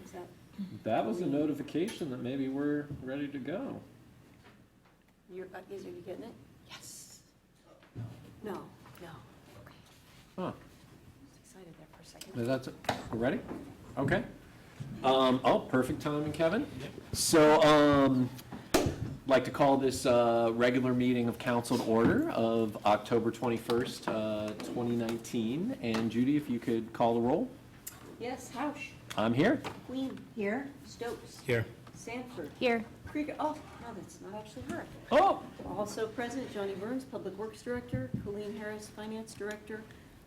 Is that, That was a notification that maybe we're ready to go. are you getting it? Yes. No, no. Okay. Huh. I was excited there for a second. That's it. We're ready? Okay. Oh, perfect timing, Kevin. So, like to call this regular meeting of council to order of October 21st, 2019. And Judy, if you could call the roll. Yes, Hausch, I'm here. Queen. Here. Stokes. Here. Sanford. Here. Krieger, oh, no, that's not actually her. Oh, Also present, Johnny Burns, Public Works Director, Colleen Harris, Finance Director.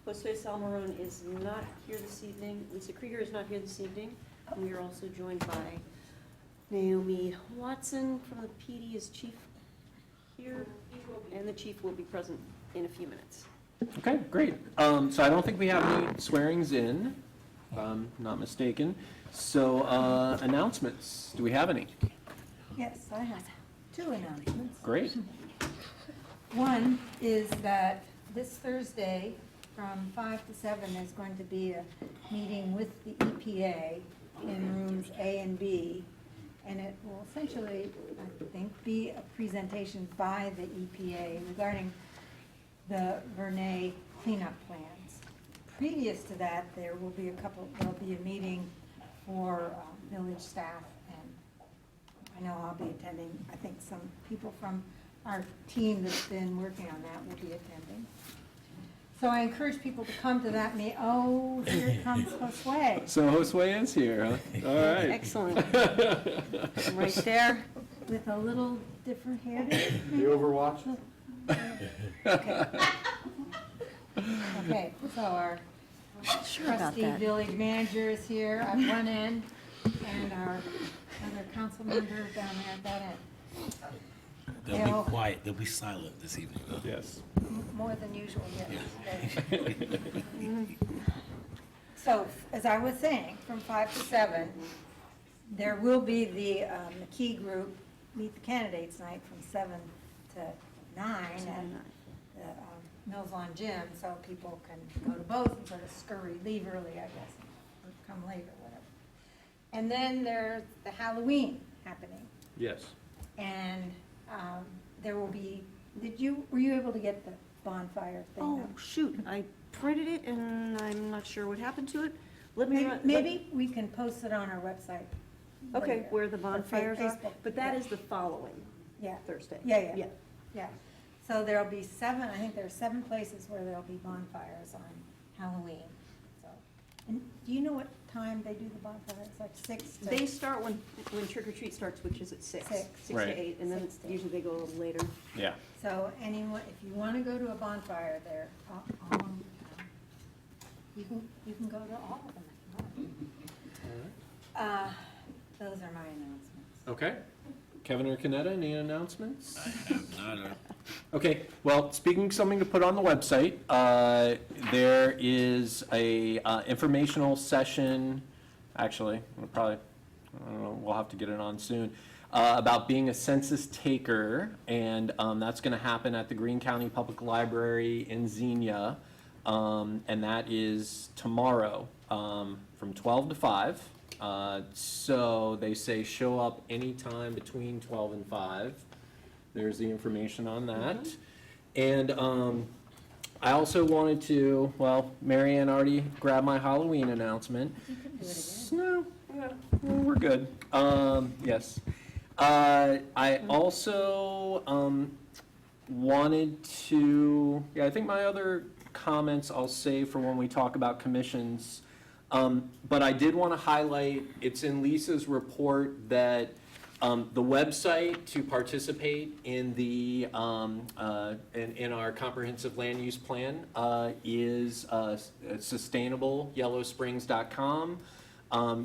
Jose Salmarone is not here this evening. Lisa Krieger is not here this evening. And we are also joined by Naomi Watson from the PD as chief here, and the chief will be present in a few minutes. okay, great. So I don't think we have any swearings in, if I'm not mistaken. So announcements, do we have any? Yes, I have two announcements. Great. One is that this Thursday from 5 to 7, there's going to be a meeting with the EPA in rooms A and B. And it will essentially, I think, be a presentation by the EPA regarding the Vernay cleanup plans. Previous to that, there'll be a meeting for village staff, and I know I'll be attending. I think some people from our team that's been working on that will be attending. So I encourage people to come to that meeting. Oh, here comes Josue. So Josue is here, huh? All right. Excellent. Right there. With a little different hairdo. The Overwatch? Okay. Okay, so our Sure about trusty that. village manager is here at one end, and our other council member down there at that end. They'll Yeah. be quiet, they'll be silent this evening, though. Yes. More than usual, yes. So, as I was saying, from 5 to 7, there will be the key group, Meet the Candidates Night from 7 to 9 at the Mills Lawn Gym, so people can go to both and sort of scurry, leave early, I guess, or come late or whatever. And then there's the Halloween happening, Yes. and there will be, were you able to get the bonfire thing? Oh, shoot, I printed it and I'm not sure what happened to it. Let me. Maybe we can post it on our website. Okay, later. where the Or bonfires are, Facebook, but that yeah. is the following Yeah, Thursday. yeah. So there'll be 7, I think there are 7 places where there'll be bonfires on Halloween, so. And do you know what time they do the bonfires, like 6 to? They start when trick or treat starts, which is at 6. 6. 6 Right. to 8, and then 6 to 8. usually they go a little later. Yeah. So anyone, if you want to go to a bonfire there, you can go to all of them if you want. Those are my announcements. Okay. Kevin or Canetta, any announcements? I have not, Okay, well, speaking something to put on the website, there is a informational session, actually, I don't know, we'll have to get it on soon, about being a census taker, and that's going to happen at the Greene County Public Library in Xenia, and that is tomorrow from 12 to 5. So they say show up anytime between 12 and 5. There's the information on that. And I also wanted to, well, Mary Ann already grabbed my Halloween announcement. You can do it again. No, we're good. Yes. I also wanted to, I think my other comments I'll save for when we talk about commissions. But I did want to highlight, it's in Lisa's report that the website to participate in the in our comprehensive land use plan is sustainableyellowsprings.com.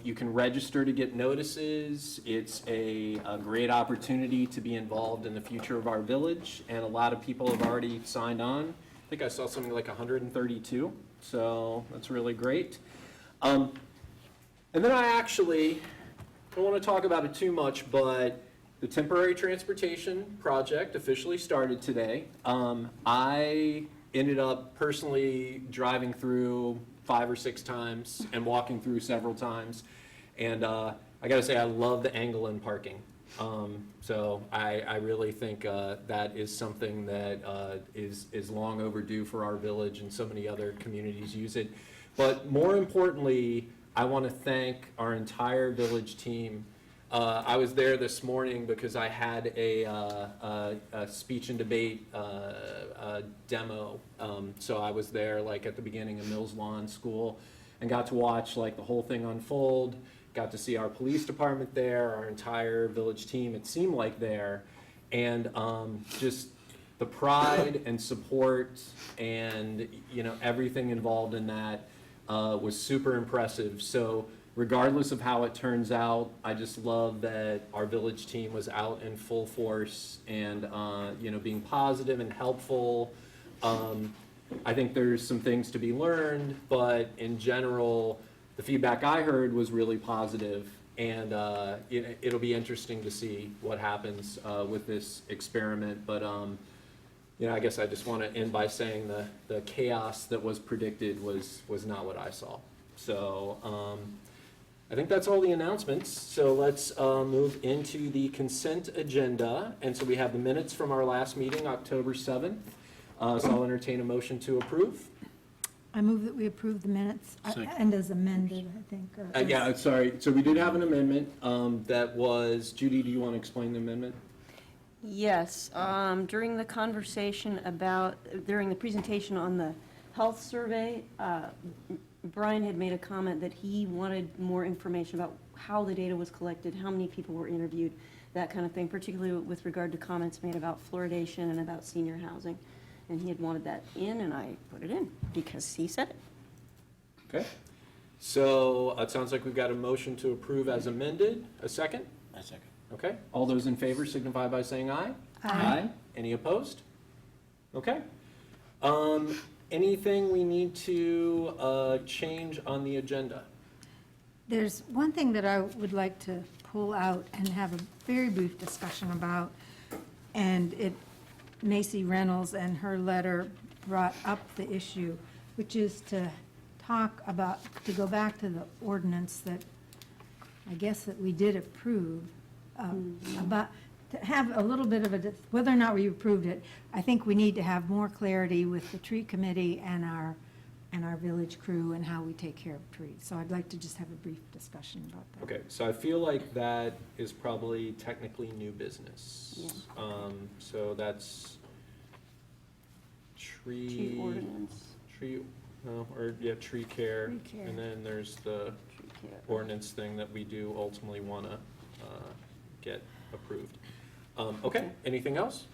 You can register to get notices. It's a great opportunity to be involved in the future of our village, and a lot of people have already signed on. I think I saw something like 132, so that's really great. And then I don't want to talk about it too much, but the temporary transportation project officially started today. I ended up personally driving through 5 or 6 times and walking through several times. And I gotta say, I love the angle in parking. So I really think that is something that is long overdue for our village, and so many other communities use it. But more importantly, I want to thank our entire village team. I was there this morning because I had a speech and debate demo. So I was there like at the beginning of Mills Lawn School and got to watch like the whole thing unfold. Got to see our police department there, our entire village team, it seemed like there. And just the pride and support and, you know, everything involved in that was super impressive. So regardless of how it turns out, I just love that our village team was out in full force and, you know, being positive and helpful. I think there's some things to be learned, but in general, the feedback I heard was really positive, and it'll be interesting to see what happens with this experiment. But you know, I guess I just want to end by saying the chaos that was predicted was not what I saw. So I think that's all the announcements. So let's move into the consent agenda. And so we have the minutes from our last meeting, October 7th. So I'll entertain a motion to approve. I move that we approve the minutes, Second. and as amended, I think. Or Yeah, sorry. So we did have an amendment that was, Judy, do you want to explain the amendment? Yes, during the conversation during the presentation on the health survey, Brian had made a comment that he wanted more information about how the data was collected, how many people were interviewed, that kind of thing, particularly with regard to comments made about fluoridation and about senior housing. And he had wanted that in, and I put it in because he said it. Okay. So it sounds like we've got a motion to approve as amended. A second? I second. Okay. All those in favor signify by saying aye. Aye. Any opposed? Okay. Anything we need to change on the agenda? There's one thing that I would like to pull out and have a very brief discussion about, and Macy Reynolds and her letter brought up the issue, which is to go back to the ordinance that I guess that we did approve, about, to have a little bit of whether or not we approved it. I think we need to have more clarity with the tree committee and our village crew and how we take care of trees. So I'd like to just have a brief discussion about that. Okay, so I feel like that is probably technically new business. Yeah. So that's Tree ordinance, tree care. Tree care. And then there's the tree care. ordinance thing that we do ultimately want to get approved. Okay, anything else?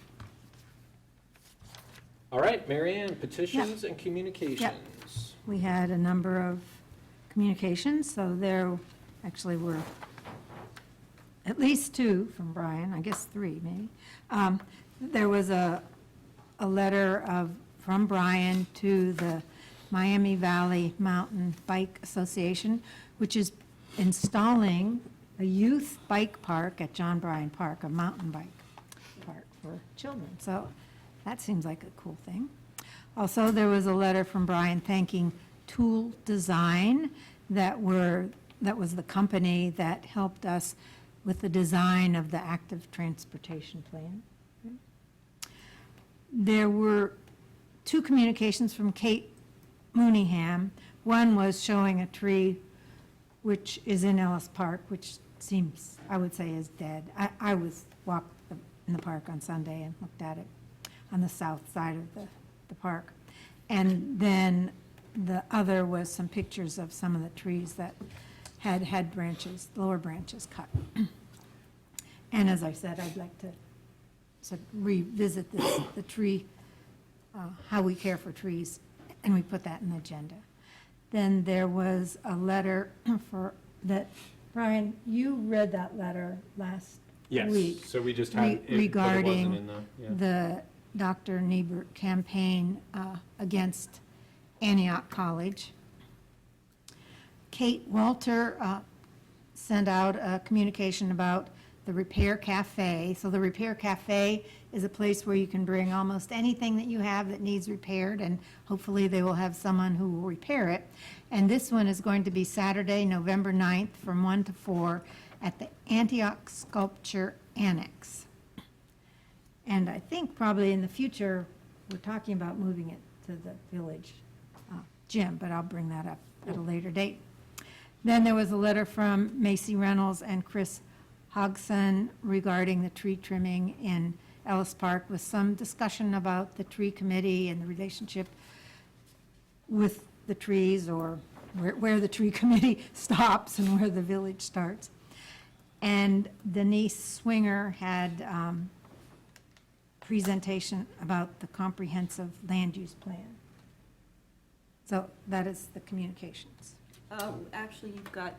All right, Mary Ann, petitions and communications. We had a number of communications, so there actually were at least two from Brian, I guess three maybe. There was a letter from Brian to the Miami Valley Mountain Bike Association, which is installing a youth bike park at John Bryan Park, a mountain bike park for children. So that seems like a cool thing. Also, there was a letter from Brian thanking Tool Design that was the company that helped us with the design of the active transportation plan. There were two communications from Kate Mooneyham. One was showing a tree which is in Ellis Park, which seems, I would say, is dead. I walked in the park on Sunday and looked at it on the south side of the park. And then the other was some pictures of some of the trees that had branches, lower branches cut. And as I said, I'd like to revisit the tree, how we care for trees, and we put that in the agenda. Then there was a letter Brian, you read that letter last week. Yes, so we just had, it, but it regarding wasn't in the, yeah. the Dr. Niebert campaign against Antioch College. Kate Walter sent out a communication about the Repair Cafe. So the Repair Cafe is a place where you can bring almost anything that you have that needs repaired, and hopefully they will have someone who will repair it. And this one is going to be Saturday, November 9th, from 1 to 4 at the Antioch Sculpture Annex. And I think probably in the future, we're talking about moving it to the village gym, but I'll bring that up at a later date. Then there was a letter from Macy Reynolds and Chris Hodgson regarding the tree trimming in Ellis Park, with some discussion about the tree committee and the relationship with the trees, or where the tree committee stops and where the village starts. And Denise Swinger had presentation about the comprehensive land use plan. So that is the communications. Actually, you've got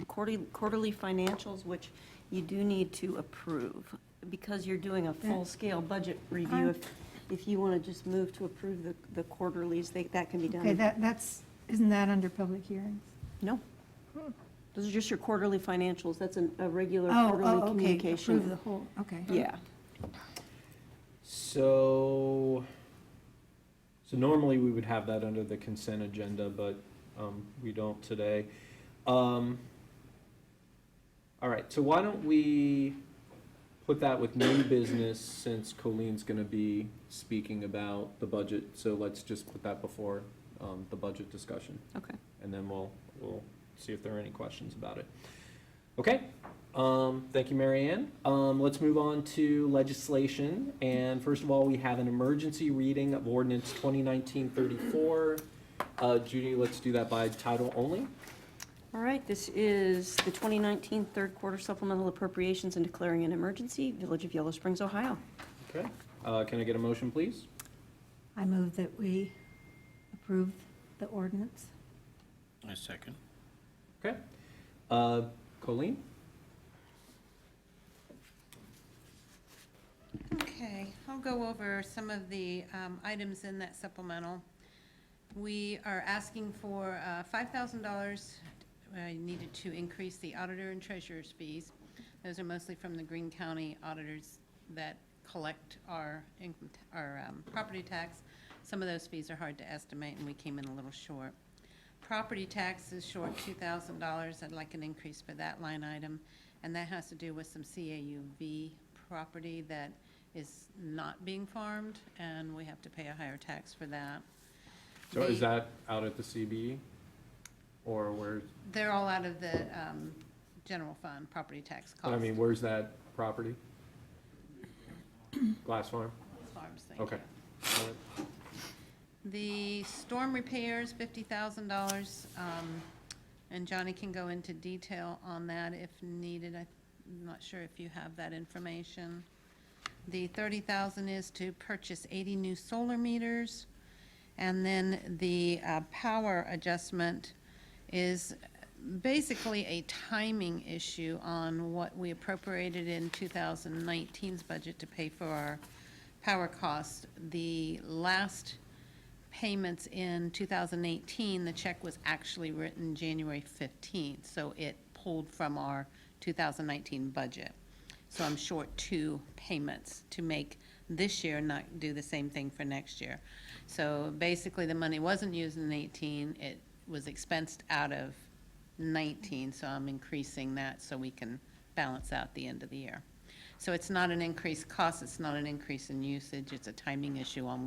quarterly financials, which you do need to approve, because you're doing a full-scale budget review. If you want to just move to approve the quarterlies, that can be done. Okay, isn't that under public hearings? No. Those are just your quarterly financials. That's a regular Oh, quarterly okay, communication. approve the whole, okay. Yeah. So normally we would have that under the consent agenda, but we don't today. All right, so why don't we put that with new business, since Colleen's going to be speaking about the budget. So let's just put that before the budget discussion, Okay. and then we'll see if there are any questions about it. Okay, thank you, Mary Ann. Let's move on to legislation. And first of all, we have an emergency reading of ordinance 2019-34. Judy, let's do that by title only. All right, this is the 2019 third quarter supplemental appropriations and declaring an emergency, Village of Yellow Springs, Ohio. Okay, can I get a motion, please? I move that we approve the ordinance. I second. Okay. Colleen? Okay, I'll go over some of the items in that supplemental. We are asking for $5,000 needed to increase the auditor and treasurer's fees. Those are mostly from the Greene County auditors that collect our property tax. Some of those fees are hard to estimate, and we came in a little short. Property tax is short $2,000. I'd like an increase for that line item, and that has to do with some CAUV property that is not being farmed, and we have to pay a higher tax for that. So is that out at the CB, or where, They're all out of the general fund, property tax cost. I mean, where's that property? Glass Farm? Farms, thank you. Okay. All right. The storm repairs, $50,000, and Johnny can go into detail on that if needed. I'm not sure if you have that information. The $30,000 is to purchase 80 new solar meters, and then the power adjustment is basically a timing issue on what we appropriated in 2019's budget to pay for our power costs. The last payments in 2018, the check was actually written January 15th, so it pulled from our 2019 budget. So I'm short 2 payments to make this year, not do the same thing for next year. So basically, the money wasn't used in 18, it was expensed out of 19, so I'm increasing that so we can balance out the end of the year. So it's not an increased cost, it's not an increase in usage, it's a timing issue on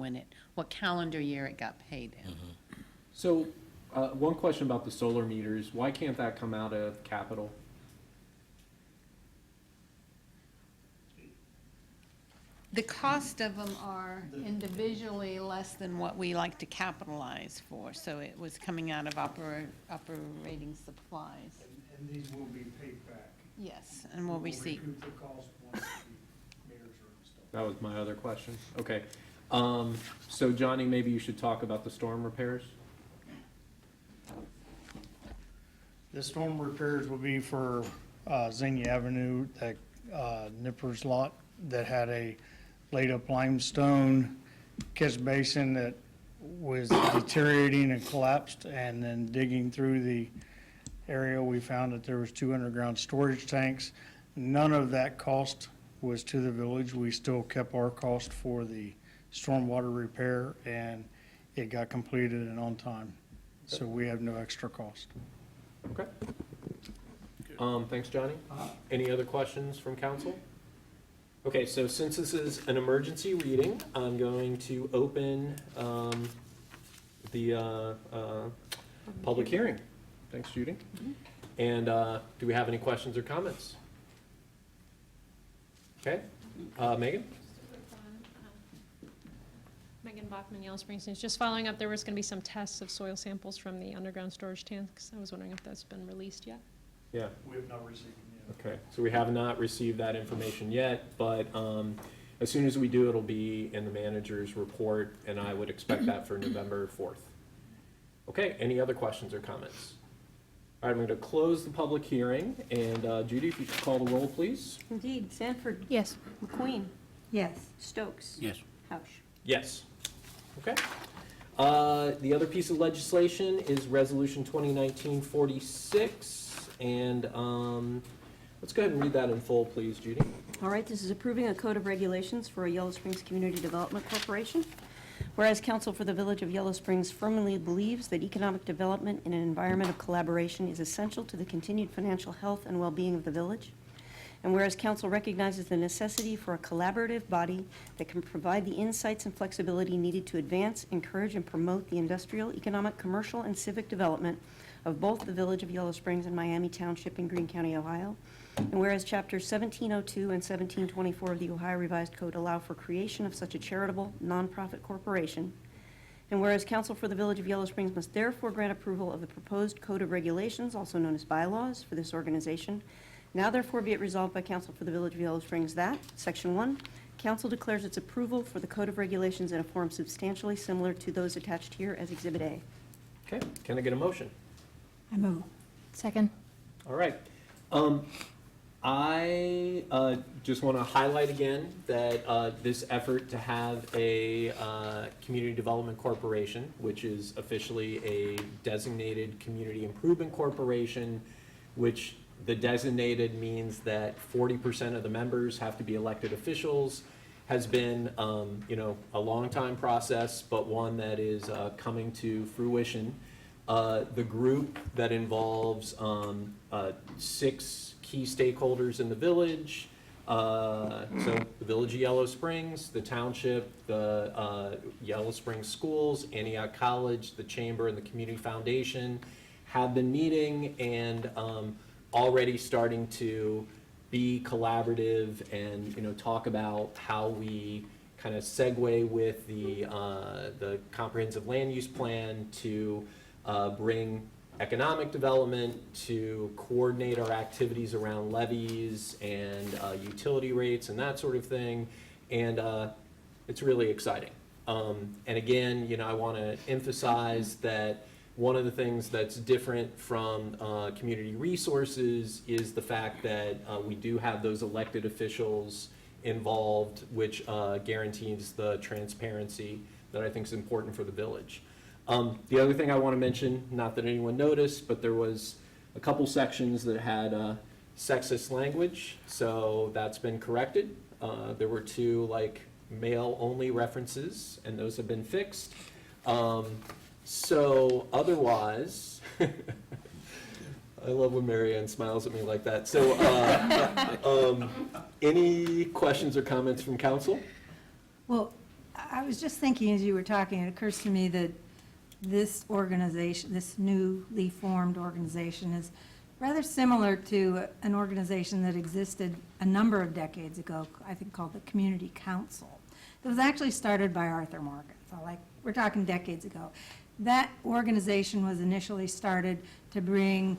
what calendar year it got paid in. So, one question about the solar meters, why can't that come out of capital? The cost of them are individually less than what we like to capitalize for, so it was coming out of operating supplies. And these will be paid back. Yes, and we'll receive. Recoup the cost once the meters are installed. That was my other question. Okay. So Johnny, maybe you should talk about the storm repairs? The storm repairs will be for Xenia Avenue, that Nippers lot that had a laid up limestone catch basin that was deteriorating and collapsed, and then digging through the area, we found that there was 2 underground storage tanks None of that cost was to the village. We still kept our cost for the stormwater repair, and it got completed and on time. So we have no extra cost. Okay. Thanks, Johnny. Any other questions from council? Okay, so since this is an emergency reading, I'm going to open the public hearing. Thanks, Judy. And do we have any questions or comments? Okay, Megan? Megan Bachman, Yellow Springs News. Just following up, there was going to be some tests of soil samples from the underground storage tanks. I was wondering if that's been released yet? Yeah. We have not received it yet. Okay, so we have not received that information yet, but as soon as we do, it'll be in the manager's report, and I would expect that for November 4th. Okay, any other questions or comments? All right, I'm going to close the public hearing, and Judy, if you could call the roll, please. Indeed, Sanford, Yes. McQueen, Yes. Stokes. Yes. Housh. Yes. Okay. The other piece of legislation is Resolution 2019-46, and let's go ahead and read that in full, please, Judy. All right, this is approving a code of regulations for a Yellow Springs Community Development Corporation. Whereas Council for the Village of Yellow Springs firmly believes that economic development in an environment of collaboration is essential to the continued financial health and well-being of the village. And whereas Council recognizes the necessity for a collaborative body that can provide the insights and flexibility needed to advance, encourage, and promote the industrial, economic, commercial, and civic development of both the Village of Yellow Springs and Miami Township in Greene County, Ohio. And whereas Chapters 1702 and 1724 of the Ohio Revised Code allow for creation of such a charitable, nonprofit corporation. And whereas Council for the Village of Yellow Springs must therefore grant approval of the proposed Code of Regulations, also known as bylaws, for this organization. Now therefore be it resolved by Council for the Village of Yellow Springs that, Section 1, Council declares its approval for the Code of Regulations in a form substantially similar to those attached here as Exhibit A. Okay, can I get a motion? I move. Second. All right. I just want to highlight again that this effort to have a community development corporation, which is officially a designated community improvement corporation, which the designated means that 40% of the members have to be elected officials, has been a long time process, but one that is coming to fruition. The group that involves 6 key stakeholders in the village, so the Village of Yellow Springs, the township, the Yellow Springs Schools, Antioch College, the Chamber, and the Community Foundation have been meeting and already starting to be collaborative and talk about how we kind of segue with the comprehensive land use plan to bring economic development, to coordinate our activities around levies and utility rates and that sort of thing, and it's really exciting. And again, I want to emphasize that one of the things that's different from community resources is the fact that we do have those elected officials involved, which guarantees the transparency that I think is important for the village. The other thing I want to mention, not that anyone noticed, but there was a couple sections that had sexist language, so that's been corrected. There were 2 male-only references, and those have been fixed. So otherwise, I love when Marianne smiles at me like that. So any questions or comments from council? Well, I was just thinking as you were talking, it occurs to me that this organization, this newly formed organization, is rather similar to an organization that existed a number of decades ago, I think called the Community Council. It was actually started by Arthur Morgan, so we're talking decades ago. That organization was initially started to bring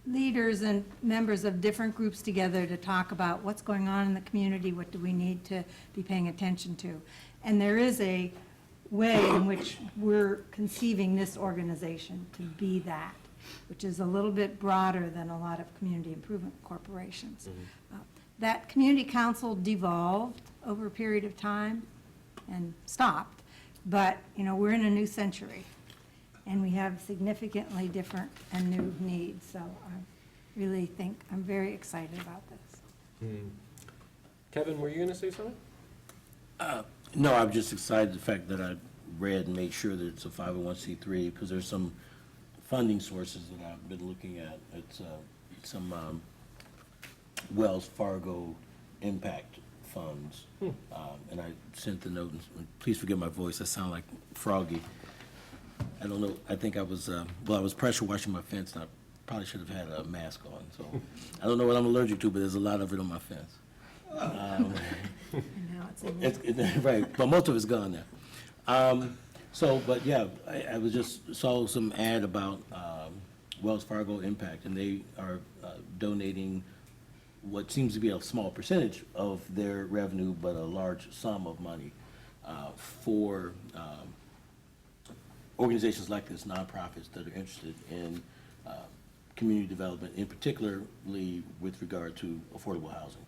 leaders and members of different groups together to talk about what's going on in the community, what do we need to be paying attention to. And there is a way in which we're conceiving this organization to be that, which is a little bit broader than a lot of community improvement corporations. That community council devolved over a period of time and stopped, but we're in a new century and we have significantly different and new needs, so I really think I'm very excited about this. Kevin, were you gonna say something? No, I'm just excited the fact that I read and made sure that it's a 501c3, because there's some funding sources that I've been looking at. It's some Wells Fargo impact funds. And I sent the note, and please forgive my voice, I sound like Froggy. I don't know, I think I was, I was pressure washing my fence, and I probably should have had a mask on, so. I don't know what I'm allergic to, but there's a lot of it on my fence. And now it's in there. Right, but most of it's gone now. But yeah, I was just saw some ad about Wells Fargo Impact, and they are donating what seems to be a small percentage of their revenue, but a large sum of money for organizations like this, nonprofits that are interested in community development, in particularly with regard to affordable housing.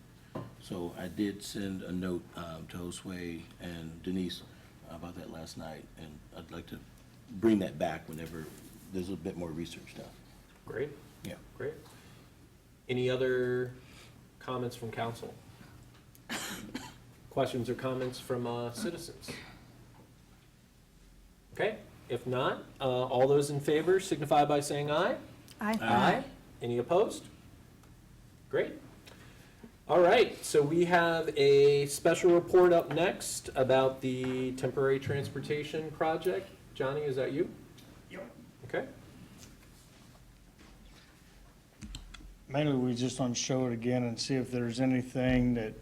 So I did send a note to Josue and Denise about that last night, and I'd like to bring that back whenever there's a bit more research done. Great, Yeah. great. Any other comments from council? Questions or comments from citizens? Okay, if not, all those in favor signify by saying aye. Aye. Any opposed? Great. All right, so we have a special report up next about the temporary transportation project. Johnny, is that you? Yep. Okay. Mainly, we just want to show it again and see if there's anything that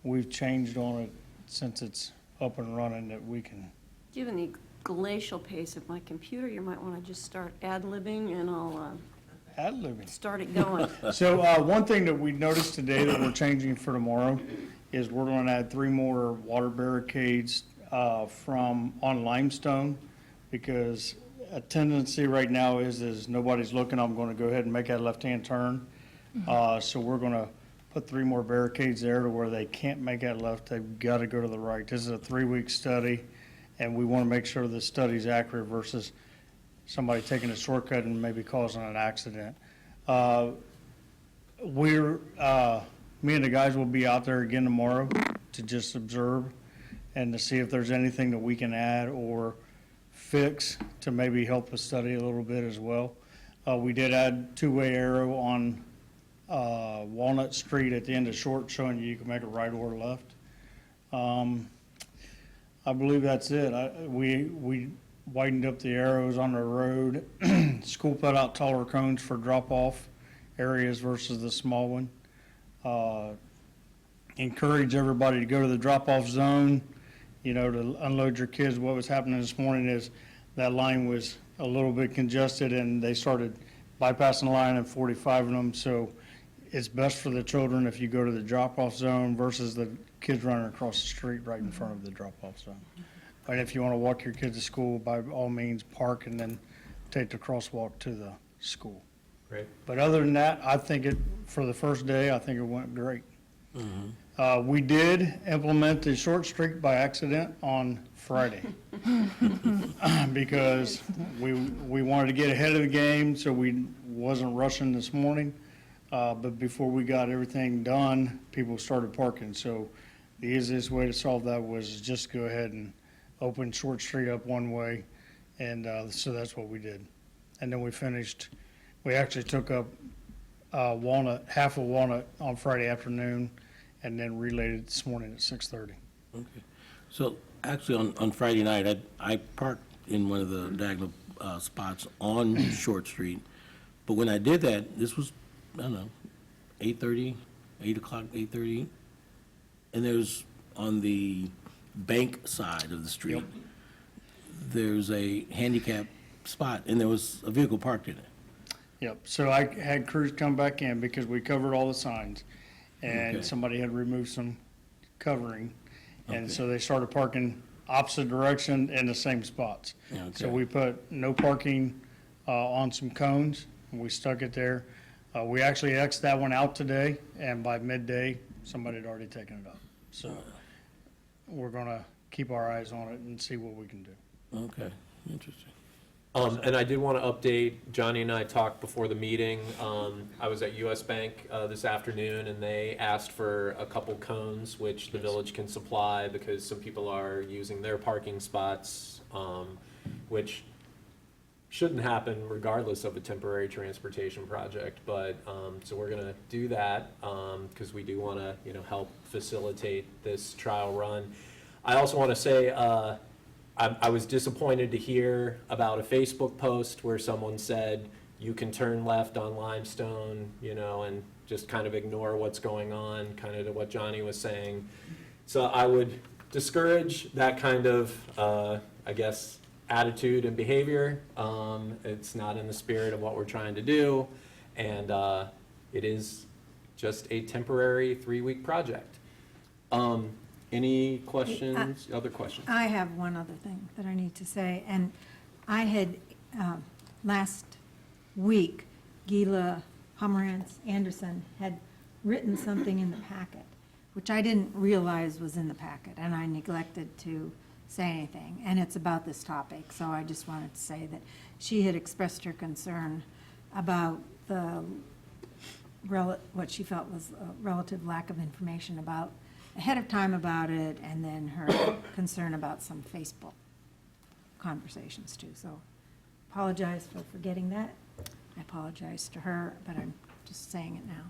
we've changed on it since it's up and running that we can. Given the glacial pace of my computer, you might want to just start ad-libbing and I'll ad-libbing. start it going. So, one thing that we noticed today that we're changing for tomorrow is we're gonna add 3 more water barricades, on Limestone, because a tendency right now is nobody's looking, I'm gonna go ahead and make that left-hand turn. So we're gonna put 3 more barricades there to where they can't make that left, they've gotta go to the right. This is a 3-week study, and we wanna make sure the study's accurate versus somebody taking a shortcut and maybe causing an accident. Me and the guys will be out there again tomorrow to just observe and to see if there's anything that we can add or fix to maybe help the study a little bit as well. We did add 2-way arrow on Walnut Street at the end of Short, showing you can make a right or left. I believe that's it. We widened up the arrows on the road. School put out taller cones for drop-off areas versus the small one. Encourage everybody to go to the drop-off zone, to unload your kids. What was happening this morning is that line was a little bit congested, and they started bypassing the line and 45 of them. So it's best for the children if you go to the drop-off zone versus the kids running across the street right in front of the drop-off zone. And if you want to walk your kids to school, by all means, park and then take the crosswalk to the school. Great. But other than that, I think for the first day, I think it went great. We did implement the short streak by accident on Friday. Because we wanted to get ahead of the game, so we wasn't rushing this morning. But before we got everything done, people started parking. So the easiest way to solve that was just go ahead and open Short Street up one way. And so that's what we did. And then we actually took up half of Walnut on Friday afternoon and then relayed it this morning at 6:30. Okay. So actually, on Friday night, I parked in one of the diagonal spots on Short Street. But when I did that, this was, I don't know, 8:30, 8 o'clock, 8:30. And there's, on the bank side of the street, there's a handicap spot, and there was a vehicle parked in it. Yep, so I had crews come back in because we covered all the signs, and Okay. somebody had removed some covering. And Okay. so they started parking opposite direction in the same spots. So Okay. we put no parking on some cones, and we stuck it there. We actually Xed that one out today, and by midday, somebody had already taken it up. So we're gonna keep our eyes on it and see what we can do. Okay, interesting. And I did want to update, Johnny and I talked before the meeting. I was at US Bank this afternoon, and they asked for a couple cones, which the village can supply because some people are using their parking spots, which shouldn't happen regardless of a temporary transportation project. But, so we're going to do that because we do want to, help facilitate this trial run. I also want to say, I was disappointed to hear about a Facebook post where someone said, you can turn left on Limestone, and just kind of ignore what's going on, kind of to what Johnny was saying. So I would discourage that kind of, attitude and behavior. It's not in the spirit of what we're trying to do, and it is just a temporary 3-week project. Any questions, other questions? I have one other thing that I need to say, and I had, last week, Gila Pomerantz Anderson had written something in the packet, which I didn't realize was in the packet, and I neglected to say anything, and it's about this topic, so I just wanted to say that she had expressed her concern about what she felt was a relative lack of information about ahead of time about it, and then her concern about some Facebook conversations too. So apologize for forgetting that. I apologize to her, but I'm just saying it now.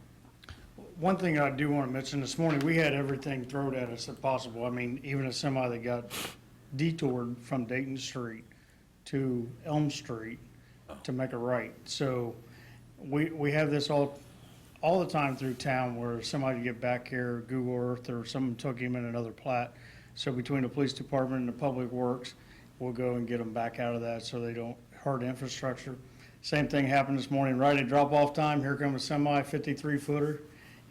One thing I do want to mention, this morning, we had everything thrown at us if possible. I mean, even a semi that got detoured from Dayton Street to Elm Street to make a right. So we have this all the time through town where somebody get back here, Google Earth, or someone took him in another plat. So between the police department and the public works, we'll go and get them back out of that so they don't hurt infrastructure. Same thing happened this morning, right at drop-off time, here comes a semi 53-footer.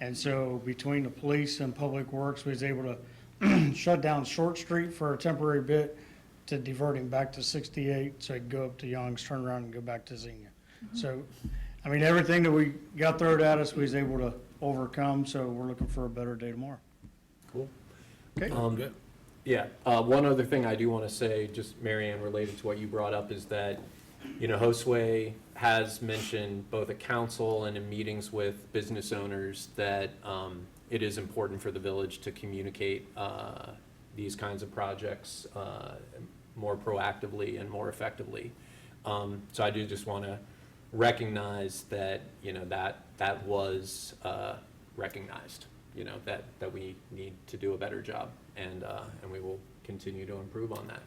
And so between the police and public works, we was able to shut down Short Street for a temporary bit to divert him back to 68, so he'd go up to Young's, turn around and go back to Xenia. So, I mean, everything that we got thrown at us, we was able to overcome, so we're looking for a better day tomorrow. Cool. Okay? Good. Yeah, one other thing I do want to say, just Mary Ann, related to what you brought up, is that, Josue has mentioned both at council and in meetings with business owners that it is important for the village to communicate these kinds of projects more proactively and more effectively. So I do just want to recognize that, that was recognized, that we need to do a better job, and we will continue to improve on that.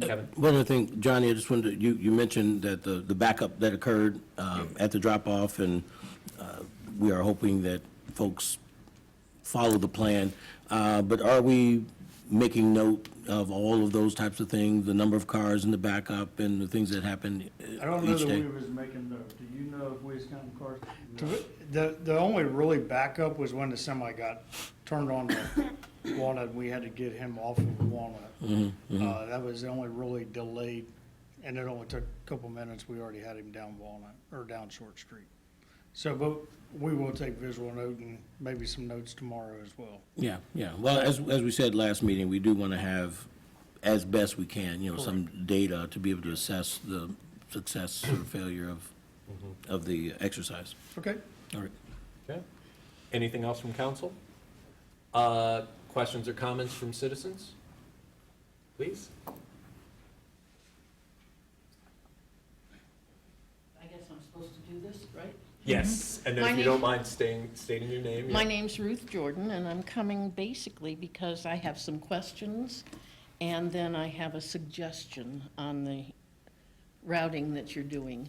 Kevin? One other thing, Johnny, I just wanted to, you mentioned that the backup that occurred at the drop-off, and we are hoping that folks follow the plan. But are we making note of all of those types of things, the number of cars in the backup and the things that happen I don't know each that day? we was making note. Do you know if we was counting cars? The only really backup was when the semi got turned on to Walnut. We had to get him off of Walnut. That was the only really delayed, and it only took a couple minutes. We already had him down Walnut, or down Short Street. So, but we will take visual note and maybe some notes tomorrow as well. Yeah, yeah. Well, as we said last meeting, we do want to have, as best we can, some data to be able to assess the success or failure of the exercise. Okay? All right. Okay. Anything else from council? Questions or comments from citizens? Please. I guess I'm supposed to do this, right? Yes, and then My if you name- don't mind stating your name. My name's Ruth Jordan, and I'm coming basically because I have some questions, and then I have a suggestion on the routing that you're doing.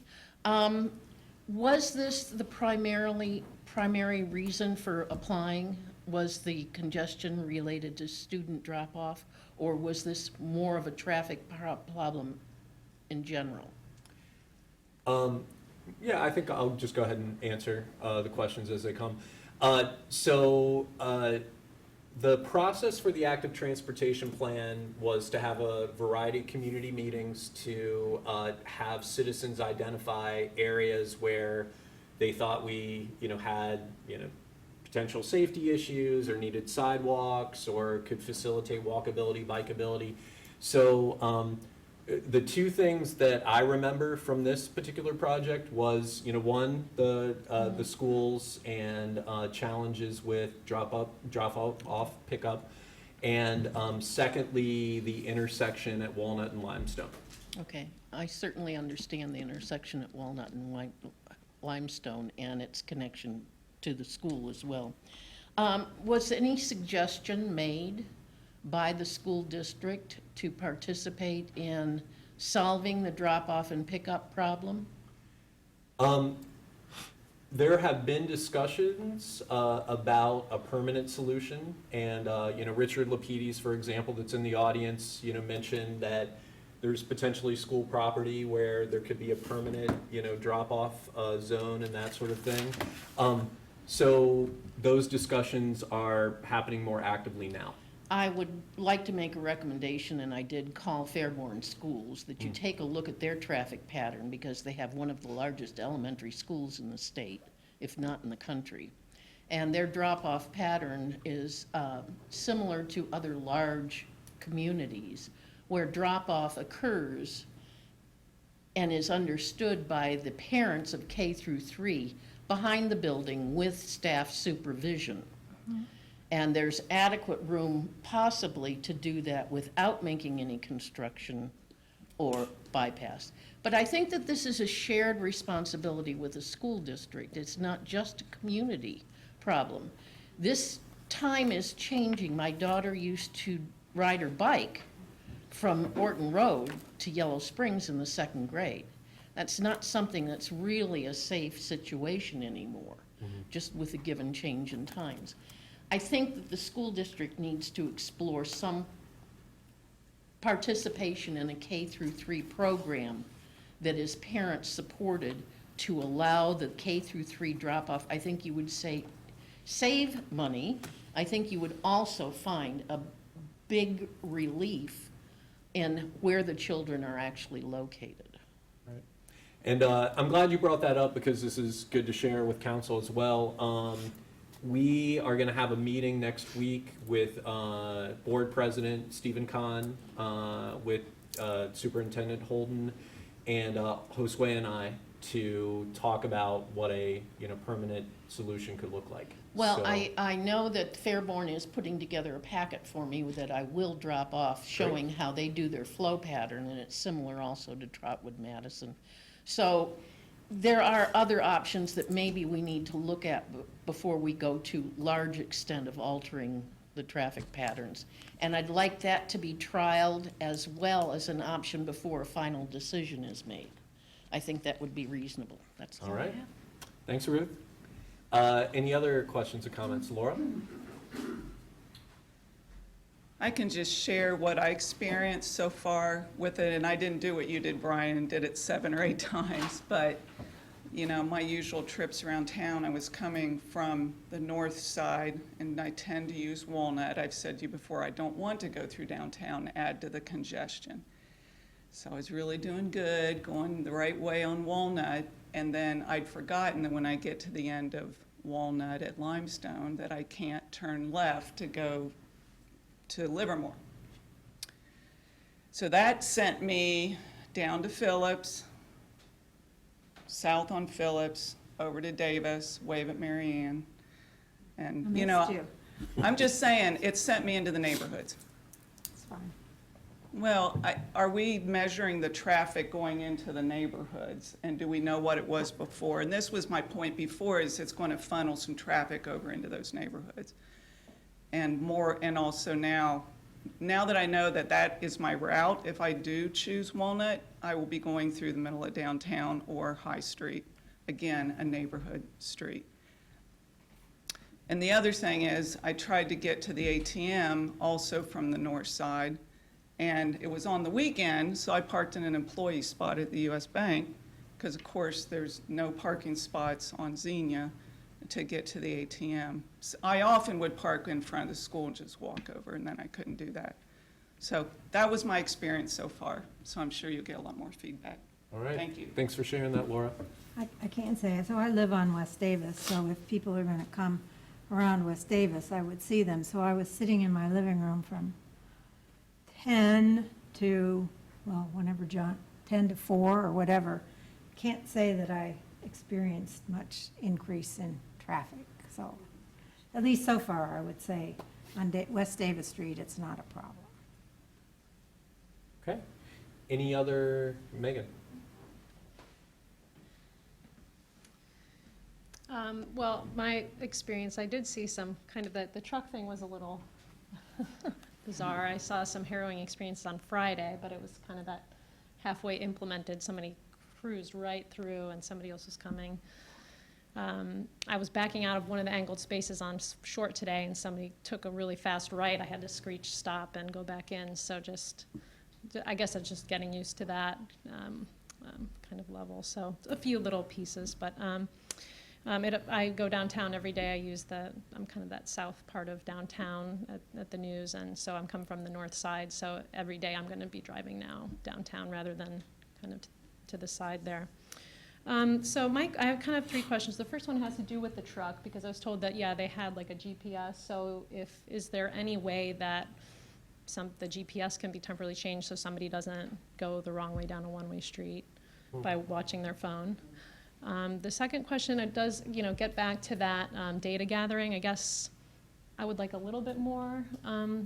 Was this the primary reason for applying? Was the congestion related to student drop-off, or was this more of a traffic problem in general? Yeah, I think I'll just go ahead and answer the questions as they come. The process for the active transportation plan was to have a variety of community meetings to have citizens identify areas where they thought we, had, potential safety issues or needed sidewalks or could facilitate walkability, bikeability. So The two things that I remember from this particular project was, one, the schools and challenges with drop off, pickup, and secondly, the intersection at Walnut and Limestone. Okay, I certainly understand the intersection at Walnut and Limestone and its connection to the school as well. Was any suggestion made by the school district to participate in solving the drop-off and pickup problem? There have been discussions about a permanent solution, and Richard Lapides, for example, that's in the audience, mentioned that there's potentially school property where there could be a permanent, drop-off zone and that sort of thing. So those discussions are happening more actively now. I would like to make a recommendation, and I did call Fairborn Schools, that you take a look at their traffic pattern, because they have one of the largest elementary schools in the state, if not in the country. And their drop-off pattern is similar to other large communities, where drop-off occurs and is understood by the parents of K through 3 behind the building with staff supervision. And there's adequate room possibly to do that without making any construction or bypass. But I think that this is a shared responsibility with the school district. It's not just a community problem. This time is changing. My daughter used to ride her bike from Orton Road to Yellow Springs in the 2nd grade. That's not something that's really a safe situation anymore, just with a given change in times. I think that the school district needs to explore some participation in a K through 3 program that is parent-supported to allow the K through 3 drop-off. I think you would say, save money. I think you would also find a big relief in where the children are actually located. And I'm glad you brought that up, because this is good to share with council as well. We are going to have a meeting next week with Board President Stephen Kahn, with Superintendent Holden, and Josue and I, to talk about what a permanent solution could look like. Well, So- I know that Fairborn is putting together a packet for me that I will drop off, showing how they do their flow pattern, and it's similar also to Trotwood Madison. So there are other options that maybe we need to look at before we go to large extent of altering the traffic patterns. And I'd like that to be trialed as well as an option before a final decision is made. I think that would be reasonable. That's all All I right. have. Thanks, Ruth. Any other questions or comments? Laura? I can just share what I experienced so far with it, and I didn't do what you did, Brian, and did it 7 or 8 times, but, my usual trips around town, I was coming from the north side, and I tend to use Walnut. I've said to you before, I don't want to go through downtown, add to the congestion. So I was really doing good, going the right way on Walnut, and then I'd forgotten that when I get to the end of Walnut at Limestone, that I can't turn left to go to Livermore. So that sent me down to Phillips, south on Phillips, over to Davis, wave at Marianne. And, Missed you. I'm just saying, it sent me into the neighborhoods. It's fine. Well, are we measuring the traffic going into the neighborhoods? And do we know what it was before? And this was my point before, is it's going to funnel some traffic over into those neighborhoods. And more, and also now that I know that that is my route, if I do choose Walnut, I will be going through the middle of downtown or High Street, again, a neighborhood street. And the other thing is, I tried to get to the ATM also from the north side, and it was on the weekend, so I parked in an employee spot at the US Bank, because of course there's no parking spots on Xenia to get to the ATM. So I often would park in front of the school and just walk over, and then I couldn't do that. So that was my experience so far, so I'm sure you'll get a lot more feedback. All right. Thank you. Thanks for sharing that, Laura. I can't say, so I live on West Davis, so if people are going to come around West Davis, I would see them. So I was sitting in my living room from 10 to well, whenever John, 10 to 4 or whatever, can't say that I experienced much increase in traffic. So, at least so far, I would say, on West Davis Street, it's not a problem. Okay. Any other, Megan? Well, my experience, I did see some kind of, the truck thing was a little bizarre. I saw some harrowing experiences on Friday, but it was kind of that halfway implemented, somebody cruised right through and somebody else was coming. I was backing out of one of the angled spaces on Short today, and somebody took a really fast right. I had to screech stop and go back in, so I guess I'm just getting used to that kind of level. So a few little pieces, but I go downtown every day. I'm kind of that south part of downtown at the news, and so I'm coming from the north side, so every day I'm going to be driving now downtown rather than kind of to the side there. So Mike, I have kind of 3 questions. The first one has to do with the truck, because I was told that, yeah, they had like a GPS. So is there any way that the GPS can be temporarily changed so somebody doesn't go the wrong way down a one-way street by watching their phone? The second question, it does, get back to that data gathering. I guess I would like a little bit more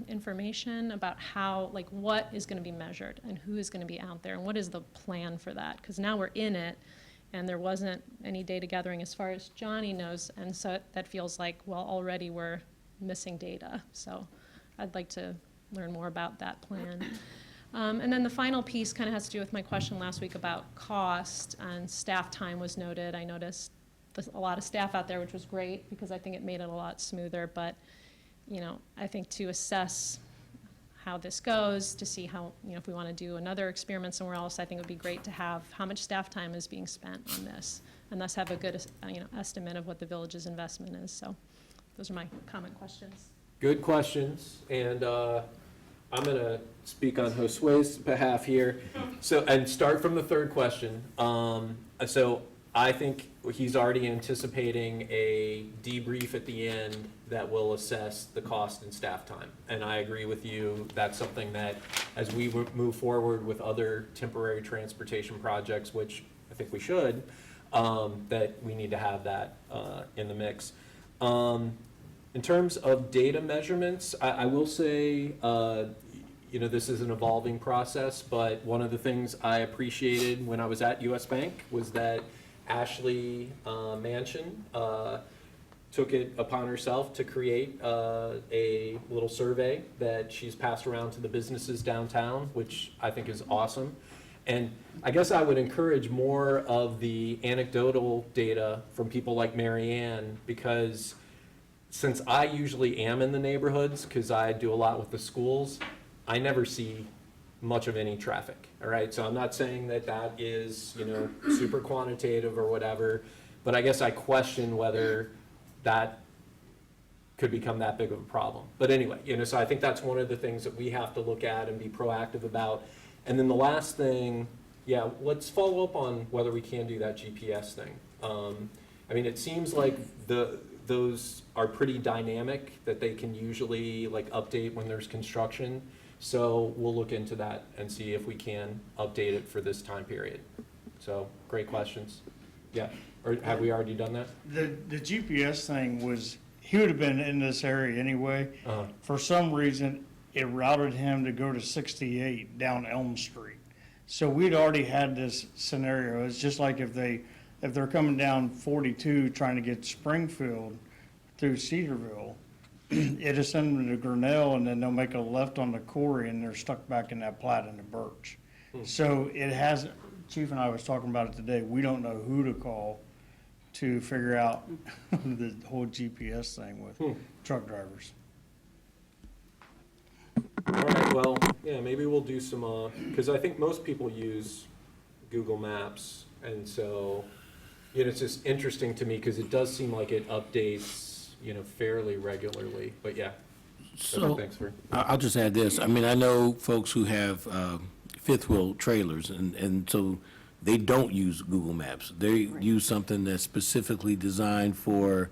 information about how, like, what is going to be measured and who is going to be out there and what is the plan for that? Because now we're in it, and there wasn't any data gathering as far as Johnny knows, and so that feels like, well, already we're missing data. So I'd like to learn more about that plan. And then the final piece kind of has to do with my question last week about cost, and staff time was noted. I noticed a lot of staff out there, which was great because I think it made it a lot smoother, but I think to assess how this goes, to see how, if we want to do another experiment somewhere else, I think it would be great to have how much staff time is being spent on this, and thus have a good estimate of what the village's investment is. So those are my comment questions. Good questions, and I'm going to speak on Josue's behalf here. And start from the third question. So I think he's already anticipating a debrief at the end that will assess the cost and staff time. And I agree with you, that's something that, as we move forward with other temporary transportation projects, which I think we should, that we need to have that in the mix. In terms of data measurements, I will say, this is an evolving process, but one of the things I appreciated when I was at US Bank was that Ashley Manchin took it upon herself to create a little survey that she's passed around to the businesses downtown, which I think is awesome. And I guess I would encourage more of the anecdotal data from people like Mary Ann, because since I usually am in the neighborhoods, because I do a lot with the schools, I never see much of any traffic, all right? So I'm not saying that that is, super quantitative or whatever, but I guess I question whether that could become that big of a problem. But anyway, so I think that's one of the things that we have to look at and be proactive about. And then the last thing, let's follow up on whether we can do that GPS thing. It seems like those are pretty dynamic, that they can usually update when there's construction. So we'll look into that and see if we can update it for this time period. So great questions. Yeah, or have we already done that? The GPS thing was, he would have been in this area anyway. For some reason, it routed him to go to 68 down Elm Street. So we'd already had this scenario. It's just like if they're coming down 42 trying to get Springfield through Cedarville, it'll send them to Grinnell, and then they'll make a left on the Corey, and they're stuck back in that Platte and the Birch. So it has, Chief and I was talking about it today, we don't know who to call to figure out the whole GPS thing with truck drivers. All right, well, maybe we'll do some, because I think most people use Google Maps, and so, it's just interesting to me, because it does seem like it updates, fairly regularly, but So, thanks for. I'll just add this. I know folks who have fifth wheel trailers, and so they don't use Google Maps. They use something that's specifically designed for,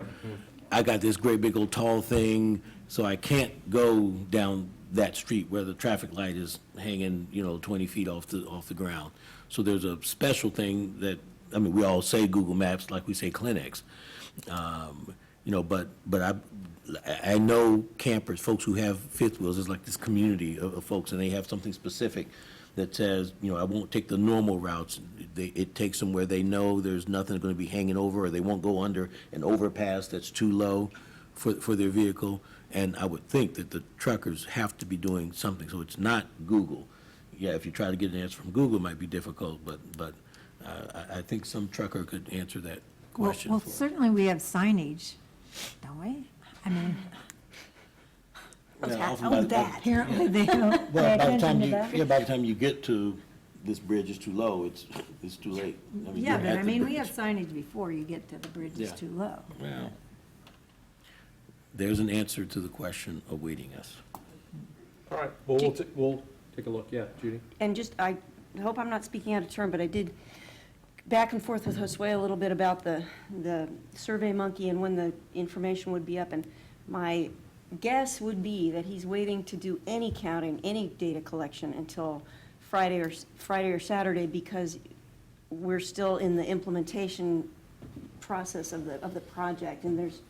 I got this great big old tall thing, so I can't go down that street where the traffic light is hanging, 20 feet off the ground. So there's a special thing that, I mean, we all say Google Maps like we say Kleenex. But I know campers, folks who have fifth wheels, there's like this community of folks, and they have something specific that says, I won't take the normal routes. It takes them where they know there's nothing going to be hanging over, or they won't go under an overpass that's too low for their vehicle. And I would think that the truckers have to be doing something, so it's not Google. Yeah, if you try to get an answer from Google, it might be difficult, but I think some trucker could answer that question Well, for us. certainly we have signage, don't we? I mean, Yeah, often by the- apparently they don't pay Well, by the attention time to you, that. by the time you get to this bridge is too low, it's too late. I mean, Yeah, you're but at I the mean, we bridge. have signage before you get to the bridge is Yeah. too low. Well, there's an answer to the question awaiting us. All right, well, we'll take a look, yeah, Judy? And just, I hope I'm not speaking out of turn, but I did back and forth with Josue a little bit about the Survey Monkey and when the information would be up. And my guess would be that he's waiting to do any counting, any data collection until Friday or Saturday, because we're still in the implementation process of the project. And there's,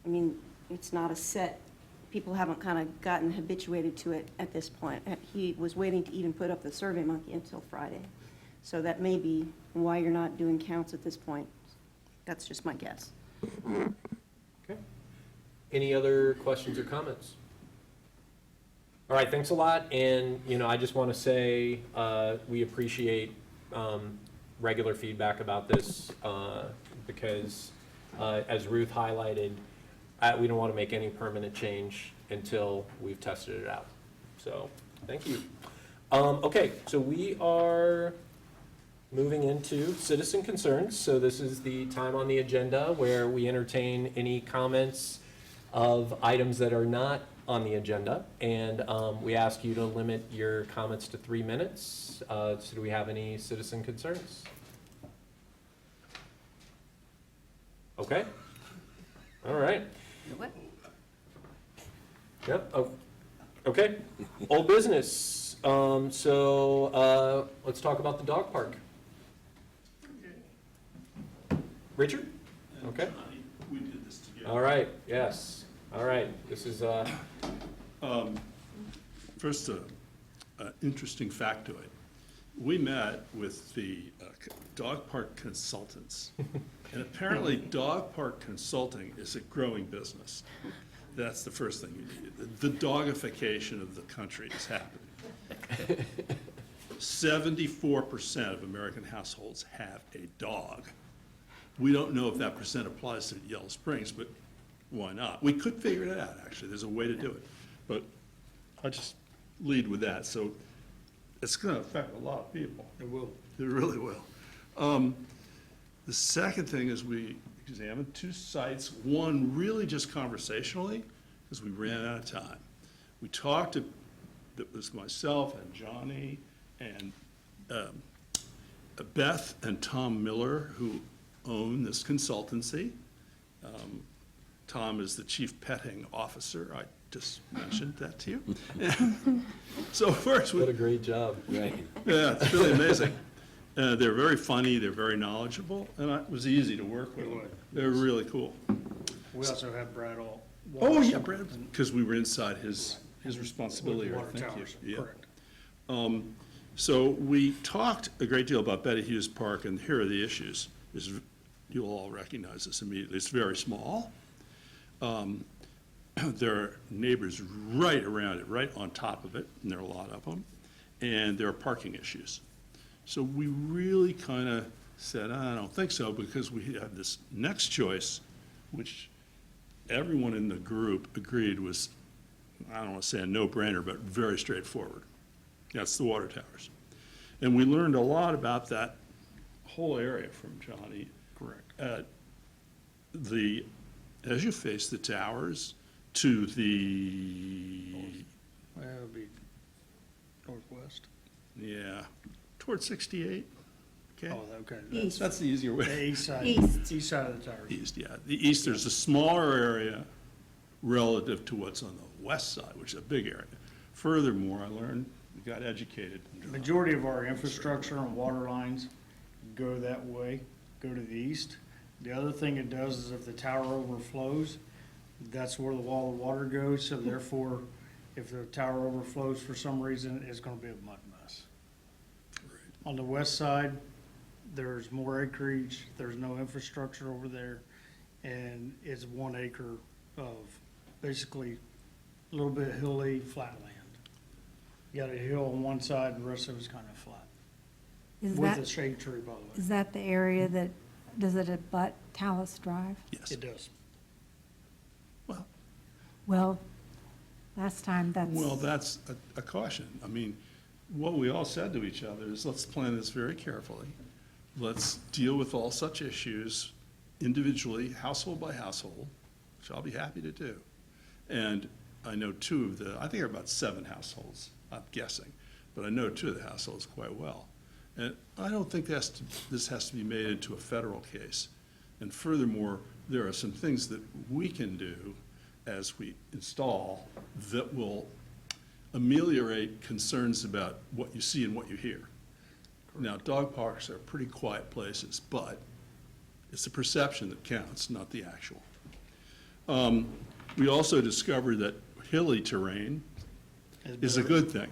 I mean, it's not a set, people haven't kind of gotten habituated to it at this point. He was waiting to even put up the Survey Monkey until Friday. So that may be why you're not doing counts at this point. That's just my guess. Okay. Any other questions or comments? All right, thanks a lot, and, I just want to say, we appreciate regular feedback about this, because, as Ruth highlighted, we don't want to make any permanent change until we've tested it out. So, thank you. Okay, so we are moving into citizen concerns. So this is the time on the agenda where we entertain any comments of items that are not on the agenda. And we ask you to limit your comments to 3 minutes. So do we have any citizen concerns? Okay. All right. Yep, oh, okay. Old business. So let's talk about the dog park. Richard? Okay. We did this together. All right, yes. All right, this is, First, interesting factoid. We met with the dog park consultants, and apparently dog park consulting is a growing business. That's the first thing you need. The dogification of the country is happening. 74% of American households have a dog. We don't know if that percent applies to Yellow Springs, but why not? We could figure it out, actually. There's a way to do it. But I'll just lead with that. So it's going to affect a lot of people. It will. It really will. The second thing is we examined 2 sites, one really just conversationally, because we ran out of time. We talked to, it was myself and Johnny and Beth and Tom Miller, who own this consultancy. Tom is the chief petting officer. I just mentioned that to you. So first, what a great job. Right. yeah, it's really amazing. They're very funny, they're very knowledgeable, and it was easy to work with them. They're really cool. We also have Brad All. Oh, yeah, Brad, because we were inside his responsibility area. Water Thank you. towers, Yeah. correct. So we talked a great deal about Betty Hughes Park, and here are the issues. You'll all recognize this immediately. It's very small. There are neighbors right around it, right on top of it, and there are a lot of them, and there are parking issues. So we really kind of said, I don't think so, because we had this next choice, which everyone in the group agreed was, I don't want to say a no-brainer, but very straightforward. That's the water towers. And we learned a lot about that whole area from Johnny. Correct. As you face the towers to the, Well, it'll be northwest. yeah, towards 68, okay? Oh, okay. East. That's the easier way. The east side. East. East side of the tower. East, yeah. The east, there's a smaller area relative to what's on the west side, which is a big area. Furthermore, I learned, got educated. Majority of our infrastructure and water lines go that way, go to the east. The other thing it does is if the tower overflows, that's where the wall of water goes, so therefore, if the tower overflows for some reason, it's gonna be a mud mess. On the west side, there's more acreage, there's no infrastructure over there, and it's 1 acre of basically a little bit hilly, flat land. You got a hill on one side, and the rest of it's kind of flat, Is with a that, shade tree, by the way. is that the area that, does it abut Talus Drive? Yes. It does. Well, Well, last time that's a caution. I mean, what we all said to each other is, let's plan this very carefully. Let's deal with all such issues individually, household by household, which I'll be happy to do. And I know I think there are about 7 households, I'm guessing, but I know 2 of the households quite well. And I don't think this has to be made into a federal case. And furthermore, there are some things that we can do as we install that will ameliorate concerns about what you see and what you hear. Now, dog parks are pretty quiet places, but it's the perception that counts, not the actual. We also discovered that hilly terrain is a good thing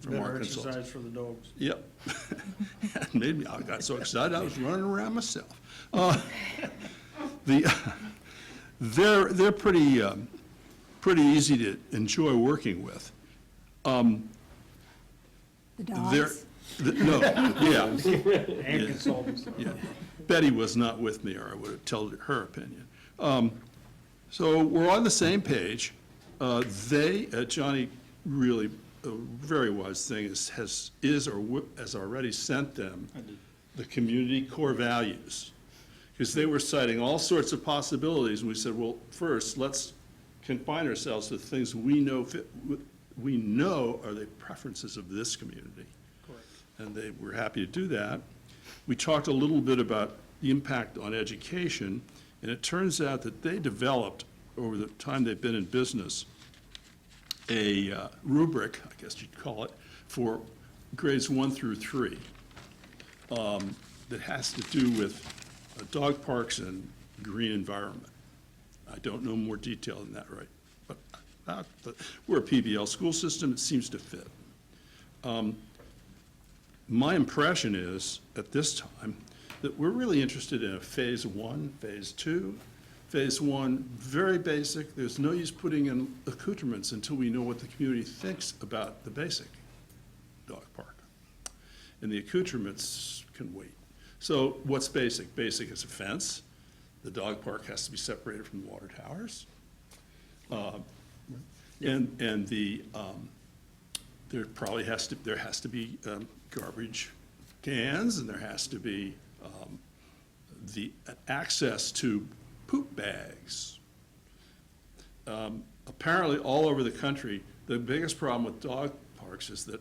from our Better consultants. exercise for the dogs. Yep. It made me, I got so excited, I was running around myself. They're pretty easy to enjoy working with. the They're, dogs. no, yeah, And consultants. yeah. Betty was not with me, or I would have told her opinion. So we're on the same page. Johnny really, a very wise thing has already sent them the community core values. Because they were citing all sorts of possibilities, and we said, well, first, let's confine ourselves to things we know are the preferences of this community. Correct. And they were happy to do that. We talked a little bit about the impact on education, and it turns out that they developed, over the time they've been in business, a rubric, I guess you'd call it, for grades 1 through 3 that has to do with dog parks and green environment. I don't know more detail than that, right? But we're a PBL school system, it seems to fit. My impression is, at this time, that we're really interested in a phase 1, phase 2. Phase 1, very basic, there's no use putting in accoutrements until we know what the community thinks about the basic dog park. And the accoutrements can wait. So what's basic? Basic is a fence. The dog park has to be separated from the water towers. And there has to be garbage cans, and there has to be the access to poop bags. Apparently, all over the country, the biggest problem with dog parks is that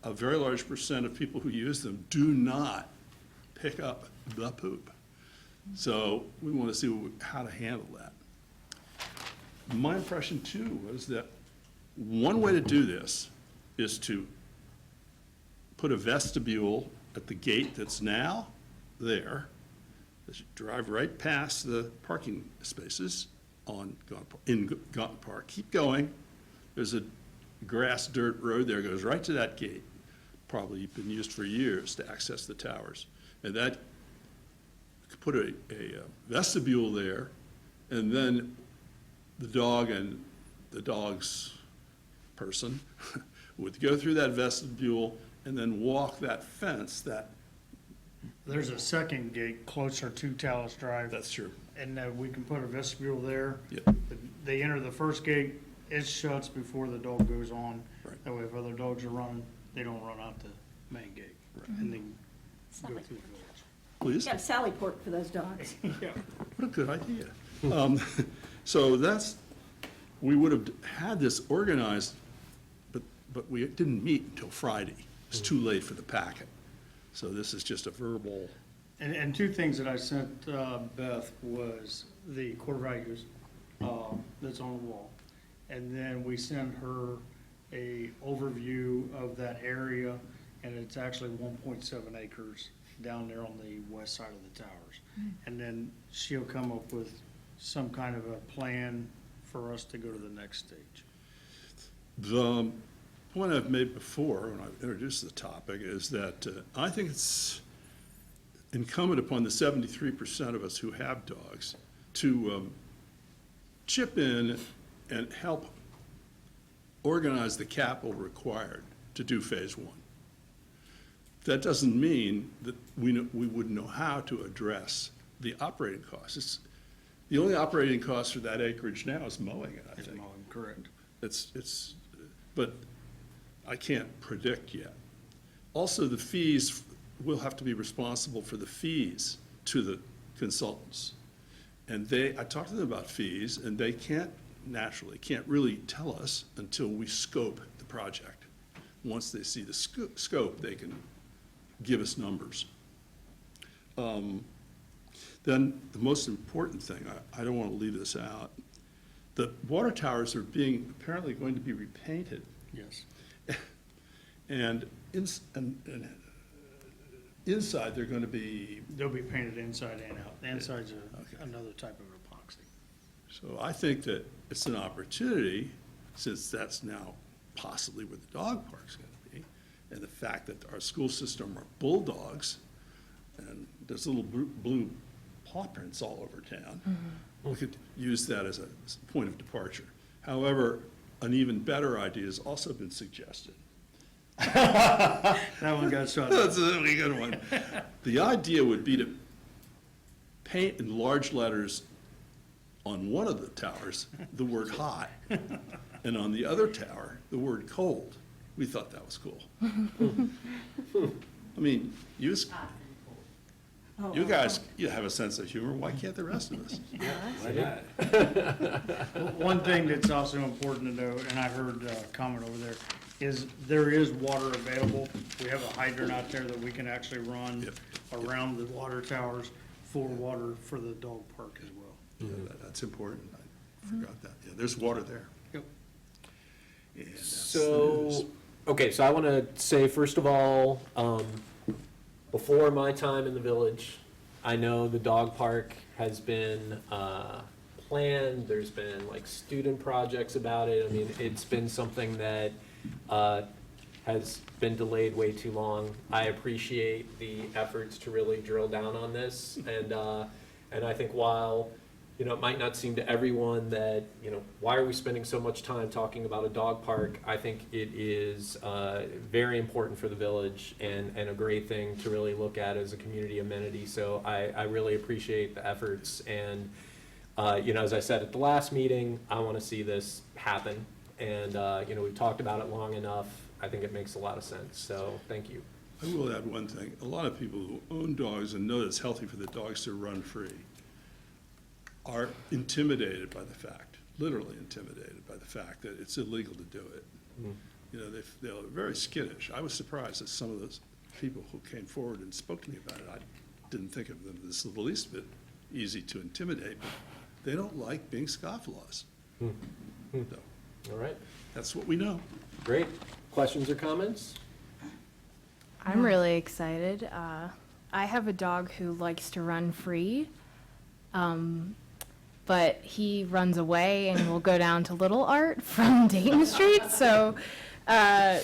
a very large % of people who use them do not pick up the poop. So we want to see how to handle that. My impression too was that one way to do this is to put a vestibule at the gate that's now there. As you drive right past the parking spaces in Gaunton Park, keep going. There's a grass dirt road there, goes right to that gate. Probably been used for years to access the towers. And that, put a vestibule there, and then the dog and the dog's person would go through that vestibule and then walk that fence, There's a second gate closer to Talus Drive, that's true. and we can put a vestibule there. Yeah. They enter the first gate, it shuts before the dog goes on. Right. That way, if other dogs are running, they don't run out the main gate. And then go through the village. Please? Got a Sally port for those dogs. Yeah. What a good idea. So we would have had this organized, but we didn't meet until Friday. It's too late for the packet. So this is just a verbal, And 2 things that I sent Beth was the core values that's on the wall. And then we sent her a overview of that area, and it's actually 1.7 acres down there on the west side of the towers. And then she'll come up with some kind of a plan for us to go to the next stage. The point I've made before, when I introduced the topic, is that I think it's incumbent upon the 73% of us who have dogs to chip in and help organize the capital required to do phase one. That doesn't mean that we wouldn't know how to address the operating costs. The only operating cost for that acreage now is mowing it, I think. Correct. But I can't predict yet. Also, the fees, we'll have to be responsible for the fees to the consultants. And I talked to them about fees, and they can't really tell us until we scope the project. Once they see the scope, they can give us numbers. Then the most important thing, I don't want to leave this out, the water towers are apparently going to be repainted. Yes. And inside, they're going to be, They'll be painted inside and out. The inside's Okay. another type of epoxy. so I think that it's an opportunity, since that's now possibly where the dog park's going to be, and the fact that our school system are bulldogs, and there's little blue paw prints all over town, we could use that as a point of departure. However, an even better idea has also been suggested. That one got shot down. That's a really good one. The idea would be to paint in large letters on one of the towers the word hot, and on the other tower, the word cold. We thought that was cool. I mean, you guys, you have a sense of humor, why can't the rest of us? One thing that's also important to note, and I heard a comment over there, is there is water available. We have a hydrant out there that we can actually run Yep. around the water towers for water for the dog park as well. Yeah, that's important, I forgot that. Yeah, there's water there. Yep. And that's the So, news. okay, so I want to say, first of all, before my time in the village, I know the dog park has been planned, there's been like student projects about it. I mean, it's been something that has been delayed way too long. I appreciate the efforts to really drill down on this, and I think while, you know, it might not seem to everyone that, you know, why are we spending so much time talking about a dog park? I think it is very important for the village and a great thing to really look at as a community amenity. So I really appreciate the efforts, and, you know, as I said at the last meeting, I want to see this happen. And, you know, we've talked about it long enough. I think it makes a lot of sense. So thank you. I will add one thing. A lot of people who own dogs and know that it's healthy for the dogs to run free are intimidated by the fact, literally intimidated by the fact that it's illegal to do it. You know, they're very skittish. I was surprised that some of those people who came forward and spoke to me about it, I didn't think of them as the least bit easy to intimidate, but they don't like being scofflaws. So, All right, that's what we know. great. Questions or comments? I'm really excited. I have a dog who likes to run free, but he runs away and will go down to Little Art from Dayton Street. So where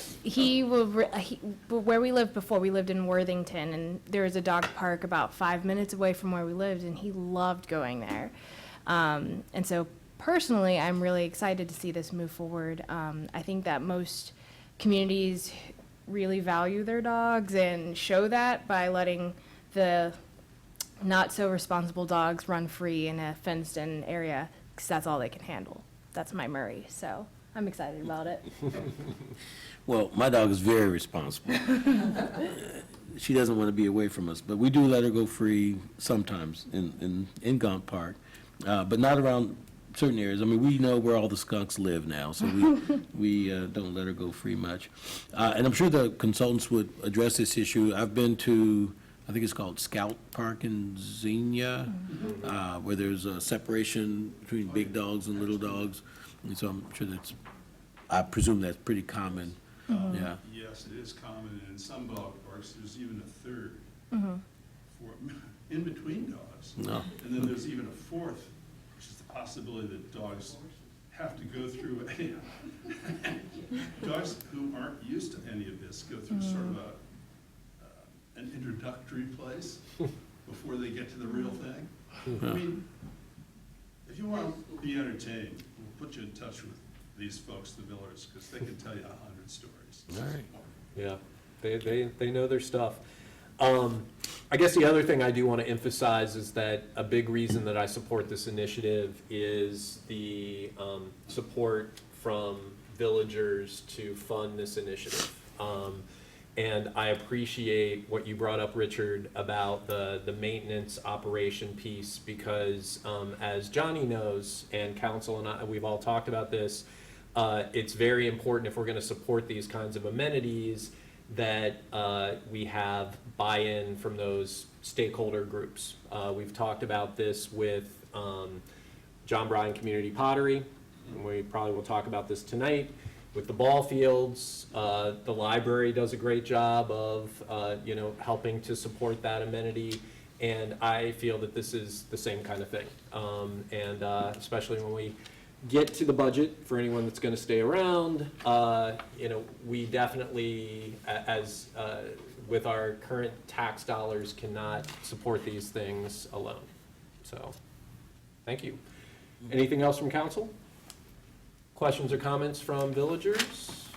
we lived before, we lived in Worthington, and there was a dog park about 5 minutes away from where we lived, and he loved going there. And so personally, I'm really excited to see this move forward. I think that most communities really value their dogs and show that by letting the not-so-responsible dogs run free in a fenced-in area, because that's all they can handle. That's my Murray, so I'm excited about it. Well, my dog is very responsible. She doesn't want to be away from us, but we do let her go free sometimes in Gaunt Park, but not around certain areas. I mean, we know where all the skunks live now, so we don't let her go free much. And I'm sure the consultants would address this issue. I've been to, I think it's called Scout Park in Xenia, where there's a separation between big dogs and little dogs. And so I'm sure I presume that's pretty common, yeah. Yes, it is common, and in some dog parks, there's even a third for, in between dogs. No. And then there's even a fourth, which is the possibility that dogs have to go through, dogs who aren't used to any of this go through sort of an introductory place before they get to the real thing. I mean, if you want to be entertained, we'll put you in touch with these folks, the Millers, because they can tell you 100 stories. All right. Yeah, they know their stuff. I guess the other thing I do want to emphasize is that a big reason that I support this initiative is the support from villagers to fund this initiative. And I appreciate what you brought up, Richard, about the maintenance operation piece, because as Johnny knows, and council and I, we've all talked about this, it's very important if we're going to support these kinds of amenities that we have buy-in from those stakeholder groups. We've talked about this with John Bryan Community Pottery, and we probably will talk about this tonight. With the ball fields, the library does a great job of, helping to support that amenity, and I feel that this is the same kind of thing. Especially when we get to the budget, for anyone that's going to stay around, we definitely, as with our current tax dollars, cannot support these things alone. So, thank you. Anything else from council? Questions or comments from villagers?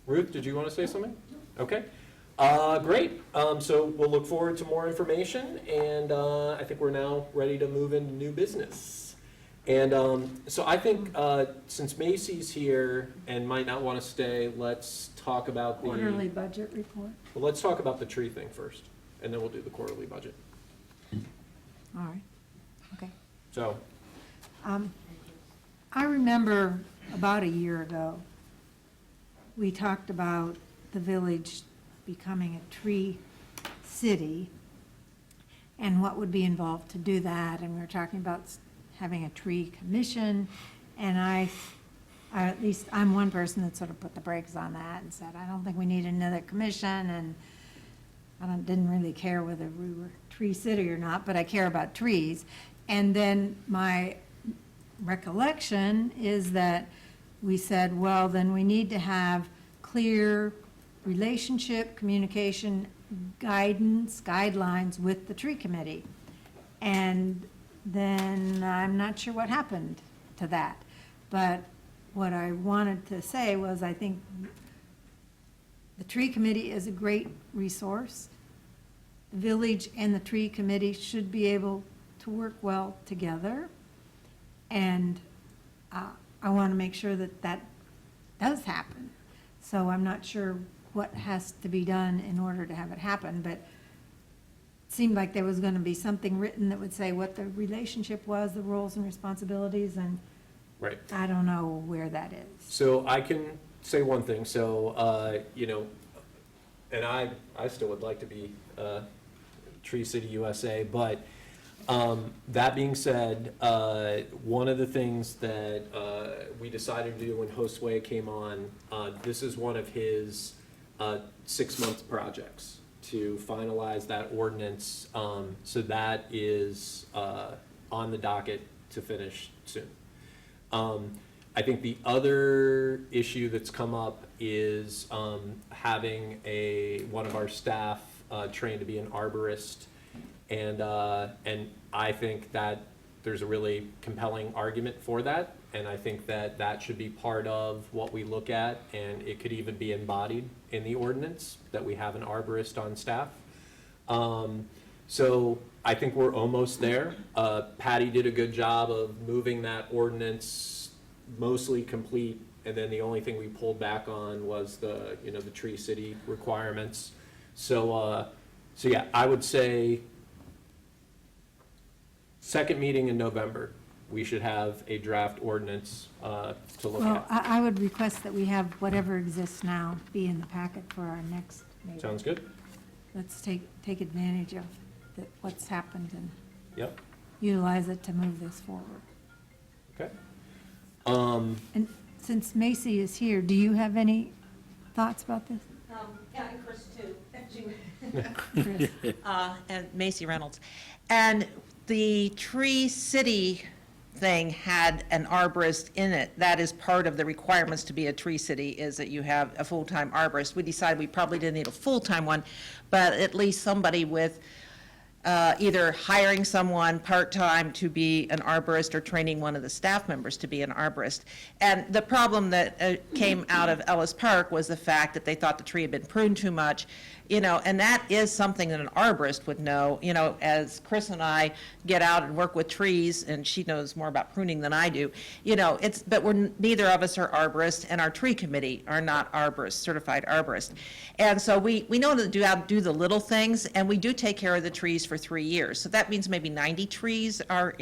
Ruth, did you want to say something? Okay. Great. So we'll look forward to more information, and I think we're now ready to move into new business. And so I think since Macy's here and might not want to stay, let's talk about the Quarterly budget report. Well, let's talk about the tree thing first, and then we'll do the quarterly budget. All right, okay. So, I remember about a year ago, we talked about the village becoming a tree city and what would be involved to do that, and we were talking about having a tree commission, and at least I'm one person that sort of put the brakes on that and said, I don't think we need another commission, and I didn't really care whether we were tree city or not, but I care about trees. And then my recollection is that we said, well, then we need to have clear relationship, communication, guidance, guidelines with the tree committee. And then I'm not sure what happened to that. But what I wanted to say was I think the tree committee is a great resource. The village and the tree committee should be able to work well together. And I want to make sure that that does happen. So I'm not sure what has to be done in order to have it happen, but it seemed like there was going to be something written that would say what the relationship was, the roles and responsibilities, and right. I don't know where that is. So I can say one thing. So, and I still would like to be Tree City USA, but that being said, one of the things that we decided to do when Josue came on, this is one of his 6-month projects to finalize that ordinance. So that is on the docket to finish soon. I think the other issue that's come up is having one of our staff trained to be an arborist. And I think that there's a really compelling argument for that, and I think that that should be part of what we look at, and it could even be embodied in the ordinance, that we have an arborist on staff. So I think we're almost there. Patty did a good job of moving that ordinance mostly complete, and then the only thing we pulled back on was the Tree City requirements. So yeah, I would say second meeting in November, we should have a draft ordinance to look Well, at. I would request that we have whatever exists now be in the packet for our next meeting. Sounds good? Let's take advantage of what's happened and Yep, utilize it to move this forward. okay. And since Macy is here, do you have any thoughts about this? Yeah, and Chris too, Chris? and Macy Reynolds. And the Tree City thing had an arborist in it. That is part of the requirements to be a Tree City, is that you have a full-time arborist. We decided we probably didn't need a full-time one, but at least somebody with either hiring someone part-time to be an arborist or training one of the staff members to be an arborist. And the problem that came out of Ellis Park was the fact that they thought the tree had been pruned too much, you know, and that is something that an arborist would know, you know, as Chris and I get out and work with trees, and she knows more about pruning than I do, you know, but neither of us are arborists, and our tree committee are not arborists, certified arborists. And so we know how to do the little things, and we do take care of the trees for 3 years. So that means maybe 90 trees are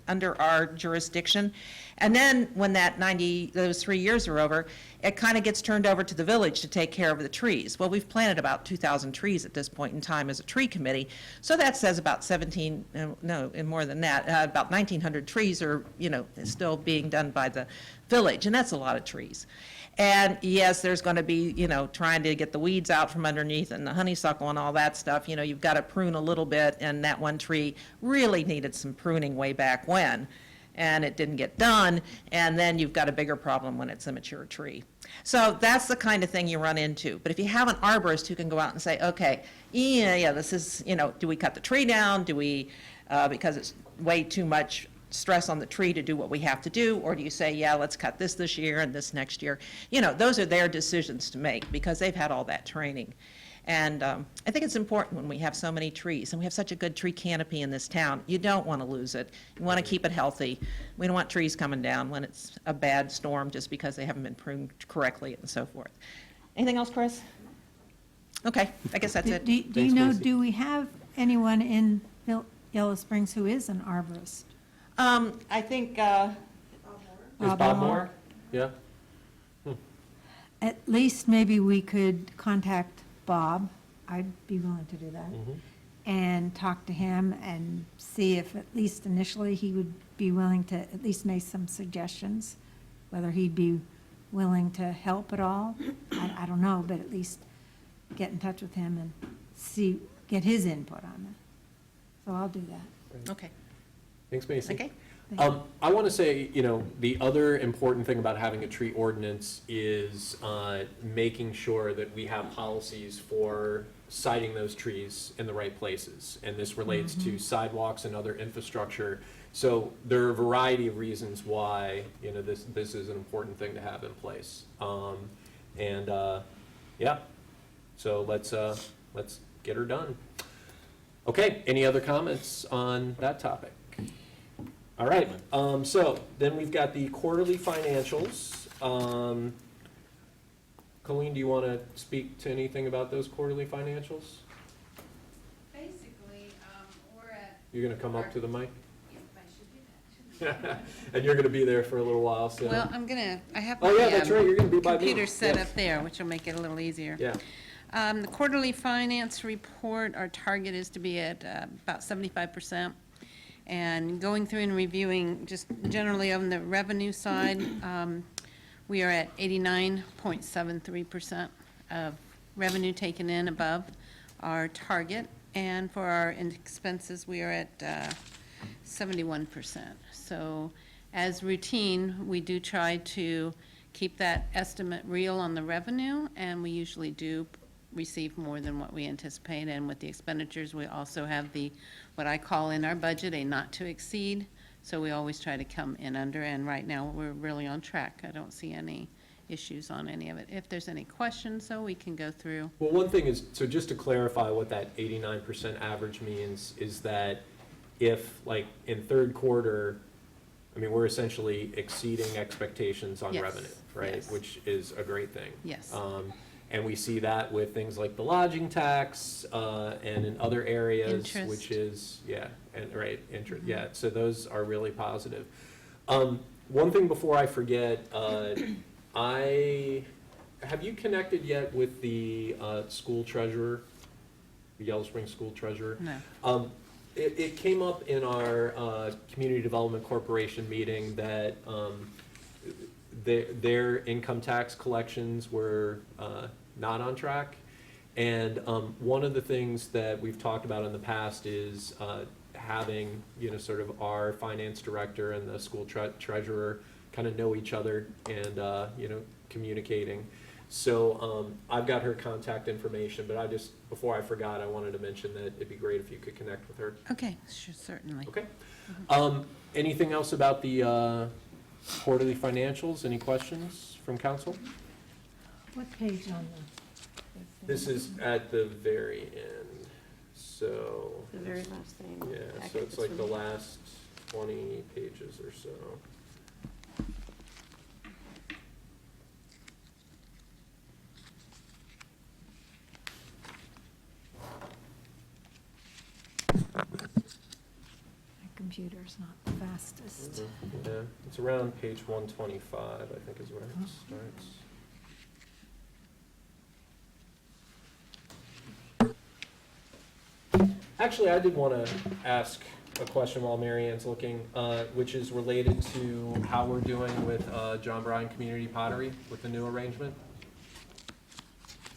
under our jurisdiction. And then when those 3 years are over, it kind of gets turned over to the village to take care of the trees. Well, we've planted about 2,000 trees at this point in time as a tree committee. So that says about more than that, about 1,900 trees are, you know, still being done by the village, and that's a lot of trees. And yes, there's going to be, you know, trying to get the weeds out from underneath and the honeysuckle and all that stuff. You know, you've got to prune a little bit, and that one tree really needed some pruning way back when, and it didn't get done, and then you've got a bigger problem when it's a mature tree. So that's the kind of thing you run into. But if you have an arborist who can go out and say, okay, yeah, this is, you know, do we cut the tree down? Do we, because it's way too much stress on the tree to do what we have to do, or do you say, yeah, let's cut this year and this next year? You know, those are their decisions to make because they've had all that training. And I think it's important when we have so many trees and we have such a good tree canopy in this town. You don't want to lose it. You want to keep it healthy. We don't want trees coming down when it's a bad storm just because they haven't been pruned correctly and so forth. Anything else, Chris? Okay, I guess that's it. Do you Thanks, know, Macy. do we have anyone in Yellow Springs who is an arborist? I think Is Bob Bob Moore? Moore? Yeah? At least maybe we could contact Bob. I'd be willing to do that. And talk to him and see if at least initially he would be willing to at least make some suggestions, whether he'd be willing to help at all. I don't know, but at least get in touch with him and get his input on that. So I'll do that. okay. Thanks, Macy. Okay. I want to say, you know, the other important thing about having a tree ordinance is making sure that we have policies for siting those trees in the right places. And this relates to sidewalks and other infrastructure. So there are a variety of reasons why, you know, this is an important thing to have in place. Yeah, so let's get her done. Okay, any other comments on that topic? All right, so then we've got the quarterly financials. Colleen, do you want to speak to anything about those quarterly financials? Basically, we're at. You're going to come up to the mic? Yeah, I should do that. And you're going to be there for a little while, so. Well, I have Oh, yeah, my, that's right, you're going to be by me. computer set Yeah. up there, which will make it a little easier. Yeah, The quarterly finance report, our target is to be at about 75%. And going through and reviewing, just generally on the revenue side, we are at 89.73% of revenue taken in above our target. And for our expenses, we are at 71%. So as routine, we do try to keep that estimate real on the revenue, and we usually do receive more than what we anticipate. And with the expenditures, we also have what I call in our budget, a not to exceed. So we always try to come in under, and right now, we're really on track. I don't see any issues on any of it. If there's any questions, though, we can go through. well, one thing is, so just to clarify what that 89% average means, is that if, like, in third quarter, I mean, we're essentially exceeding expectations on Yes, revenue, right? yes. Which is a great thing. Yes. And we see that with things like the lodging tax, and in other areas, Interest. which is, yeah, and, right, yeah, so those are really positive. One thing before I forget, have you connected yet with the, school treasurer, the Yellow Springs school treasurer? No. It came up in our Community Development Corporation meeting that their income tax collections were not on track. And one of the things that we've talked about in the past is having, sort of our finance director and the school treasurer kind of know each other and, communicating. So I've got her contact information, but before I forgot, I wanted to mention that it'd be great if you could connect with her. Okay, sure, certainly. Okay. Anything else about the quarterly financials? Any questions from council? What page on This is at the very end, so, The very last thing. yeah, so Packet it's that's like the from- last 20 pages or so. My computer's not the fastest. Yeah, it's around page 125, I think is where it starts. Actually, I did want to ask a question while Mary Ann's looking, which is related to how we're doing with John Bryan Community Pottery with the new arrangement.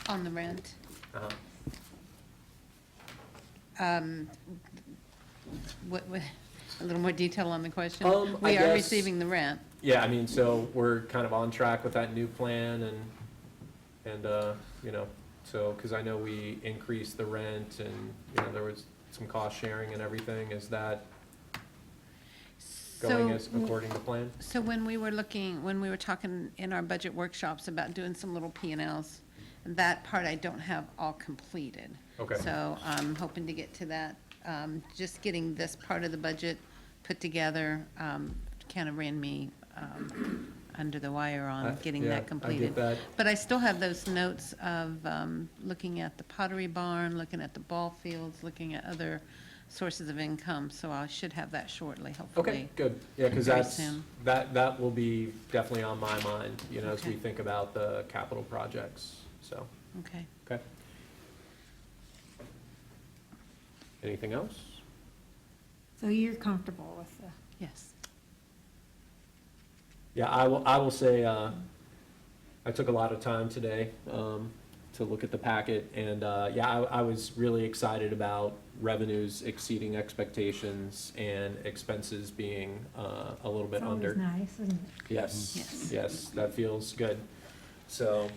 On the rent. Uh-huh. What, a little more detail on the question? I We are guess- receiving the rent. Yeah, I mean, so we're kind of on track with that new plan so, because I know we increased the rent and, there was some cost sharing and everything. Is that going as according to plan? So when we were talking in our budget workshops about doing some little P&Ls, that part I don't have all completed. Okay. So I'm hoping to get to that. Just getting this part of the budget put together kind of ran me under the wire on getting Yeah, I that get completed. that. But I still have those notes of looking at the pottery barn, looking at the ball fields, looking at other sources of income, so I should have that shortly, hopefully. Okay, good. Yeah, because Very soon. that will be definitely on my mind, as we Okay. think about the capital projects, so, Okay. okay. Anything else? So you're comfortable with the, Yes. Yeah, I will say, I took a lot of time today, to look at the packet, and, I was really excited about revenues exceeding expectations and expenses being, a little bit it's always under. nice, isn't it? Yes, Yes. yes, that feels good. So,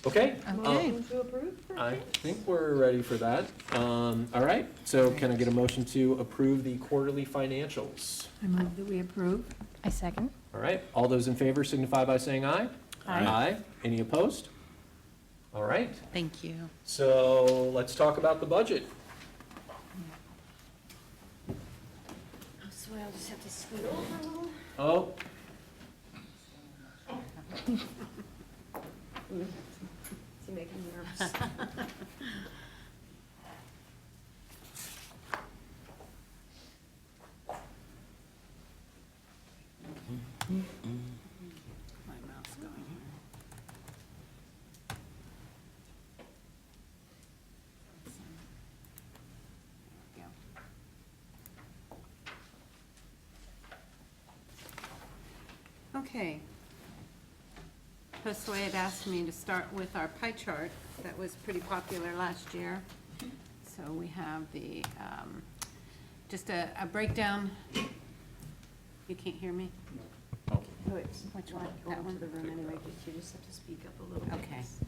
okay. Okay. Motion to approve? I think we're ready for that. All right, so can I get a motion to approve the quarterly financials? I move that we approve. I second. All right, all those in favor signify by saying aye. Aye. Any opposed? All right, Thank you. so let's talk about the budget. So I'll just have to scoot over a little. Oh, Is he making me nervous? My mouse going here. There we go. Okay. Josue had asked me to start with our pie chart that was pretty popular last year. So we have the, just a breakdown. You can't hear me? oh, Oh, it's Which one? Go That into one? the room anyway, you just have to speak up a little bit. Okay. So-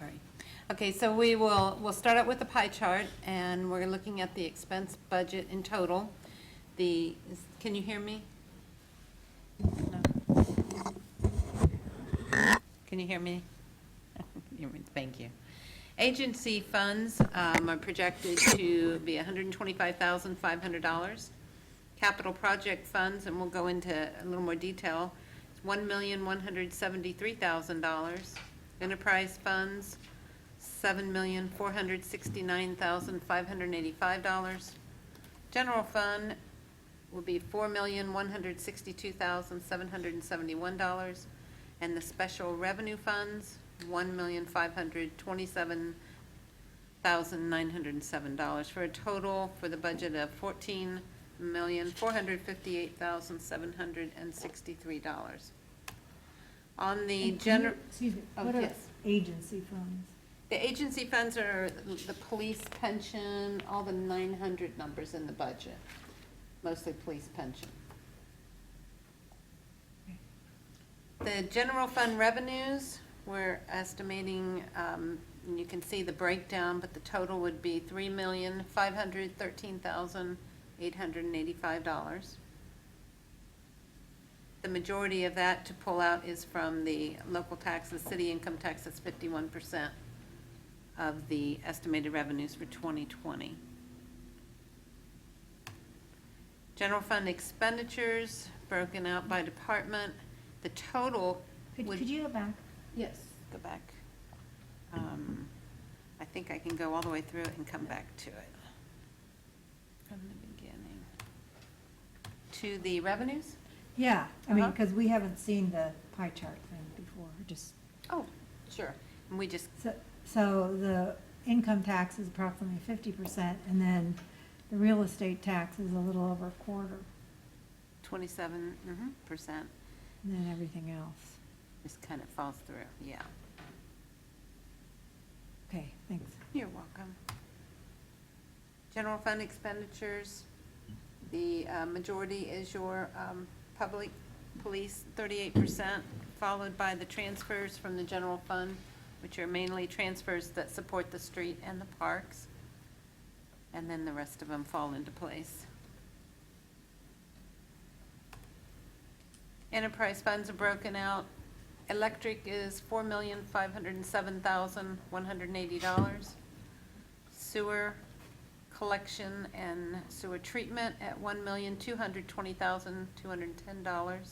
All right. Okay, so we'll start out with the pie chart, and we're looking at the expense budget in total. Can you hear me? No? Can you hear me? Thank you. Agency funds are projected to be $125,500. Capital project funds, and we'll go into a little more detail, it's $1,173,000. Enterprise funds, $7,469,585. General fund will be $4,162,771. And the special revenue funds, $1,527,907, for a total for the budget of $1,458,763. On the general, Excuse me, Oh, what are yes. agency funds? the agency funds are the police pension, all the 900 numbers in the budget, mostly police pension. The general fund revenues, we're estimating, and you can see the breakdown, but the total would be $3,513,885. The majority of that to pull out is from the local taxes, city income tax, that's 51% of the estimated revenues for 2020. General fund expenditures broken out by department, the total Could would. you go back? Yes, go back. I think I can go all the way through it and come back to it. From the beginning. To the revenues? Yeah, I mean, Uh-huh. because we haven't seen the pie chart thing before, just, Oh, sure. And we just, so the income tax is approximately 50%, and then the real estate tax is a little over a quarter, 27%, and then everything else. just kind of falls through, yeah. Okay, thanks. You're welcome. General fund expenditures, the majority is your public police, 38%, followed by the transfers from the general fund, which are mainly transfers that support the street and the parks. And then the rest of them fall into place. Enterprise funds are broken out. Electric is $4,507,180. Sewer collection and sewer treatment at $1,220,210.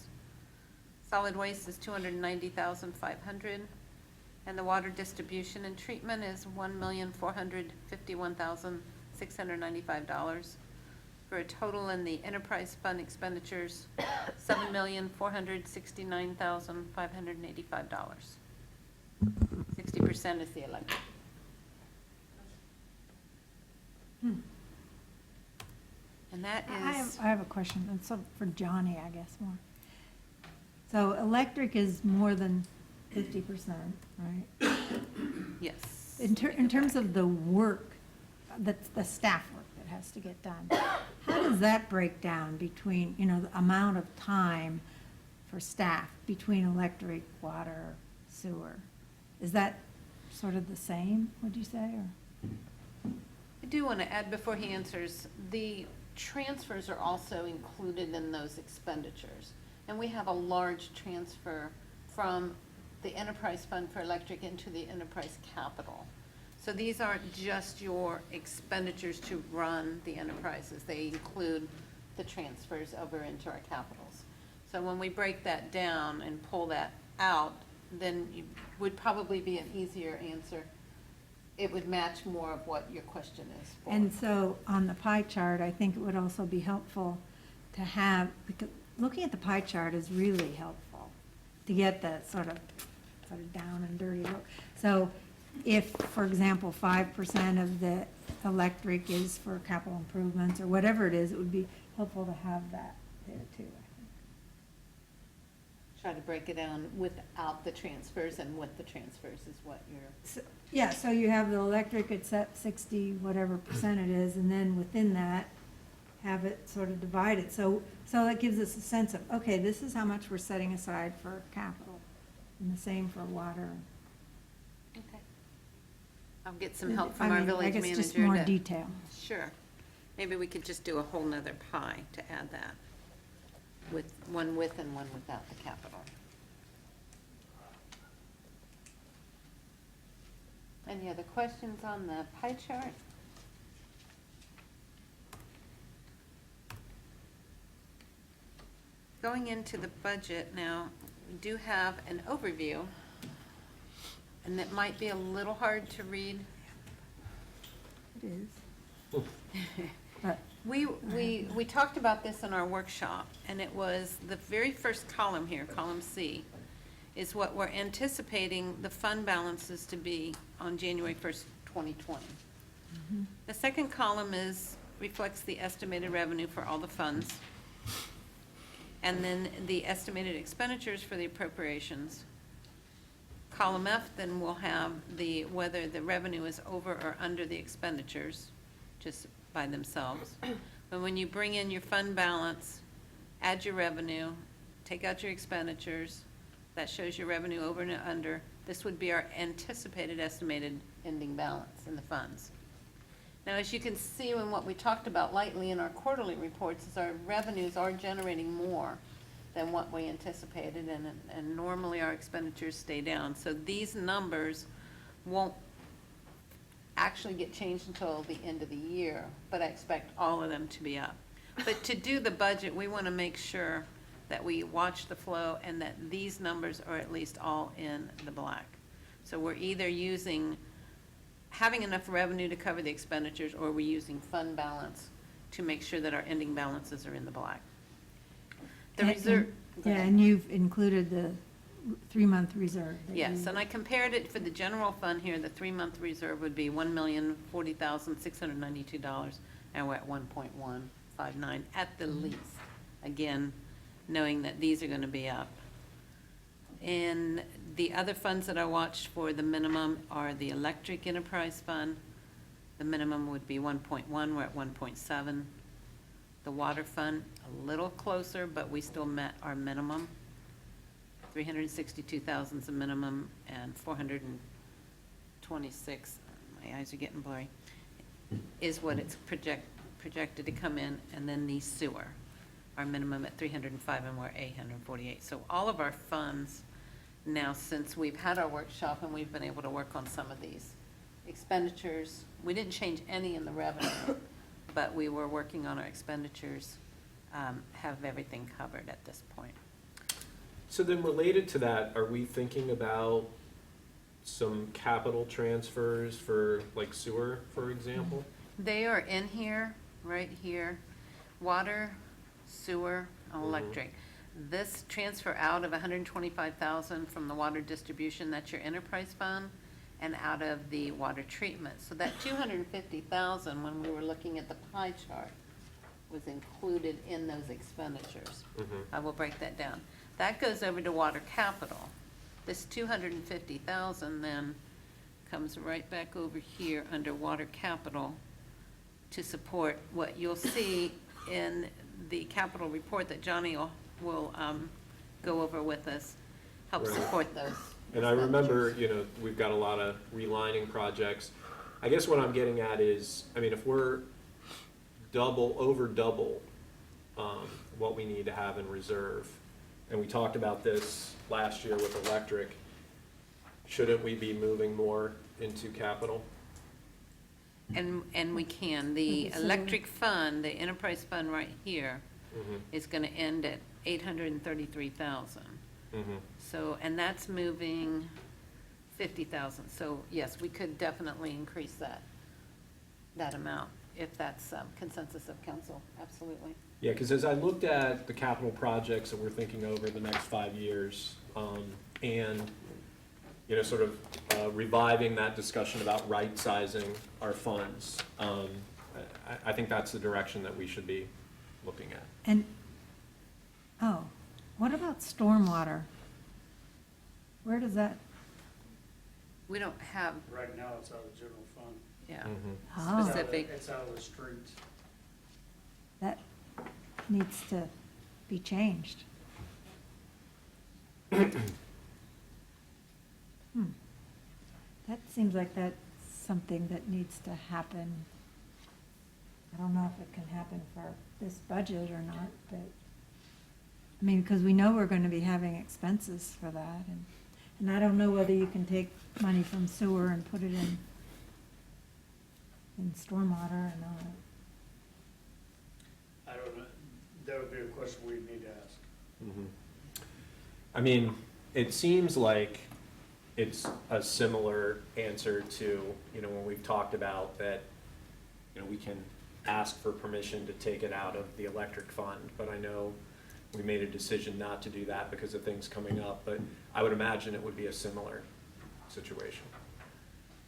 Solid waste is $290,500. And the water distribution and treatment is $1,451,695. For a total in the enterprise fund expenditures, $7,469,585. 60% is the electric. And that is, I have a question, and so for Johnny, I guess, more. So electric is more than 50%, right? yes. In terms of the work, that's the staff work that has to get done, how does that break down between, you know, the amount of time for staff between electric, water, sewer? Is that sort of the same, would you say, or? I do want to add before he answers, the transfers are also included in those expenditures. And we have a large transfer from the enterprise fund for electric into the enterprise capital. So these aren't just your expenditures to run the enterprises. They include the transfers over into our capitals. So when we break that down and pull that out, then it would probably be an easier answer. It would match more of what your question is for. And so on the pie chart, I think it would also be helpful to have, because looking at the pie chart is really helpful to get the sort of down and dirty look. So if, for example, 5% of the electric is for capital improvements or whatever it is, it would be helpful to have that there too, I think. Try to break it down without the transfers, and with the transfers is what you're. Yeah, so you have the electric, it's at 60, whatever percent it is, and then within that, have it sort of divided. So that gives us a sense of, okay, this is how much we're setting aside for capital, and the same for water. Okay. I'll get some help from our I mean, village manager. I guess just more to- detail. Sure. Maybe we could just do a whole nother pie to add that, with one with and one without the capital. Any other questions on the pie chart? Going into the budget now, we do have an overview, and it might be a little hard to read. It is. But We talked about this in our workshop, and it was the very first column here, column C, is what we're anticipating the fund balances to be on January 1st, 2020. The second column is reflects the estimated revenue for all the funds. And then the estimated expenditures for the appropriations. Column F then will have whether the revenue is over or under the expenditures, just by themselves. But when you bring in your fund balance, add your revenue, take out your expenditures, that shows your revenue over and under. This would be our anticipated estimated ending balance in the funds. Now, as you can see in what we talked about lightly in our quarterly reports, is our revenues are generating more than what we anticipated, and normally our expenditures stay down. So these numbers won't actually get changed until the end of the year, but I expect all of them to be up. But to do the budget, we want to make sure that we watch the flow and that these numbers are at least all in the black. So we're either having enough revenue to cover the expenditures, or we're using fund balance to make sure that our ending balances are in the black. The reserve. Go Yeah, ahead. and you've included the 3-month reserve. that Yes, you- and I compared it for the general fund here, the 3-month reserve would be $1,040,692, and we're at 1.159 at the least. Again, knowing that these are gonna be up. And the other funds that I watched for the minimum are the electric enterprise fund. The minimum would be 1.1, we're at 1.7. The water fund, a little closer, but we still met our minimum. 362,000 is the minimum, and 426, my eyes are getting blurry, is what it's projected to come in. And then the sewer, our minimum at 305, and we're 848. So all of our funds now, since we've had our workshop and we've been able to work on some of these expenditures, we didn't change any in the revenue, but we were working on our expenditures, have everything covered at this point. So then related to that, are we thinking about some capital transfers for like sewer, for example? They are in here, right here, water, sewer, and electric. This transfer out of 125,000 from the water distribution, that's your enterprise fund, and out of the water treatment. So that 250,000, when we were looking at the pie chart, was included in those expenditures. I will break that down. That goes over to water capital. This 250,000 then comes right back over here under water capital to support what you'll see in the capital report that Johnny will go over with us, help Right. support those. And I remember, we've got a lot of relining projects. I guess what I'm getting at is, I mean, if we're over double what we need to have in reserve, and we talked about this last year with electric, shouldn't we be moving more into capital? And we can. The electric fund, the enterprise fund right here, is gonna end at 833,000. So, and that's moving 50,000. So yes, we could definitely increase that amount if that's consensus of council, absolutely. Yeah, because as I looked at the capital projects that we're thinking over the next 5 years, and, sort of reviving that discussion about right-sizing our funds, I think that's the direction that we should be looking at. And, what about stormwater? Where does that, We don't have, Right now, it's out of the general fund. yeah, Oh. specific. It's out of the streets. that needs to be changed? That seems like that's something that needs to happen. I don't know if it can happen for this budget or not, but, I mean, because we know we're gonna be having expenses for that, and I don't know whether you can take money from sewer and put it in stormwater or not. I don't know, that would be a question we'd need to ask. I mean, it seems like it's a similar answer to, when we've talked about that, we can ask for permission to take it out of the electric fund, but I know we made a decision not to do that because of things coming up, but I would imagine it would be a similar situation.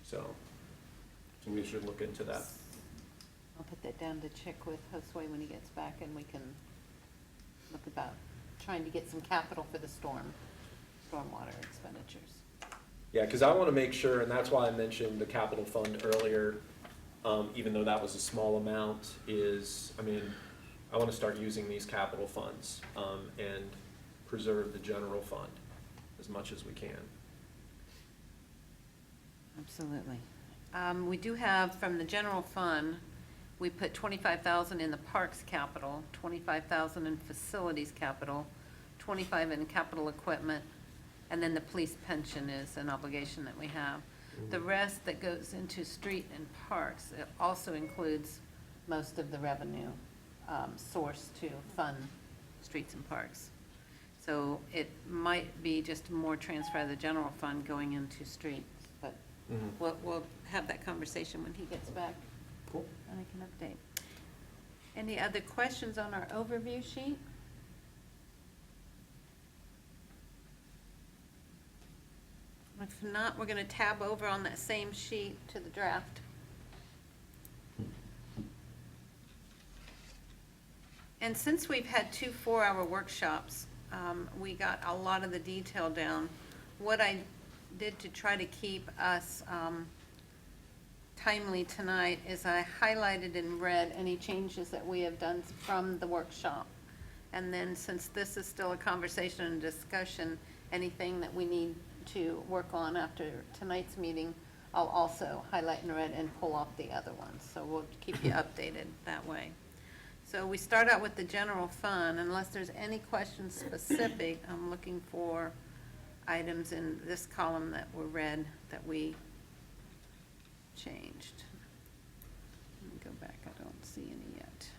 So we should look into that. I'll put that down to check with Josue when he gets back, and we can look about trying to get some capital for the stormwater expenditures. Yeah, because I want to make sure, and that's why I mentioned the capital fund earlier, even though that was a small amount, I want to start using these capital funds, and preserve the general fund as much as we can. Absolutely. We do have, from the general fund, we put 25,000 in the parks capital, 25,000 in facilities capital, 25 in capital equipment, and then the police pension is an obligation that we have. The rest that goes into street and parks, it also includes most of the revenue source to fund streets and parks. So it might be just more transfer of the general fund going into streets, but we'll have that conversation when he gets back. Cool. And I can update. Any other questions on our overview sheet? If not, we're gonna tab over on that same sheet to the draft. And since we've had 2 4-hour workshops, we got a lot of the detail down. What I did to try to keep us timely tonight is I highlighted in red any changes that we have done from the workshop. And then, since this is still a conversation and discussion, anything that we need to work on after tonight's meeting, I'll also highlight in red and pull off the other ones. So we'll keep you updated that way. So we start out with the general fund. Unless there's any questions specific, I'm looking for items in this column that were red that we changed. Let me go back, I don't see any yet.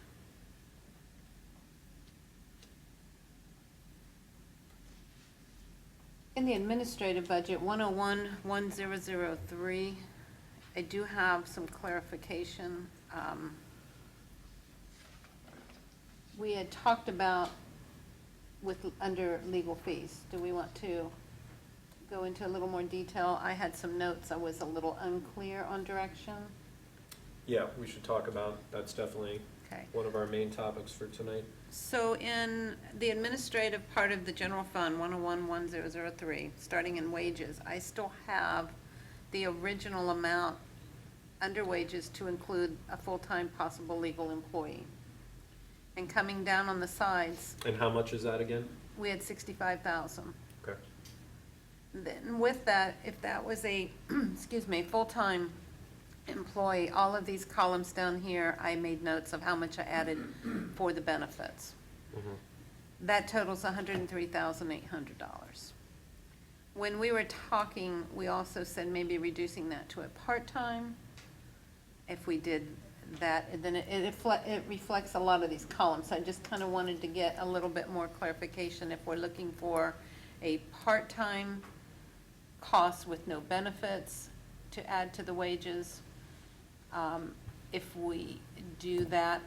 In the administrative budget, 101-1003, I do have some clarification. We had talked about under legal fees. Do we want to go into a little more detail? I had some notes. I was a little unclear on direction. Yeah, we should talk about, that's definitely Okay. one of our main topics for tonight. So in the administrative part of the general fund, 101-1003, starting in wages, I still have the original amount under wages to include a full-time possible legal employee. And coming down on the sides, And how much is that again? we had 65,000. Okay. Then with that, if that was a, excuse me, full-time employee, all of these columns down here, I made notes of how much I added for the benefits. That totals $103,800. When we were talking, we also said maybe reducing that to a part-time. If we did that, then it reflects a lot of these columns. I just kind of wanted to get a little bit more clarification if we're looking for a part-time cost with no benefits to add to the wages. If we do that,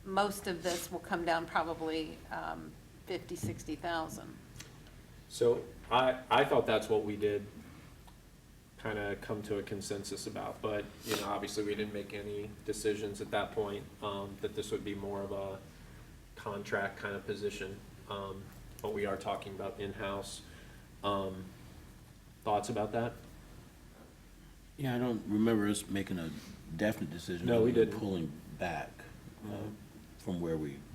most of this will come down probably 50, 60,000. So I thought that's what we did kind of come to a consensus about, but, obviously we didn't make any decisions at that point, that this would be more of a contract kind of position. But we are talking about in-house. Thoughts about that? Yeah, I don't remember us making a definite decision. No, we didn't. Pulling back from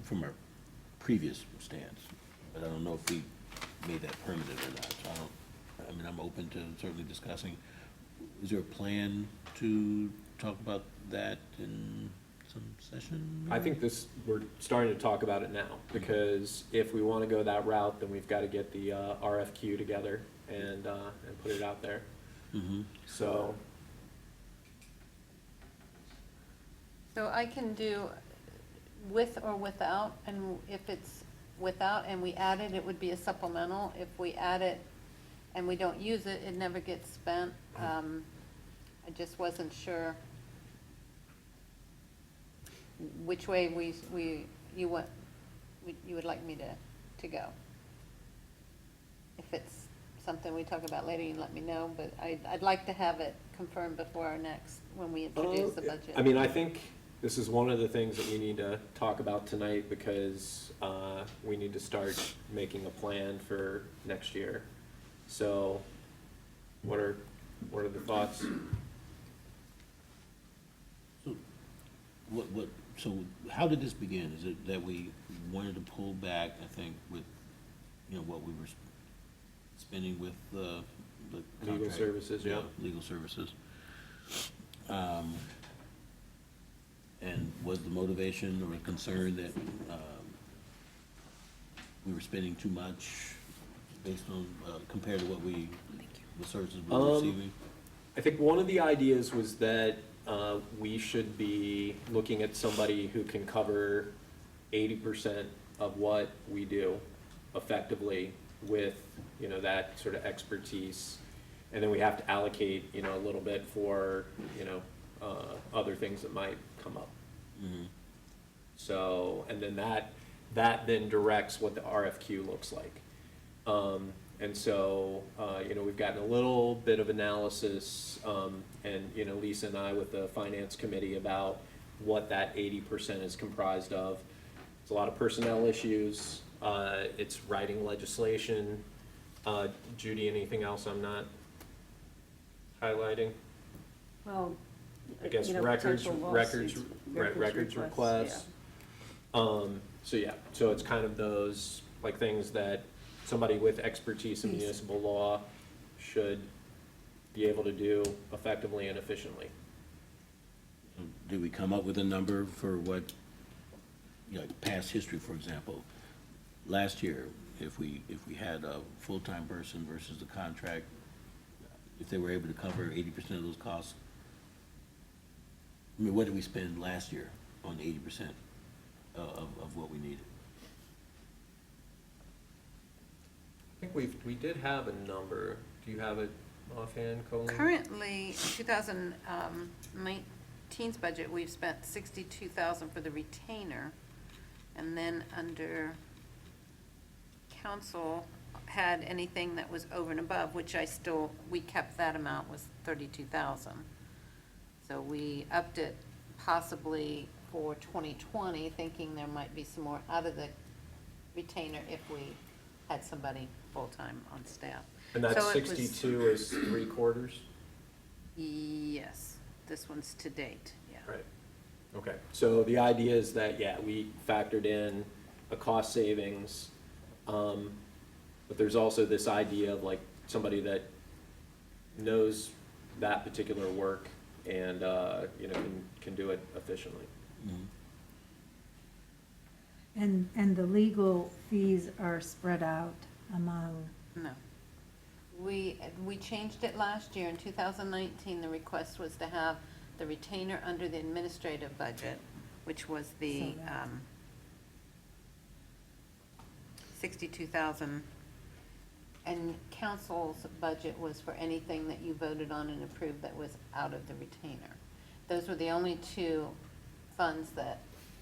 from our previous stance. But I don't know if we made that permanent or not. So I'm open to certainly discussing. Is there a plan to talk about that in some session? I think we're starting to talk about it now, because if we want to go that route, then we've got to get the RFQ together and put it out there. So. So I can do with or without, and if it's without and we add it, it would be a supplemental. If we add it and we don't use it, it never gets spent. I just wasn't sure which way you would like me to go. If it's something we talk about later, you can let me know, but I'd like to have it confirmed before our next, when we introduce the budget. I mean, I think this is one of the things that we need to talk about tonight because we need to start making a plan for next year. So what are the thoughts? So how did this begin? Is it that we wanted to pull back, I think, with, what we were spending with the Legal contract? services, yeah. Legal services. And was the motivation or concern that we were spending too much based on, compared to what the services we were receiving? I think one of the ideas was that we should be looking at somebody who can cover 80% of what we do effectively with, that sort of expertise. And then we have to allocate, a little bit for, other things that might come up. Mhm. So, and then that then directs what the RFQ looks like. And so, we've gotten a little bit of analysis, and, Lisa and I with the finance committee about what that 80% is comprised of. It's a lot of personnel issues, it's writing legislation. Judy, anything else I'm not highlighting? Well, I guess records requests. So yeah, so it's kind of those, like, things that somebody with expertise in municipal law should be able to do effectively and efficiently. Did we come up with a number for what, past history, for example? Last year, if we had a full-time person versus the contract, if they were able to cover 80% of those costs, I mean, what did we spend last year on 80% of what we needed? I think we did have a number. Do you have it offhand, Colleen? Currently, 2019's budget, we've spent $62,000 for the retainer, and then under council had anything that was over and above, which we kept that amount, was $32,000. So we upped it possibly for 2020, thinking there might be some more out of the retainer if we had somebody full-time on staff. And that So it was- 62 is 3/4? Yes, this one's to date, yeah. Right. Okay, so the idea is that, yeah, we factored in a cost savings, but there's also this idea of like somebody that knows that particular work and, can do it efficiently. And the legal fees are spread out among, No. We changed it last year. In 2019, the request was to have the retainer under the administrative budget, which was the So that's- 62,000. And council's budget was for anything that you voted on and approved that was out of the retainer. Those were the only two funds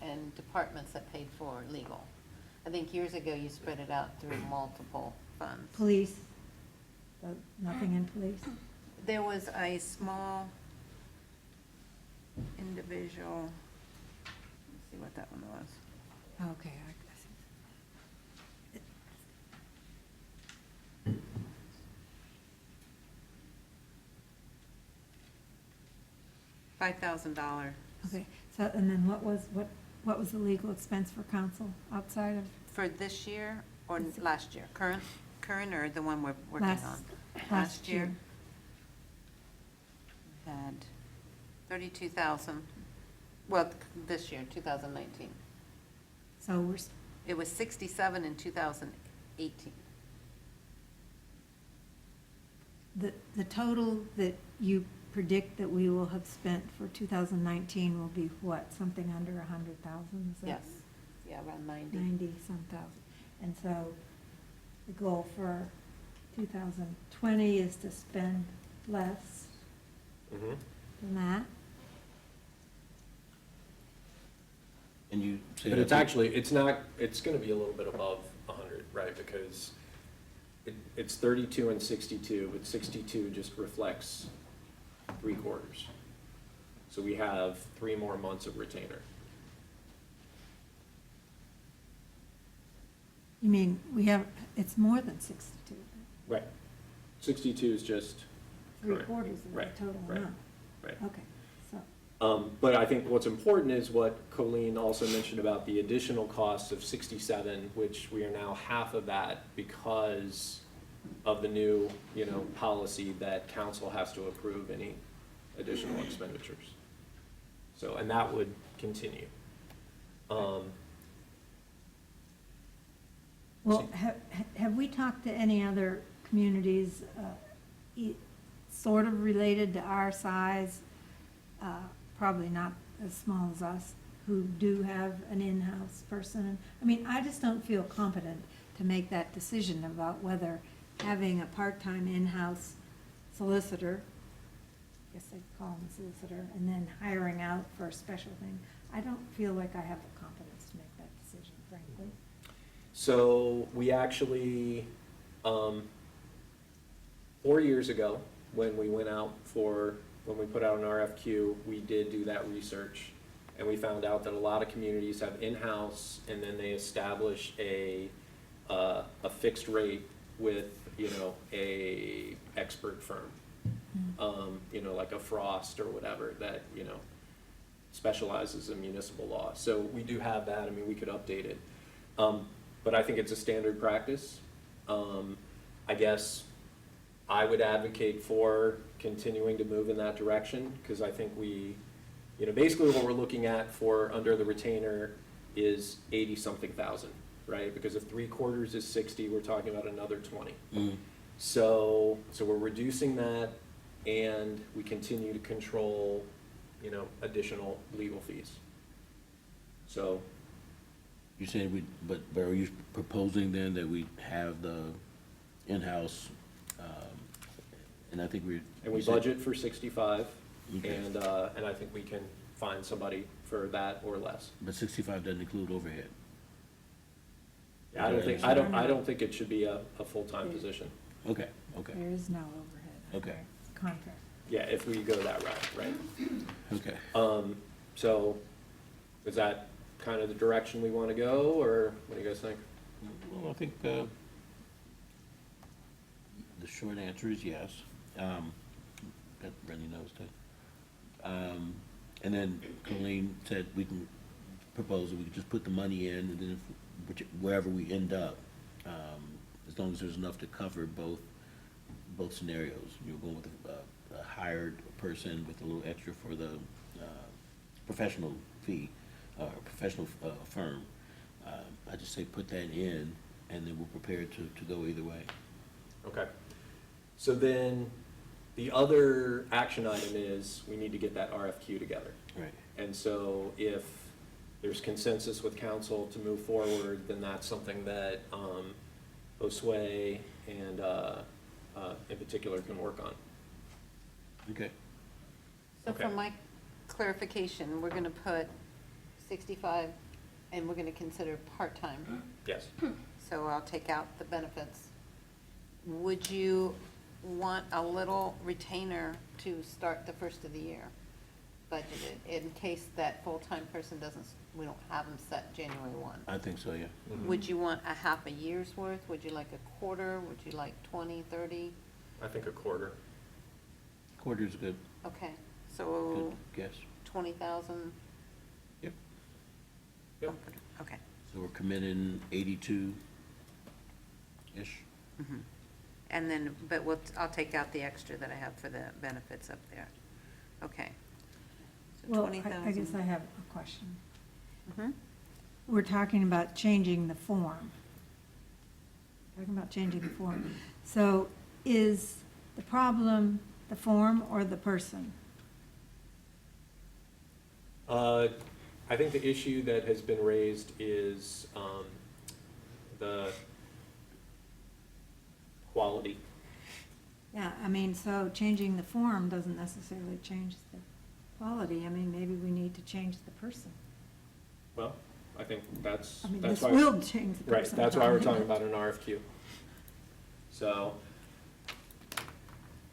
and departments that paid for legal. I think years ago you spread it out through multiple funds. police, nothing in police? There was a small individual, let's see what that one was. Okay, I see. $5,000 Okay, so, and then what was the legal expense for council outside of for this year or last year? Current or the one we're working last, on? last year? Had 32,000, well, this year, 2019. So we're, It was 67 in 2018. the total that you predict that we will have spent for 2019 will be what, something under 100,000? Is that Yes, yeah, around 90. 90-some thousand. And so the goal for 2020 is to spend less Mhm. than that? And you say. But it's actually, it's gonna be a little bit above 100, right? Because it's 32 and 62, but 62 just reflects 3/4. So we have 3 more months of retainer. You mean, we have, it's more than 62, Right. 62 is just, three Correct. quarters of the Right, total right, amount. right. Okay, so, But I think what's important is what Colleen also mentioned about the additional costs of 67, which we are now half of that because of the new, policy that council has to approve any additional expenditures. So, and that would continue. well, have we talked to any other communities, sort of related to our size, probably not as small as us, who do have an in-house person? I mean, I just don't feel competent to make that decision about whether having a part-time in-house solicitor, I guess they'd call him a solicitor, and then hiring out for a special thing. I don't feel like I have the competence to make that decision, frankly. So we actually, 4 years ago, when we put out an RFQ, we did do that research. And we found out that a lot of communities have in-house, and then they establish a fixed rate with, a expert firm. Like a Frost or whatever that, specializes in municipal law. So we do have that. I mean, we could update it. But I think it's a standard practice. I guess I would advocate for continuing to move in that direction, because I think basically what we're looking at for under the retainer is 80-something thousand, right? Because if 3/4 is 60, we're talking about another 20. So we're reducing that, and we continue to control, additional legal fees. So, You saying but are you proposing then that we have the in-house, and I think and we you said- budget for 65, Okay. and I think we can find somebody for that or less. But 65 doesn't include overhead. I don't think it should be a full-time position. Okay. There is no overhead. Okay. It's a contract. Yeah, if we go that route, right? Okay. So, is that kind of the direction we want to go, or what do you guys think? Well, I think the short answer is yes. That Randy knows that. And then Colleen said we can propose that we can just put the money in, and then wherever we end up, as long as there's enough to cover both scenarios. You're going with a hired person with a little extra for the professional fee, professional firm. I just say put that in, and then we're prepared to go either way. Okay. So then, the other action item is, we need to get that RFQ together. Right. And so if there's consensus with council to move forward, then that's something that Josue and in particular can work on. Okay. So Okay. for my clarification, we're gonna put 65, and we're gonna consider part-time. Yes. So I'll take out the benefits. Would you want a little retainer to start the first of the year budgeted, in case that full-time person we don't have them set January 1? I think so, yeah. Would you want a half a year's worth? Would you like a quarter? Would you like 20, 30? I think a quarter. Quarter's good, Okay, good so guess. 20,000? Yep. Yep. Okay. So we're committing 82-ish. And then, but I'll take out the extra that I have for the benefits up there. Okay. So Well, 20,000. I guess I have a question. Mhm. We're talking about changing the form. So is the problem the form or the person? I think the issue that has been raised is the quality. Yeah, I mean, so changing the form doesn't necessarily change the quality. I mean, maybe we need to change the person. Well, I think that's I mean, that's this why. will change the Right, person. that's why we're probably. talking about an RFQ. So,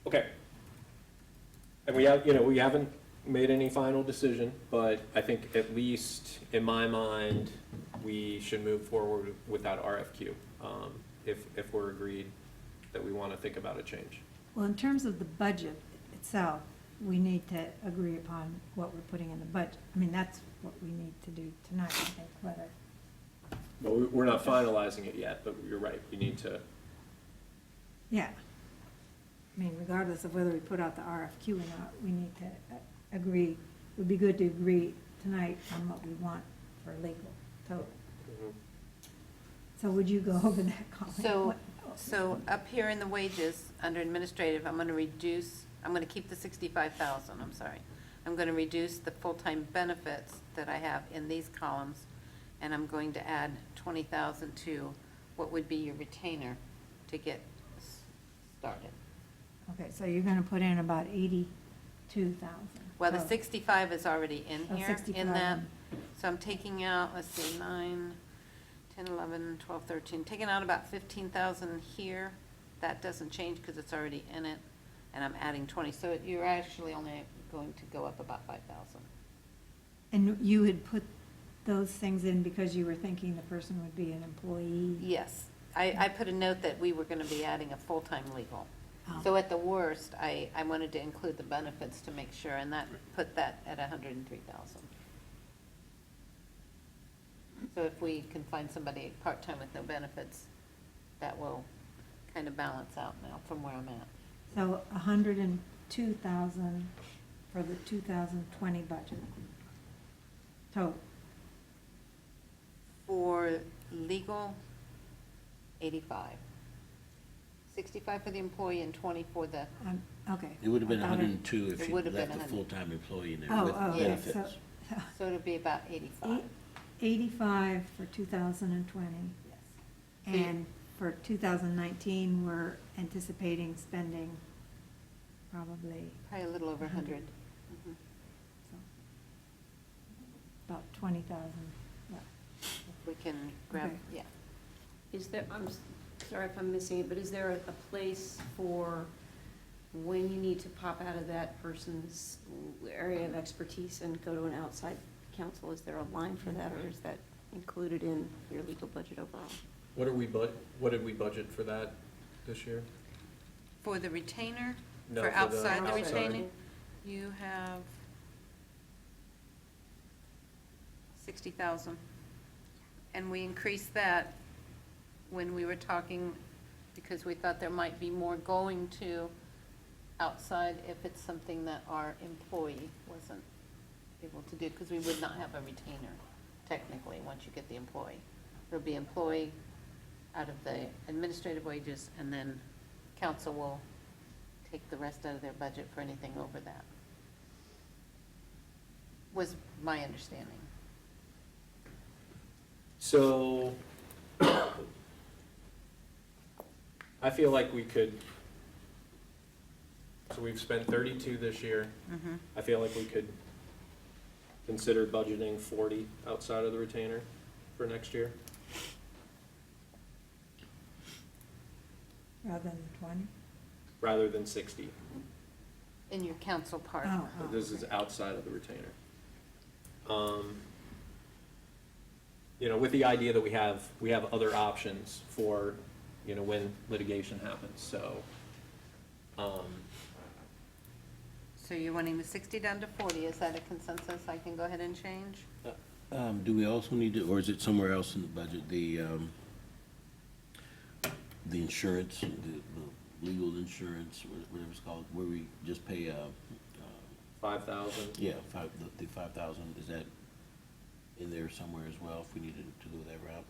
okay. And we have, we made any final decision, but I think at least in my mind, we should move forward with that RFQ, if we're agreed that we want to think about a change. Well, in terms of the budget itself, we need to agree upon what we're putting in the budget. I mean, that's what we need to do tonight, I think, whether, Well, we're not finalizing it yet, but you're right, we need to, yeah. I mean, regardless of whether we put out the RFQ or not, we need to agree, it would be good to agree tonight on what we want for legal total. So would you go over that, Colin? So up here in the wages, under administrative, I'm gonna keep the 65,000, I'm sorry. I'm gonna reduce the full-time benefits that I have in these columns, and I'm going to add 20,000 to what would be your retainer to get started. Okay, so you're gonna put in about 82,000. Well, the 65 is already in Oh, here, 65. in that, so I'm taking out, let's see, 9, 10, 11, 12, 13, taking out about 15,000 here. That doesn't change because it's already in it, and I'm adding 20, so you're actually only going to go up about 5,000. And you had put those things in because you were thinking the person would be an employee? Yes, I put a note that we were gonna be adding a full-time legal. Oh. So at the worst, I wanted to include the benefits to make sure, and that, put that at 103,000. So if we can find somebody part-time with no benefits, that will kind of balance out now from where I'm at. So 102,000 for the 2020 budget total. For legal, 85. 65 for the employee and 20 for the, Okay. It would have been I thought it- 102 if It you would have left been a 100. full-time employee in there Oh, with oh, okay, benefits. so it'll be about 85. 85 for 2020. Yes. And for 2019, we're anticipating spending probably Probably a little over 100. Mhm. so, about 20,000 left. If we can grab, Okay. yeah. Is there, sorry if I'm missing it, but is there a place for when you need to pop out of that person's area of expertise and go to an outside counsel? Is there a line for that, or is that included in your legal budget overall? what did we budget for that this year? For the retainer, No, for for the outside the outside. retaining, you have 60,000. And we increased that when we were talking, because we thought there might be more going to outside if it's something that our employee wasn't able to do, because we would not have a retainer technically, once you get the employee. There'll be employee out of the administrative wages, and then council will take the rest out of their budget for anything over that. Was my understanding. So, I feel like we could, so we've spent 32 this year. I feel like we could consider budgeting 40 outside of the retainer for next year. Rather than 20? Rather than 60. In your council part. Oh, This is okay. outside of the retainer. You know, with the idea that we have other options for, you know, when litigation happens, so. So you're wanting the 60 down to 40, is that a consensus I can go ahead and change? Do we also need to, or is it somewhere else in the budget, the insurance, the legal insurance, whatever it's called, where we just pay, 5,000? yeah, the 5,000, is that in there somewhere as well, if we needed to go that route?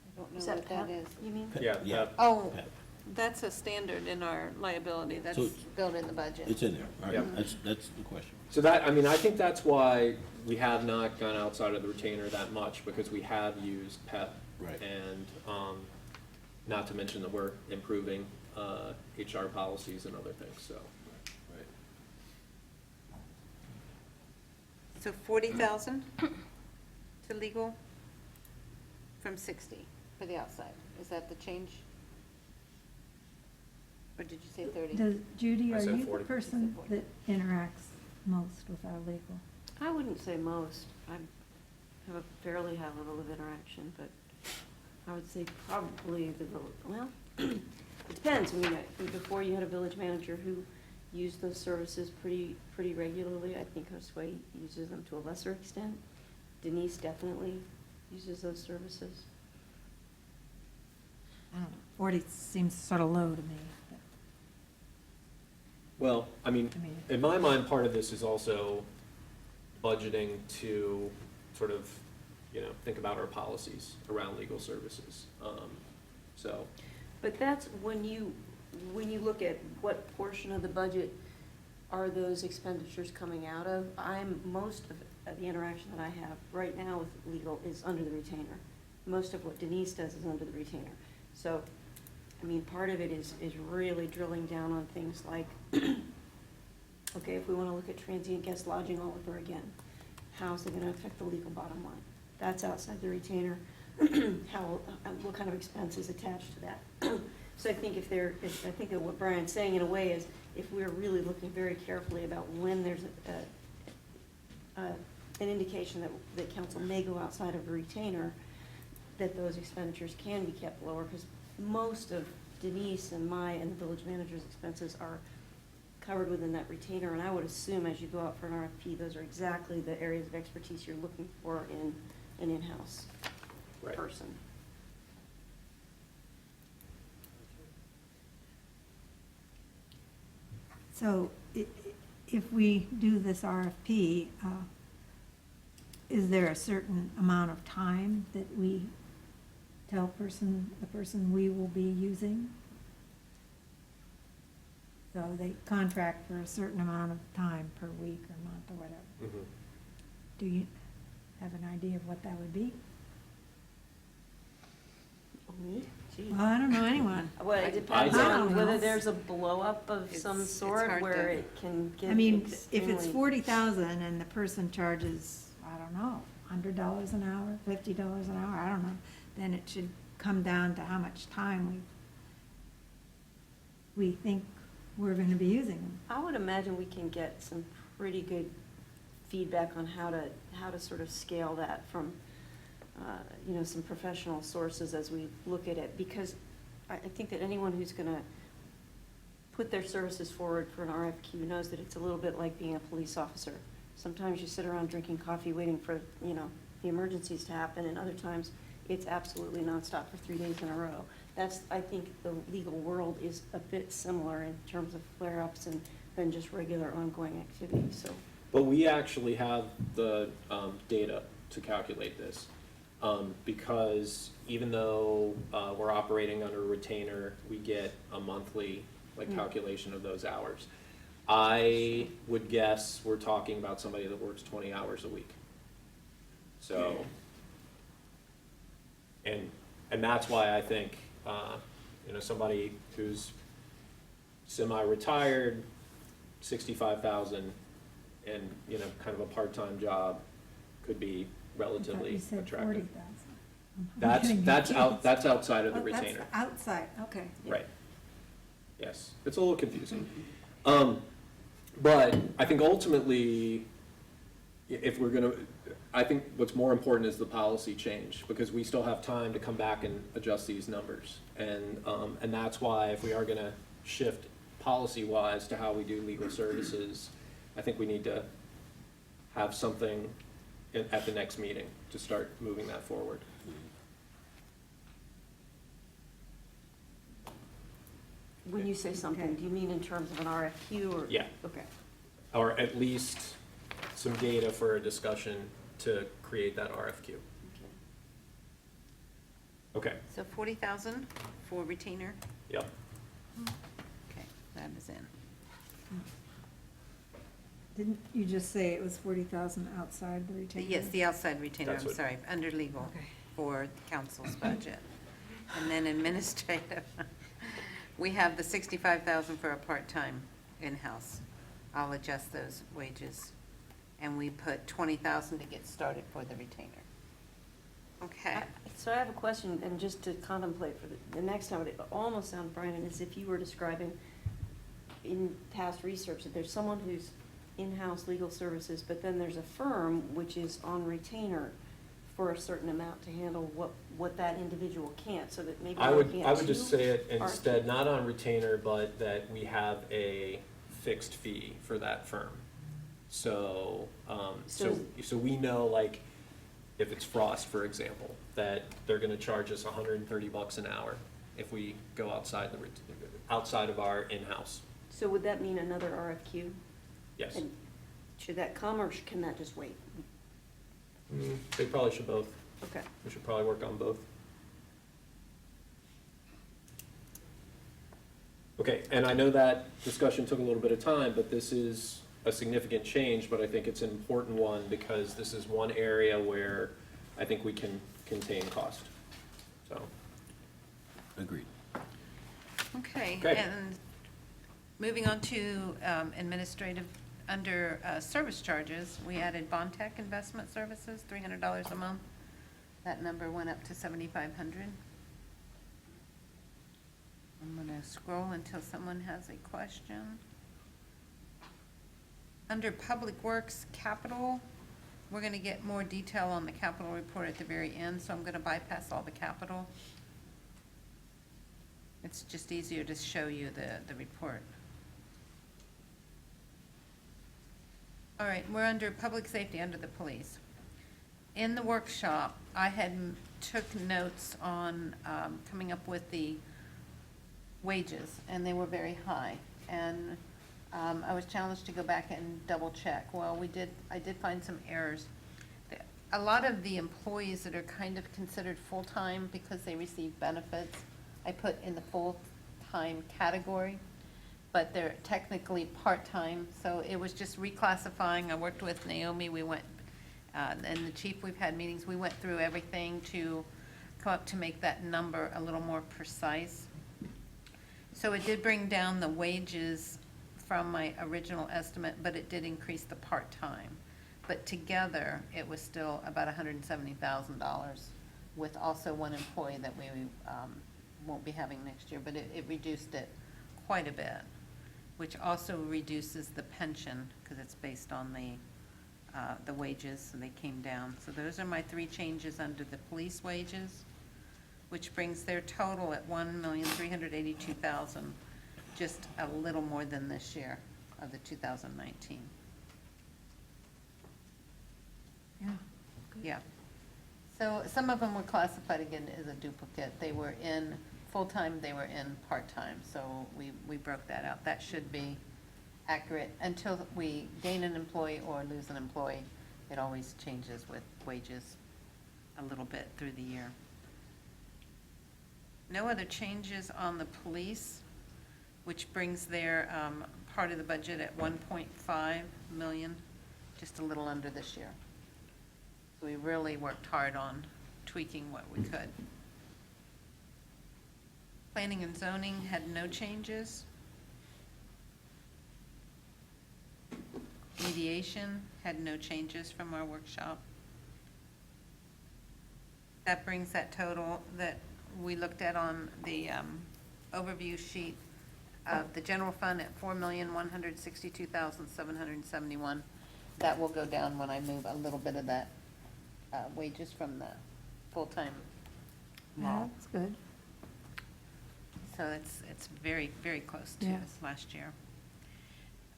I don't Is know that what that PEP, is. you mean? Yeah, Yeah. that- Oh, PEP. that's a standard in our liability, that's So- built in the budget. It's in there, all Yeah. right, that's the question. So that, I mean, I think that's why we have not gone outside of the retainer that much, because we have used PEP. Right. And, not to mention that we're improving, HR policies and other things, so. Right. So 40,000 to legal from 60 for the outside. Is that the change? Or did you say 30? Judy, I are said you the 40. person that interacts most with our legal? I wouldn't say most. I have a fairly high level of interaction, but I would say probably well, it depends. I mean, before you had a village manager who used those services pretty regularly. I think Josue uses them to a lesser extent. Denise definitely uses those services. I don't know, 40 seems sort of low to me. but- Well, I mean, I mean- in my mind, part of this is also budgeting to sort of, think about our policies around legal services. So, But that's when you look at what portion of the budget are those expenditures coming out of, most of the interaction that I have right now with legal is under the retainer. Most of what Denise does is under the retainer. So, I mean, part of it is really drilling down on things like, okay, if we want to look at transient guest lodging all over again, how's it going to affect the legal bottom line? That's outside the retainer. What kind of expense is attached to that? So I think I think that what Brian's saying in a way is, if we're really looking very carefully about when there's an indication that council may go outside of a retainer, that those expenditures can be kept lower, because most of Denise and and the village manager's expenses are covered within that retainer, and I would assume as you go out for an RFP, those are exactly the areas of expertise you're looking for in an in-house Right. person. So if we do this RFP, is there a certain amount of time that we tell the person we will be using? So they contract for a certain amount of time per week or month or whatever. mhm. Do you have an idea of what that would be? Me? Gee. Well, I don't know anyone. Well, it depends I on don't whether know. there's a blow-up of some It's sort hard where to- it can get I mean, if it's extremely- 40,000 and the person charges, I don't know, $100 an hour, $50 an hour, I don't know, then it should come down to how much time we think we're gonna be using them. I would imagine we can get some pretty good feedback on how to sort of scale that from, some professional sources as we look at it, because I think that anyone who's gonna put their services forward for an RFQ knows that it's a little bit like being a police officer. Sometimes you sit around drinking coffee waiting for, the emergencies to happen, and other times it's absolutely nonstop for 3 days in a row. I think the legal world is a bit similar in terms of flare-ups than just regular ongoing activity, so. But we actually have the data to calculate this. Because even though we're operating under a retainer, we get a monthly calculation of those hours. I would guess we're talking about somebody that works 20 hours a week. So, and that's why I think, somebody who's semi-retired, 65,000, and, kind of a part-time job could be relatively I thought you attractive. said 40,000. That's outside of the Oh, that's retainer. outside, okay. Right. Yes, it's a little confusing. But I think ultimately, I think what's more important is the policy change, because we still have time to come back and adjust these numbers. And that's why if we are gonna shift policy-wise to how we do legal services, I think we need to have something at the next meeting to start moving that forward. When you say something, Okay. do you mean in terms of an RFQ or? Yeah. Okay. Or at least some data for a discussion to create that RFQ. Okay, So 40,000 for retainer? yep. Okay, that is in. Didn't you just say it was 40,000 outside the retainer? Yes, the outside retainer, That's I'm what- sorry, under legal for the council's budget. And then administrative, we have the 65,000 for a part-time in-house. I'll adjust those wages. And we put 20,000 to get started for the retainer. Okay. I So I have a question, and just to contemplate for the next time, it almost sounds, Brian, as if you were describing in past research that there's someone who's in-house legal services, but then there's a firm which is on retainer for a certain amount to handle what that individual can't, so that maybe I we're would, looking I at would just two say it RFQs. instead, not on retainer, but that we have a fixed fee for that firm. So, so we know, like, if it's Frost, for example, that they're gonna charge us $130 an hour if we go outside outside of our in-house. So would that mean another RFQ? Yes. And should that come, or can that just wait? They probably should both. Okay. We should probably work on both. Okay, and I know that discussion took a little bit of time, but this is a significant change, but I think it's an important one because this is one area where I think we can contain cost. So, Agreed. Okay, Okay. and moving on to administrative, under service charges, we added Bontech Investment Services, $300 a month. That number went up to $7,500. I'm gonna scroll until someone has a question. Under Public Works Capital, we're gonna get more detail on the capital report at the very end, so I'm gonna bypass all the capital. It's just easier to show you the report. All right, we're under public safety, under the police. In the workshop, I took notes on coming up with the wages, and they were very high. And I was challenged to go back and double check. Well, I did find some errors. A lot of the employees that are kind of considered full-time because they receive benefits, I put in the full-time category, but they're technically part-time, so it was just reclassifying. I worked with Naomi, we went, and the chief, we've had meetings, we went through everything to come up to make that number a little more precise. So it did bring down the wages from my original estimate, but it did increase the part-time. But together, it was still about $170,000 with also one employee that we won't be having next year, but it reduced it quite a bit, which also reduces the pension, because it's based on the wages, so they came down. So those are my three changes under the police wages, which brings their total at $1,382,000, just a little more than this year of the 2019. Yeah. So some of them were classified again as a duplicate. They were in full-time, they were in part-time, so we broke that out. That should be accurate. Until we gain an employee or lose an employee, it always changes with wages a little bit through the year. No other changes on the police, which brings their part of the budget at 1.5 million, just a little under this year. So we really worked hard on tweaking what we could. Planning and zoning had no changes. Mediation had no changes from our workshop. That brings that total that we looked at on the overview sheet of the general fund at $4,162,771. That will go down when I move a little bit of that wages from the full-time law. That's good. So it's very, very close to Yeah. this last year.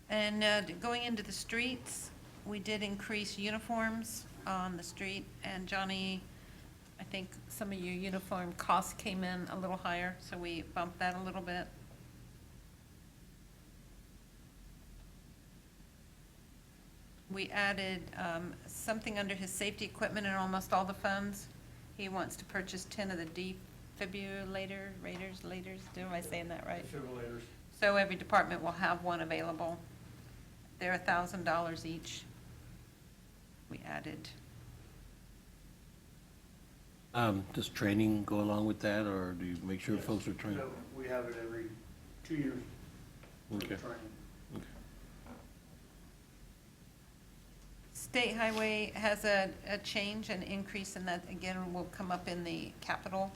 And going into the streets, we did increase uniforms on the street. And Johnny, I think some of your uniform costs came in a little higher, so we bumped that a little bit. We added something under his safety equipment in almost all the funds. He wants to purchase 10 of the defibrillators, am I saying that right? Defibrillators. So every department will have one available. They're $1,000 each. We added. Does training go along with that, or do you make sure folks are trained? We have it every 2 years. Okay. Training. State Highway has a change, an increase, and that, again, will come up in the capital,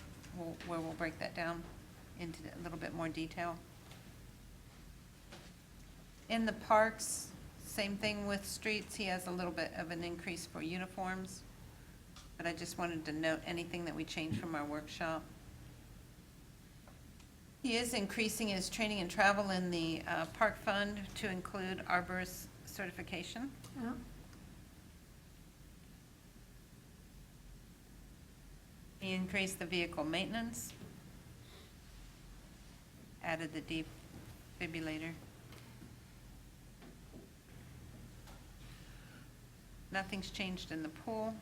where we'll break that down into a little bit more detail. In the parks, same thing with streets, he has a little bit of an increase for uniforms, but I just wanted to note anything that we changed from our workshop. He is increasing his training and travel in the park fund to include arborist certification. Oh, He increased the vehicle maintenance, added the defibrillator. Nothing's changed in the pool.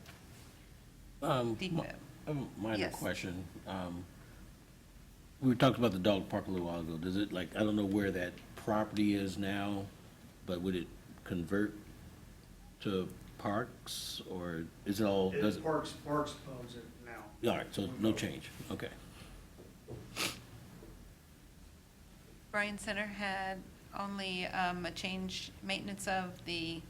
Defib. I have a minor Yes. question. We were talking about the dog park a little while ago. Does it, like, I don't know where that property is now, but would it convert to parks, or is it all, does it? Parks owns it now. All right, so no change, okay. Bryan Center had only a change, maintenance of the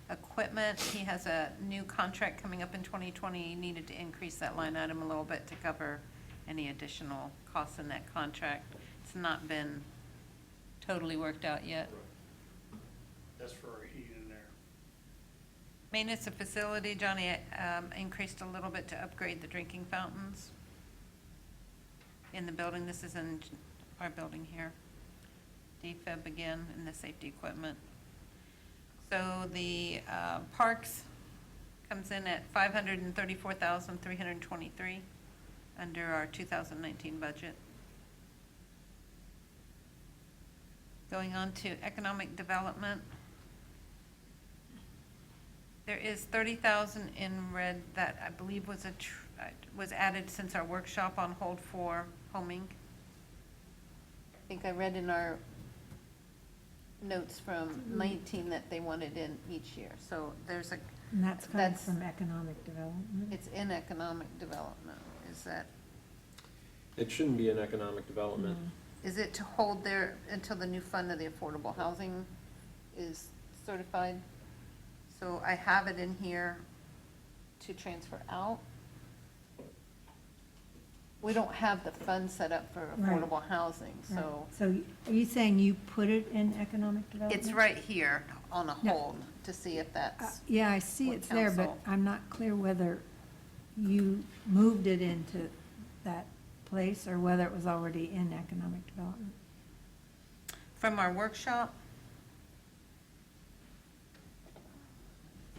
equipment. He has a new contract coming up in 2020. He needed to increase that line item a little bit to cover any additional costs in that contract. It's not been totally worked out yet. That's for Eden there. Maintenance of facility, Johnny increased a little bit to upgrade the drinking fountains in the building. This is in our building here. Defib again, and the safety equipment. So the parks comes in at $534,323 under our 2019 budget. Going on to economic development. There is 30,000 in red that I believe was was added since our workshop on hold for homing. I think I read in our notes from 19 that they wanted in each year. So there's a, and that's coming That's- from economic development. it's in economic development. Is that, It shouldn't be an economic development. is it to hold there until the new fund of the affordable housing is certified? So I have it in here to transfer out. We don't have the fund set up for Right. affordable housing, Right. so So are you saying you put it in economic development? it's right here on a No. hold to see if that's, Yeah, I see what it's there, but council- I'm not clear whether you moved it into that place or whether it was already in economic development. from our workshop.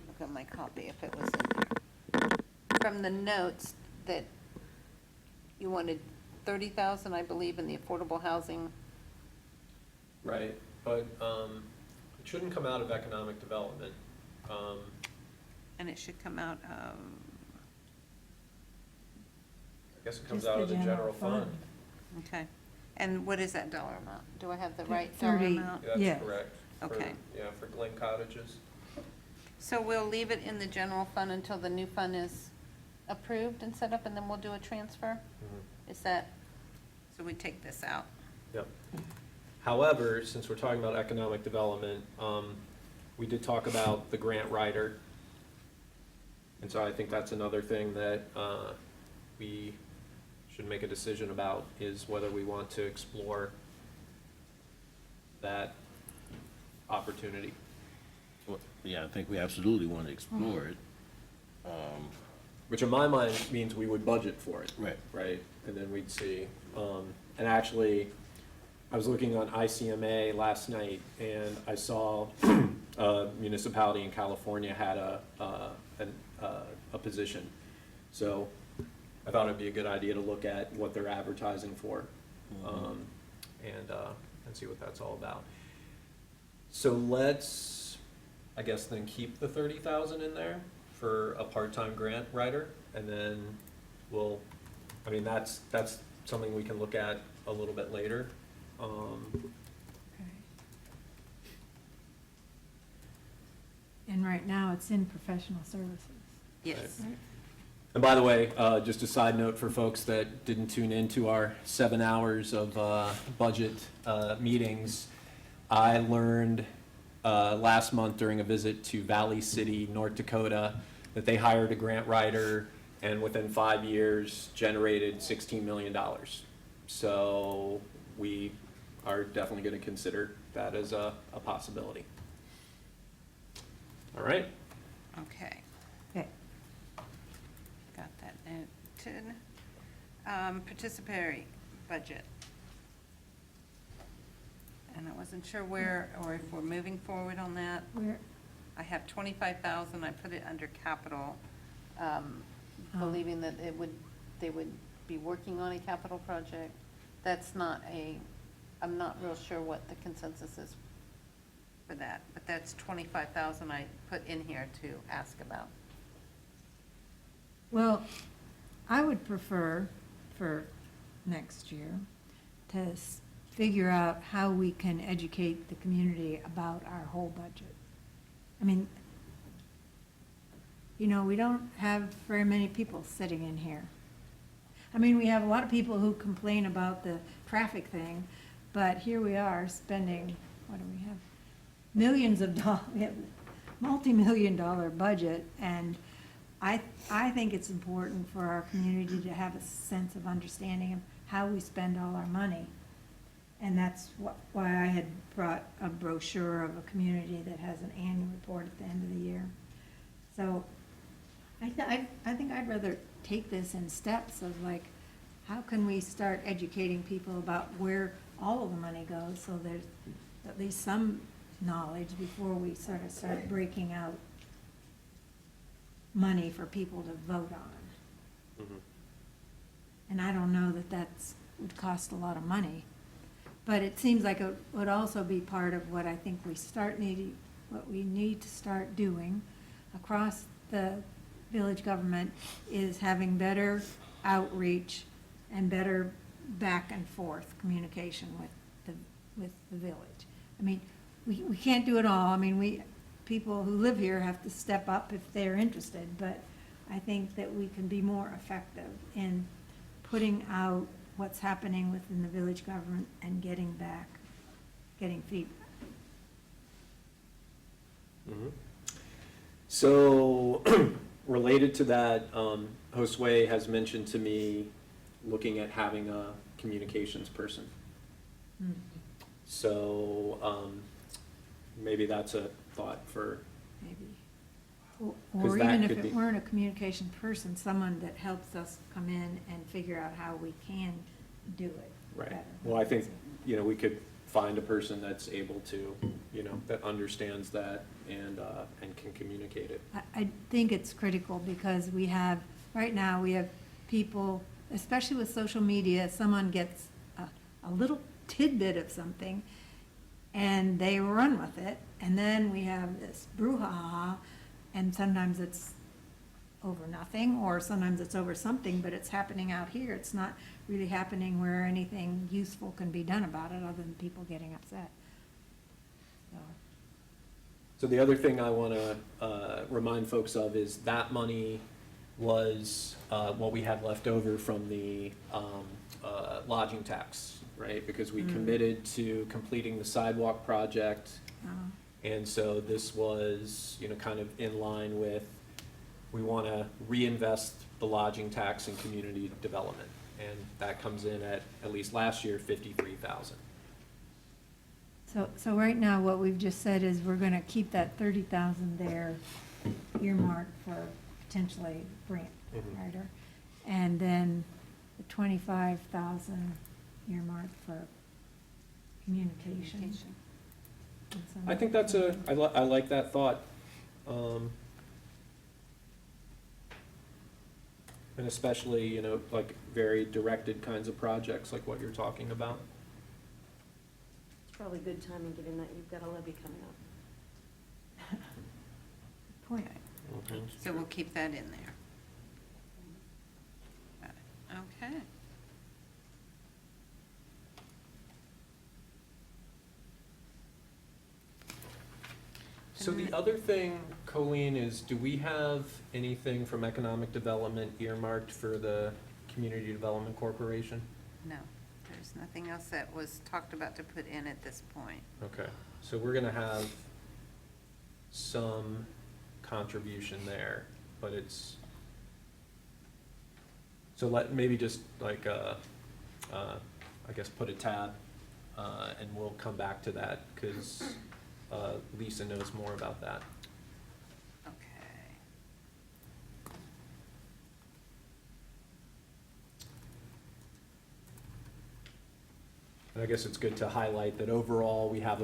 Look at my copy if it was in there. From the notes that you wanted 30,000, I believe, in the affordable housing. Right, but it shouldn't come out of economic development. And it should come out of, I guess it comes Just out the of the general fund. okay. And what is that dollar amount? Do I have the right dollar 30. amount? That's Yeah. correct. For- Okay. Yeah, for Glen Cottages. So we'll leave it in the general fund until the new fund is approved and set up, and then we'll do a transfer? Is that, so we take this out? Yep. However, since we're talking about economic development, we did talk about the grant writer. And so I think that's another thing that we should make a decision about, is whether we want to explore that opportunity. Well, yeah, I think we absolutely want to explore it. Which in my mind means we would budget for it. Right. Right, and then we'd see. And actually, I was looking on ICMA last night, and I saw a municipality in California had a position. So I thought it'd be a good idea to look at what they're advertising for, and see what that's all about. So let's, I guess, then keep the 30,000 in there for a part-time grant writer, and then we'll, I mean, that's something we can look at a little bit later. And right now, it's in professional services. Yes. Right. And by the way, just a side note for folks that didn't tune into our 7 hours of budget meetings, I learned last month during a visit to Valley City, North Dakota, that they hired a grant writer and within 5 years generated $16 million. So we are definitely going to consider that as a possibility. All right. Okay, Okay. got that noted. Participatory budget. And I wasn't sure where, or if we're moving forward on that. Where, I have 25,000, I put it under capital, believing that they would be working on a capital project. That's not I'm not real sure what the consensus is for that, but that's 25,000 I put in here to ask about. well, I would prefer for next year to figure out how we can educate the community about our whole budget. I mean, you know, we don't have very many people sitting in here. I mean, we have a lot of people who complain about the traffic thing, but here we are spending, what do we have? Millions of dollars, we have multi-million-dollar budget, and I think it's important for our community to have a sense of understanding of how we spend all our money. And that's why I had brought a brochure of a community that has an annual report at the end of the year. So I think I'd rather take this in steps of like, how can we start educating people about where all of the money goes, so there's at least some knowledge before we sort of start breaking out money for people to vote on. And I don't know that would cost a lot of money. But it seems like it would also be part of what I think what we need to start doing across the village government is having better outreach and better back and forth communication with the village. I mean, we can't do it all. I mean, people who live here have to step up if they're interested, but I think that we can be more effective in putting out what's happening within the village government and getting feedback. So, related to that, Josue has mentioned to me looking at having a communications person. So, maybe that's a thought for, Maybe. 'Cause Or that even if could it be- weren't a communication person, someone that helps us come in and figure out how we can do it right. better. Well, I think, we could find a person that's able to, that understands that and can communicate it. I think it's critical because right now, we have people, especially with social media, someone gets a little tidbit of something and they run with it. And then we have this brouhaha, and sometimes it's over nothing, or sometimes it's over something, but it's happening out here. It's not really happening where anything useful can be done about it, other than people getting upset. So the other thing I want to remind folks of is that money was what we had left over from the lodging tax, right? Because we committed to completing the sidewalk project. And so this was, kind of in line with, we want to reinvest the lodging tax in community development. And that comes in at least last year, 53,000. So right now, what we've just said is we're gonna keep that 30,000 there earmarked for potentially grant writer. And then the 25,000 earmarked for communication. And some- I think that's I like that thought. And especially, like very directed kinds of projects like what you're talking about. It's probably good timing, given that you've got a levy coming up. Point. So we'll keep that in there. Got it. Okay. So the other thing, Colleen, is do we have anything from Economic Development earmarked for the Community Development Corporation? No, there's nothing else that was talked about to put in at this point. Okay, so we're gonna have some contribution there, but it's, so maybe just like, I guess put a tab, and we'll come back to that, because Lisa knows more about that. Okay. And I guess it's good to highlight that overall, we have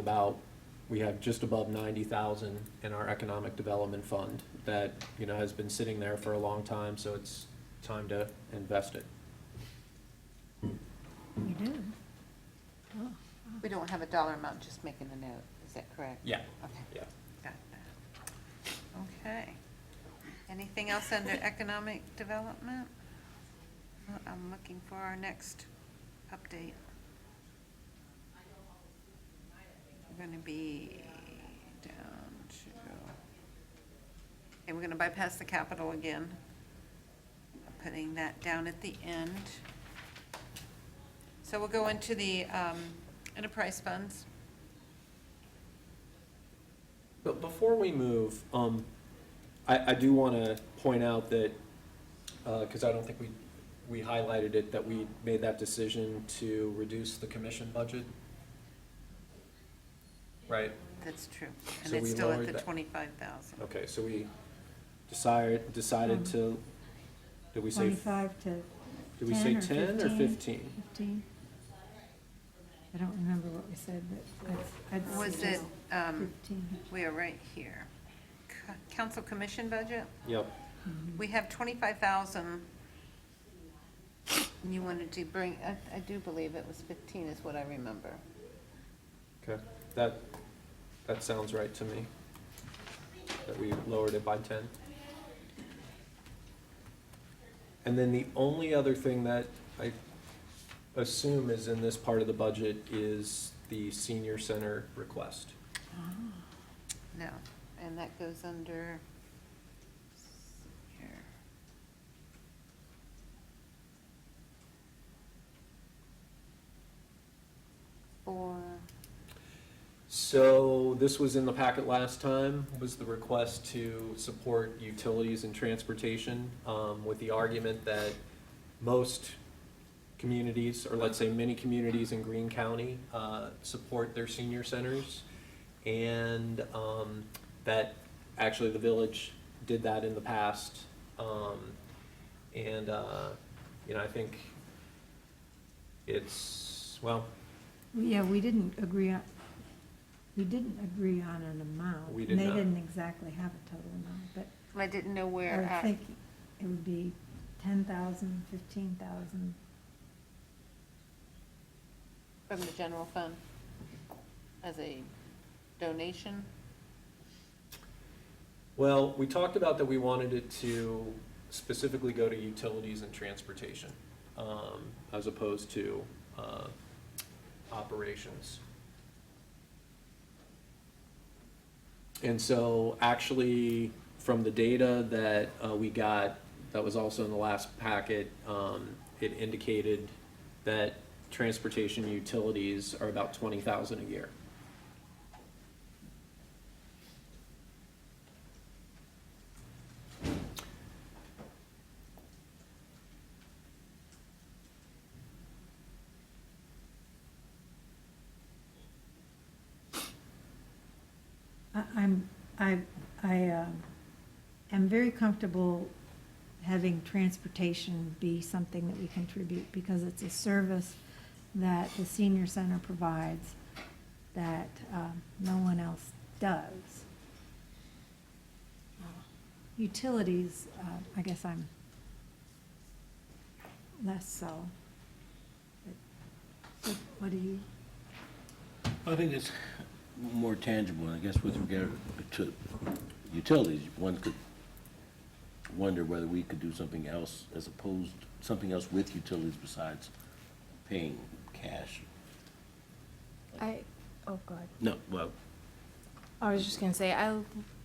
just above 90,000 in our economic development fund that, has been sitting there for a long time, so it's time to invest it. We do. We don't have a dollar amount, just making a note, is that correct? Yeah. Okay, Yeah. got that. Okay. Anything else under economic development? I'm looking for our next update. We're gonna be down to, and we're gonna bypass the capital again. Putting that down at the end. So we'll go into the enterprise funds. But before we move, I do want to point out that, because I don't think we highlighted it, that we made that decision to reduce the commission budget. Right? That's true. And So it's we still at lowered the that. 25,000. Okay, so we decided to, did we say, 25 to did we say 10 10 or 15? 15? I don't remember what we said, but I'd Was it, suggest 15. we are right here. Council commission budget, Yep. we have 25,000. And you wanted to bring, I do believe it was 15 is what I remember. Okay, that sounds right to me, that we lowered it by 10. And then the only other thing that I assume is in this part of the budget is the senior center request. No, and that goes under, here. So this was in the packet last time, was the request to support utilities and transportation, with the argument that most communities, or let's say many communities in Greene County, support their senior centers. And that actually the village did that in the past. I think it's, well, Yeah, we didn't agree on an amount. We did not. They didn't exactly have a total amount, but I didn't know I where, would think it would be 10,000, 15,000. from the general fund, as a donation. well, we talked about that we wanted it to specifically go to utilities and transportation, as opposed to operations. And so actually, from the data that we got, that was also in the last packet, it indicated that transportation utilities are about 20,000 a year. I'm very comfortable having transportation be something that we contribute because it's a service that the senior center provides that no one else does. Utilities, I guess I'm less so. But what do you? I think it's more tangible, and I guess with regard to utilities, one could wonder whether we could do something else something else with utilities besides paying cash. Oh, God. No, well, I was just gonna say, I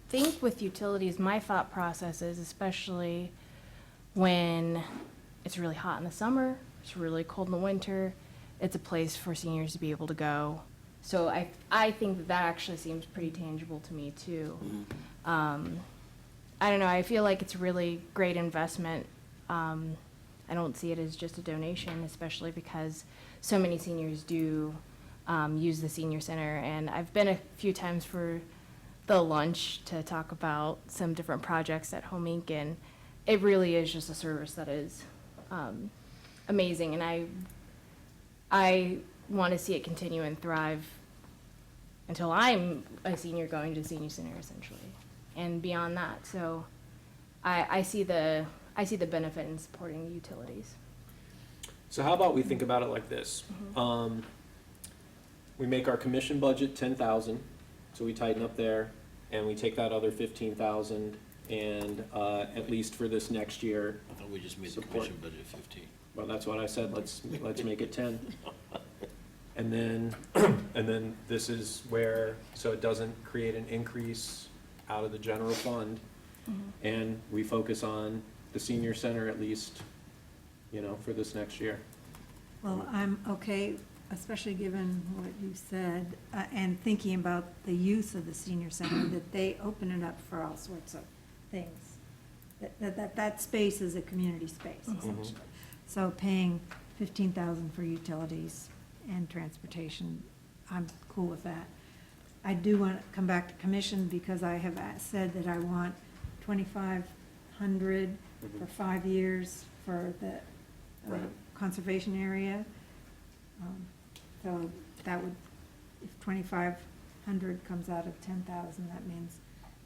think with utilities, my thought process is, especially when it's really hot in the summer, it's really cold in the winter, it's a place for seniors to be able to go So I think that actually seems pretty tangible to me too. I don't know, I feel like it's a really great investment. I don't see it as just a donation, especially because so many seniors do use the senior center. And I've been a few times for the lunch to talk about some different projects at Home Inc. And it really is just a service that is amazing. And I want to see it continue and thrive until I'm a senior going to the senior center essentially, and beyond that. So I see the benefit in supporting the utilities. So how about we think about it like this? We make our commission budget 10,000, so we tighten up there, and we take that other 15,000, and at least for this next year, I thought we just made the Support. commission budget 15. well, that's what I said, let's make it 10. And then this is where, so it doesn't create an increase out of the general fund, and we focus on the senior center at least, for this next year. Well, I'm okay, especially given what you said, and thinking about the use of the senior center, that they open it up for all sorts of things. That space is a community space essentially. So paying 15,000 for utilities and transportation, I'm cool with that. I do want to come back to commission because I have said that I want 2,500 for 5 years for the Right. conservation area. So that would, if 2,500 comes out of 10,000, that means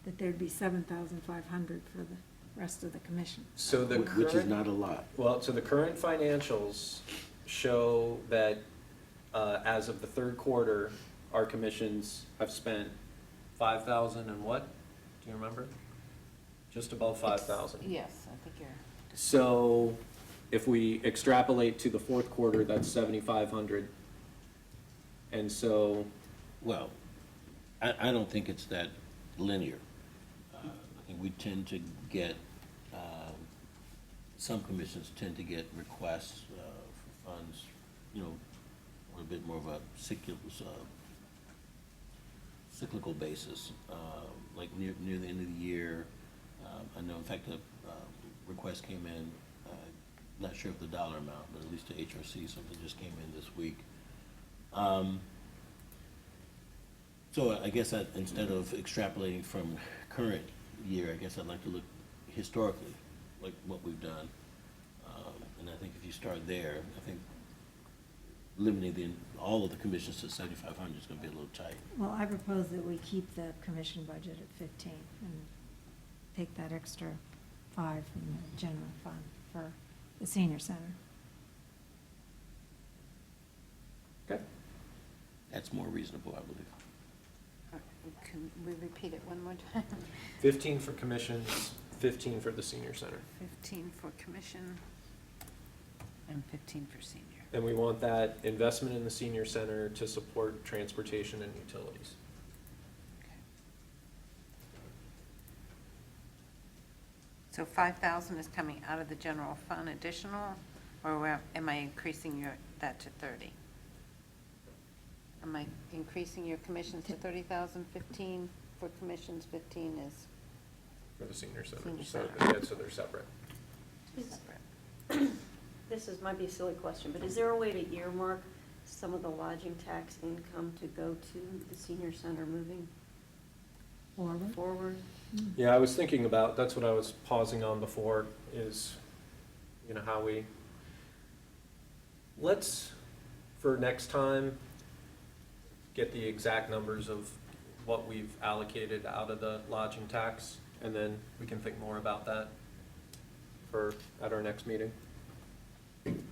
that there'd be 7,500 for the rest of the commission. So the Which is current, not a lot. well, so the current financials show that as of the third quarter, our commissions have spent 5,000 and what? Do you remember? Just above 5,000. Yes, I think you're. So if we extrapolate to the fourth quarter, that's 7,500. And so, Well, I don't think it's that linear. I think we tend to get, some commissions tend to get requests for funds, on a bit more of a cyclical basis. Like near the end of the year, I know, in fact, a request came in, not sure of the dollar amount, but at least to HRC, something just came in this week. So I guess instead of extrapolating from current year, I guess I'd like to look historically, like what we've done. And I think if you start there, I think limiting all of the commissions to 7,500 is gonna be a little tight. Well, I propose that we keep the commission budget at 15 and take that extra 5 from the general fund for the senior center. okay. That's more reasonable, I believe. Can we repeat it one more time? 15 for commissions, 15 for the senior center. 15 for commission and 15 for senior. And we want that investment in the senior center to support transportation and utilities. So 5,000 is coming out of the general fund additional, or am I increasing that to 30? Am I increasing your commissions to 30,000, 15 for commissions, 15 is For the senior center. Senior So, center. yeah, so they're separate. separate? Might be a silly question, but is there a way to earmark some of the lodging tax income to go to the senior center moving forward? Yeah, I was thinking about, that's what I was pausing on before, is, how let's, for next time, get the exact numbers of what we've allocated out of the lodging tax, and then we can think more about that at our next meeting.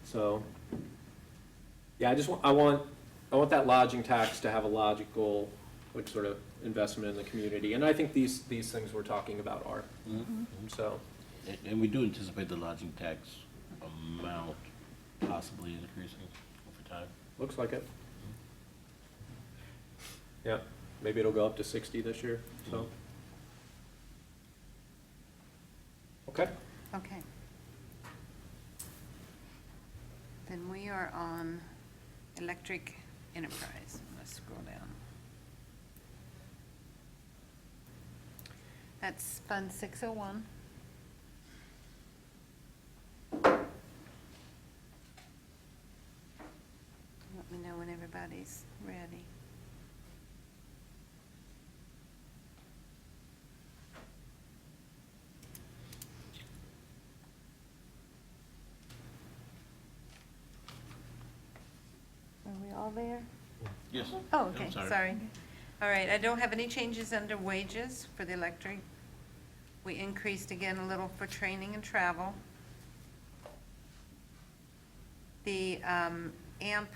So, yeah, I want that lodging tax to have a logical, sort of investment in the community, and I think these things we're talking about are, so. And we do anticipate the lodging tax amount possibly increasing over time. Looks like it. Yeah, maybe it'll go up to 60 this year, so. Okay. Okay. Then we are on electric enterprise. Let's scroll down. That's Fund 601. Let me know when everybody's ready. Are we all there? Yes. Oh, okay, I'm sorry. sorry. All right, I don't have any changes under wages for the electric. We increased again a little for training and travel. The AMP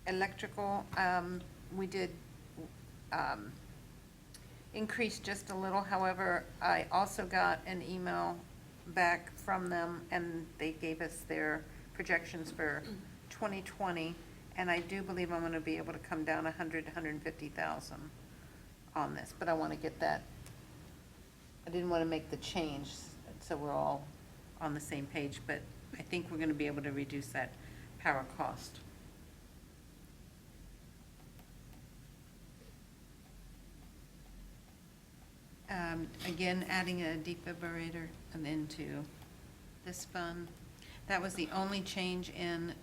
electrical, we did increase just a little. However, I also got an email back from them, and they gave us their projections for 2020, and I do believe I'm going to be able to come down 100, 150,000 on this, but I want to get that. I didn't want to make the change, so we're all on the same page, but I think we're going to be able to reduce that power cost. Again, adding a defibrillator and into this fund. That was the only change in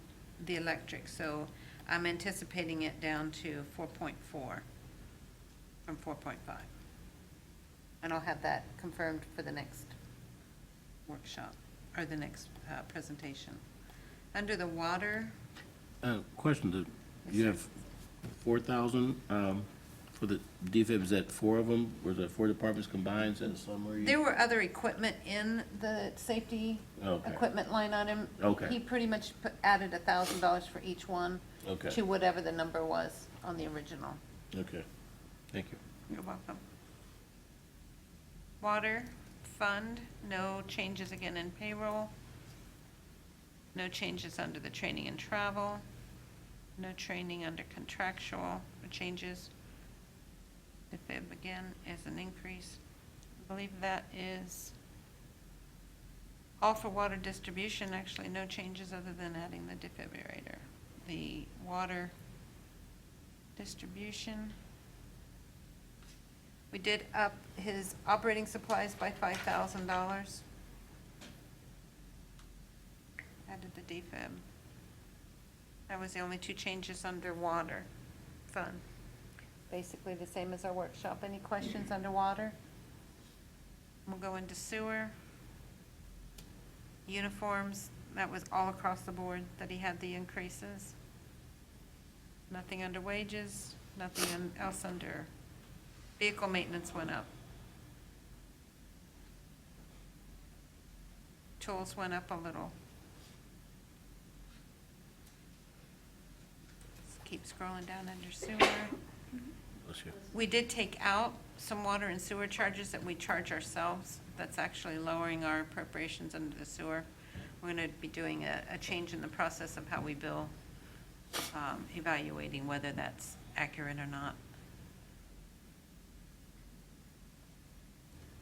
the electric, so I'm anticipating it down to 4.4 from 4.5. And I'll have that confirmed for the next workshop, or the next presentation. Under the water, Question, you have 4,000 for the defib, is that 4 of them? Was that 4 departments combined, is that a summary? there were other equipment in the safety Okay. equipment line item. Okay. He pretty much added $1,000 for each one Okay. to whatever the number was on the original. Okay, thank you. You're welcome. Water fund, no changes again in payroll. No changes under the training and travel. No training under contractual changes. The fib again is an increase. I believe that is all for water distribution, actually no changes other than adding the defibrillator. The water distribution. We did up his operating supplies by $5,000. Added the defib. That was the only 2 changes under water fund. Basically the same as our workshop. Any questions under water? We'll go into sewer. Uniforms, that was all across the board that he had the increases. Nothing under wages, nothing else under. Vehicle maintenance went up. Tools went up a little. Let's keep scrolling down under sewer. Bless you. We did take out some water and sewer charges that we charge ourselves. That's actually lowering our appropriations under the sewer. We're going to be doing a change in the process of how we bill, evaluating whether that's accurate or not.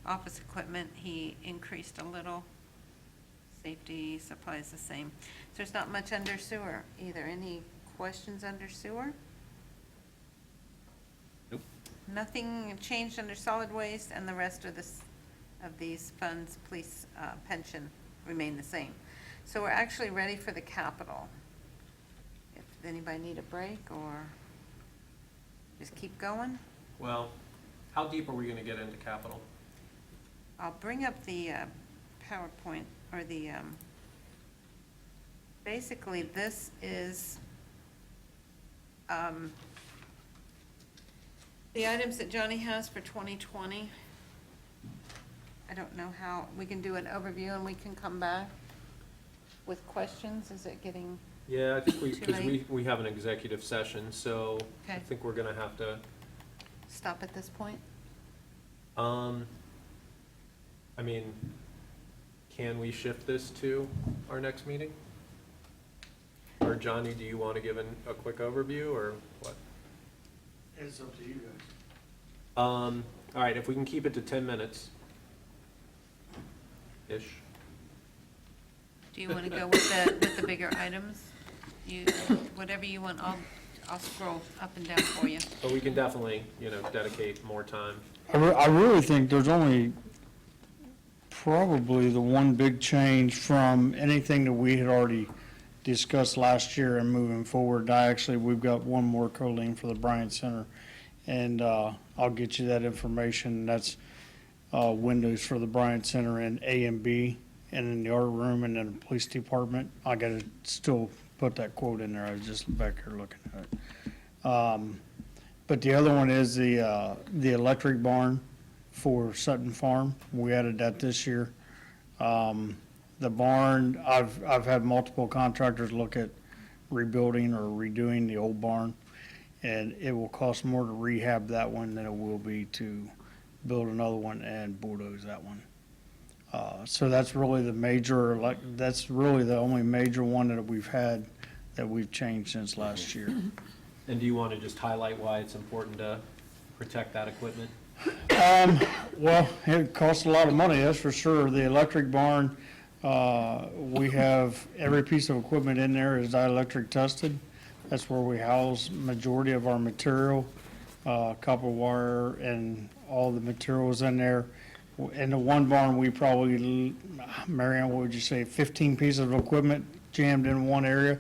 Office equipment, he increased a little. Safety supplies the same. So there's not much under sewer either. Any questions under sewer? Nope. Nothing changed under solid waste, and the rest of these funds, police pension, remain the same. So we're actually ready for the capital. If anybody need a break or just keep going, Well, how deep are we gonna get into capital? I'll bring up the PowerPoint, or the, basically this is the items that Johnny has for 2020. I don't know how, we can do an overview and we can come back with questions. Is it getting, Yeah, I think Too because late? we have an executive session, so I Okay. think we're gonna have to, stop at this point? I mean, can we shift this to our next meeting? Or Johnny, do you want to give a quick overview, or what? It's up to you guys. All right, if we can keep it to 10 minutes. Ish. Do you want to go with the bigger items? You, whatever you want, I'll scroll up and down for you. But we can definitely, dedicate more time. I really think there's only probably the one big change from anything that we had already discussed last year and moving forward. We've got one more, Colleen, for the Bryant Center, and I'll get you that information. That's windows for the Bryant Center in A and B, and in the art room and in the police department. I gotta still put that quote in there. I was just back here looking at it. But the other one is the electric barn for Sutton Farm. We added that this year. The barn, I've had multiple contractors look at rebuilding or redoing the old barn, and it will cost more to rehab that one than it will be to build another one and bulldoze that one. So that's really that's really the only major one that we've had that we've changed since last year. And do you want to just highlight why it's important to protect that equipment? Well, it costs a lot of money, that's for sure. The electric barn, we have every piece of equipment in there is dielectric tested. That's where we house majority of our material, copper wire and all the materials in there. In the one barn, we probably, Marianne, what would you say, 15 pieces of equipment jammed in one area.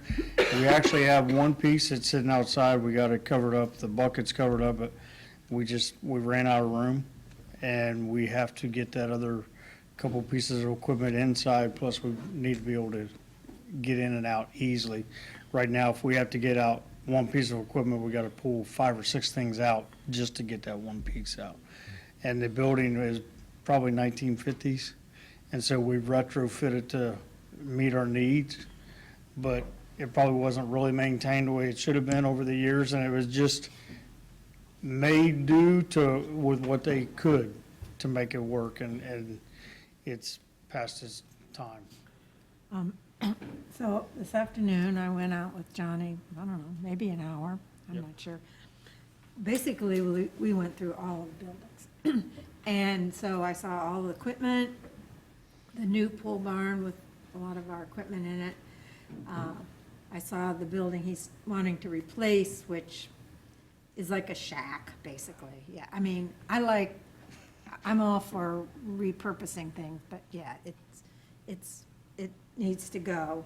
We actually have one piece that's sitting outside. We got it covered up, the bucket's covered up, but we ran out of room, and we have to get that other couple pieces of equipment inside, plus we need to be able to get in and out easily. Right now, if we have to get out one piece of equipment, we gotta pull 5 or 6 things out just to get that one piece out. And the building is probably 1950s, and so we've retrofitted to meet our needs, but it probably wasn't really maintained the way it should have been over the years, and it was just made with what they could to make it work, and it's past its time. So this afternoon, I went out with Johnny, I don't know, maybe an hour, I'm not sure. Basically, we went through all of the buildings. And so I saw all the equipment, the new pole barn with a lot of our equipment in it. I saw the building he's wanting to replace, which is like a shack, basically. Yeah, I mean, I'm all for repurposing things, but yeah, it needs to go.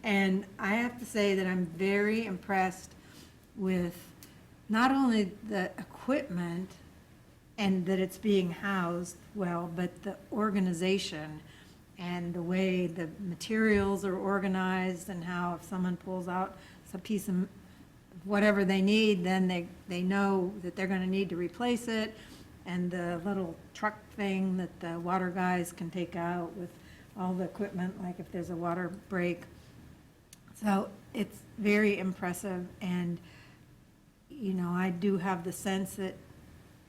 And I have to say that I'm very impressed with not only the equipment and that it's being housed well, but the organization and the way the materials are organized, and how if someone pulls out a piece of whatever they need, then they know that they're gonna need to replace it. And the little truck thing that the water guys can take out with all the equipment, like if there's a water break. So it's very impressive, and, I do have the sense that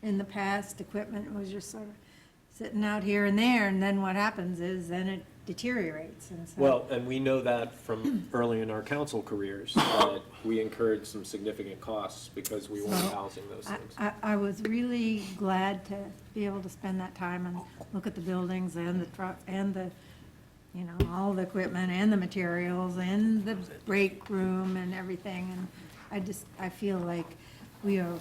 in the past, equipment was just sort of sitting out here and there, and then what happens is then it deteriorates, and so. Well, and we know that from early in our council careers, that we incurred some significant costs because we weren't housing those things. I was really glad to be able to spend that time and look at the buildings and the truck and the, all the equipment and the materials and the break room and everything. And I feel like we are,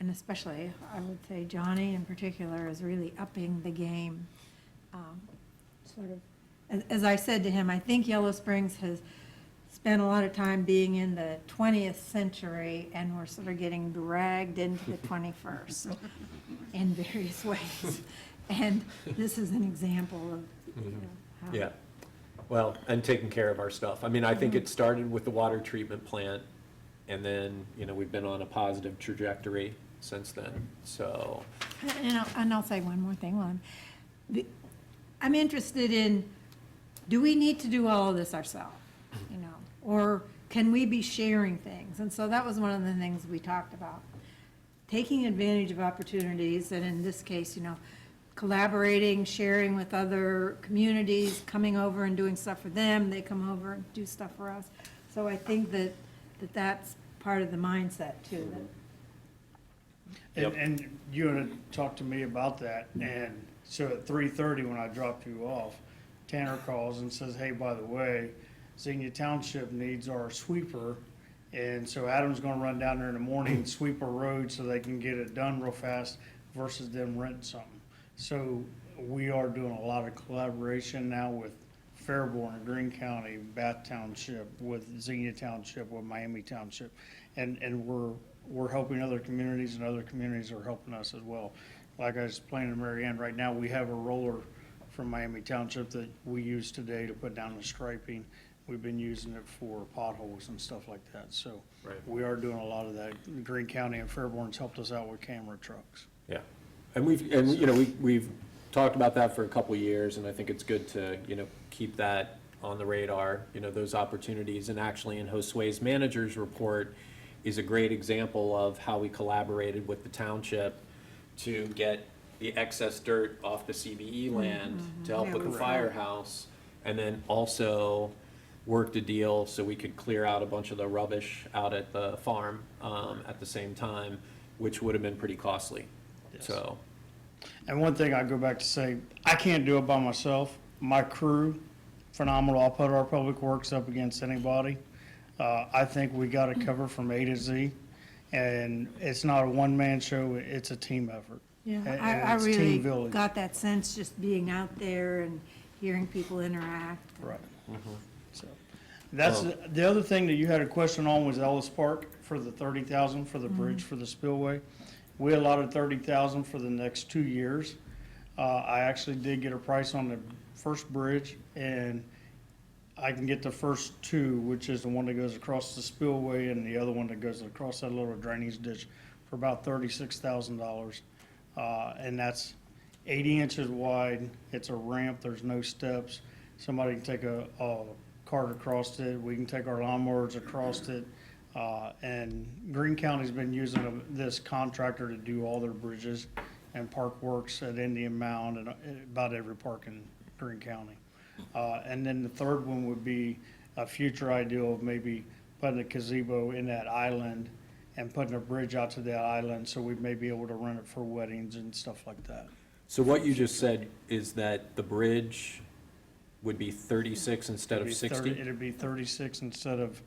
and especially, I would say Johnny in particular is really upping the game. Sort of, as I said to him, I think Yellow Springs has spent a lot of time being in the 20th century, and we're sort of getting dragged into the 21st in various ways. And this is an example of, how. Yeah, well, and taking care of our stuff. I mean, I think it started with the water treatment plant, and then, we've been on a positive trajectory since then, so. And I'll say one more thing. I'm interested in, do we need to do all of this ourselves? Or can we be sharing things? And so that was one of the things we talked about. Taking advantage of opportunities, and in this case, collaborating, sharing with other communities, coming over and doing stuff for them, they come over and do stuff for us. So I think that's part of the mindset too. And you had talked to me about that, and so at 3:30 when I dropped you off, Tanner calls and says, hey, by the way, Xenia Township needs our sweeper, And so Adam's gonna run down there in the morning and sweep a road so they can get it done real fast versus them renting something. So we are doing a lot of collaboration now with Fairborn, Greene County, Bath Township, with Xenia Township, with Miami Township. And we're helping other communities, and other communities are helping us as well. Like I was explaining to Mary Ann, right now, we have a roller from Miami Township that we use today to put down the striping. We've been using it for potholes and stuff like that, so Right. we are doing a lot of that. Greene County and Fairborn's helped us out with camera trucks. Yeah, and we've talked about that for a couple of years, and I think it's good to, keep that on the radar, those opportunities. And actually, in Josue's manager's report is a great example of how we collaborated with the township to get the excess dirt off the CBE land to help with the firehouse, and then also worked a deal so we could clear out a bunch of the rubbish out at the farm at the same time, which would have been pretty costly. Yes. So, And one thing I go back to say, I can't do it by myself. My crew, phenomenal. I'll put our public works up against anybody. I think we got it covered from A to Z. And it's not a one-man show, it's a team effort. Yeah, And I it's team really village. got that sense just being out there and hearing people interact. Right. So, that's, the other thing that you had a question on was Ellis Park for the 30,000 for the bridge for the spillway. We allotted 30,000 for the next 2 years. I actually did get a price on the first bridge, and I can get the first two, which is the one that goes across the spillway and the other one that goes across that little drainage ditch, for about $36,000. And that's 80 inches wide. It's a ramp. There's no steps. Somebody can take a cart across it. We can take our lawnmowers across it. And Greene County's been using this contractor to do all their bridges and park works at Indian Mound and about every park in Greene County. And then the third one would be a future ideal of maybe putting a gazebo in that island and putting a bridge out to that island, so we may be able to rent it for weddings and stuff like that. so what you just said is that the bridge would be 36 instead of It'd be 60? It'd be 36 instead of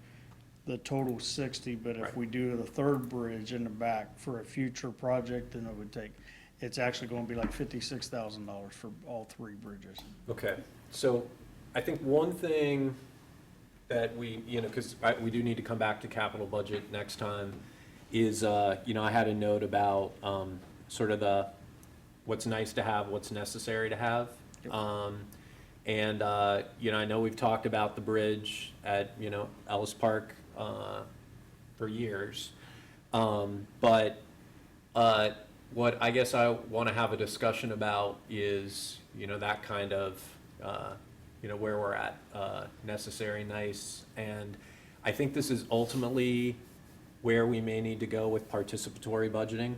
the total 60, but if Right. we do the third bridge in the back for a future project, then it would take, it's actually gonna be like $56,000 for all three bridges. Okay, so I think one thing that we, because we do need to come back to capital budget next time, is, I had a note about sort of what's nice to have, what's necessary to have. And, I know we've talked about the bridge at, Ellis Park for years. But what I guess I want to have a discussion about is, that kind of, where we're at, necessary, nice. And I think this is ultimately where we may need to go with participatory budgeting,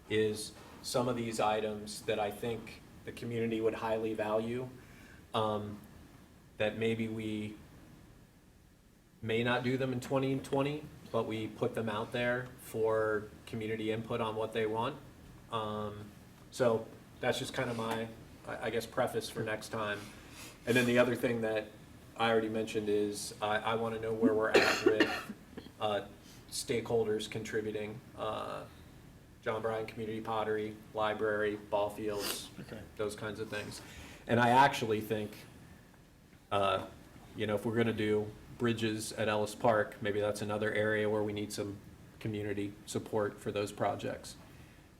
is some of these items that I think the community would highly value, that maybe we may not do them in 2020, but we put them out there for community input on what they want. So that's just kind of my, I guess, preface for next time. And then the other thing that I already mentioned is I want to know where we're at with stakeholders contributing. John Bryan Community Pottery, library, ball fields, Okay. those kinds of things. And I actually think, if we're going to do bridges at Ellis Park, maybe that's another area where we need some community support for those projects.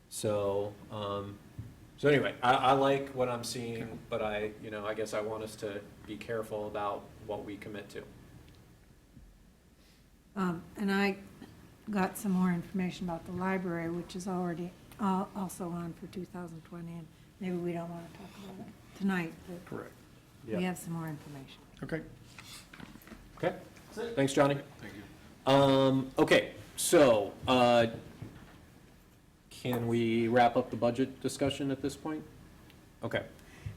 So, so anyway, I like what I'm seeing, but I guess I want us to be careful about what we commit to. And I got some more information about the library, which is already also on for 2020, and maybe we don't want to talk about it tonight, but Correct. Yeah. we have some more information. Okay. Okay, thanks, Johnny. Thank you. Okay, so, can we wrap up the budget discussion at this point? Okay,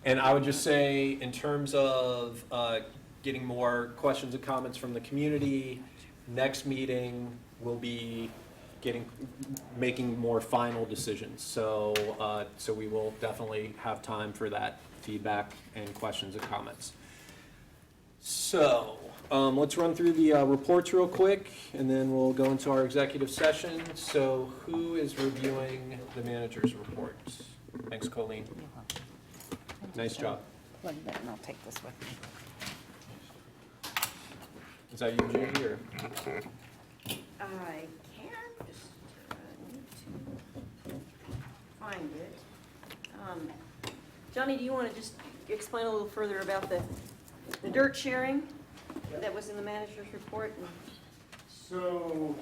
and I would just say, in terms of, getting more questions and comments from the community, next meeting will be making more final decisions. So, so we will definitely have time for that feedback and questions and comments. So, let's run through the reports real quick, and then we'll go into our executive session. So who is reviewing the manager's report? Thanks, Colleen. Nice job. Plug that and I'll take this with me. Is that you, Judy, or? I can, just need to find it. Johnny, do you want to just explain a little further about the dirt sharing that was in the manager's report? So,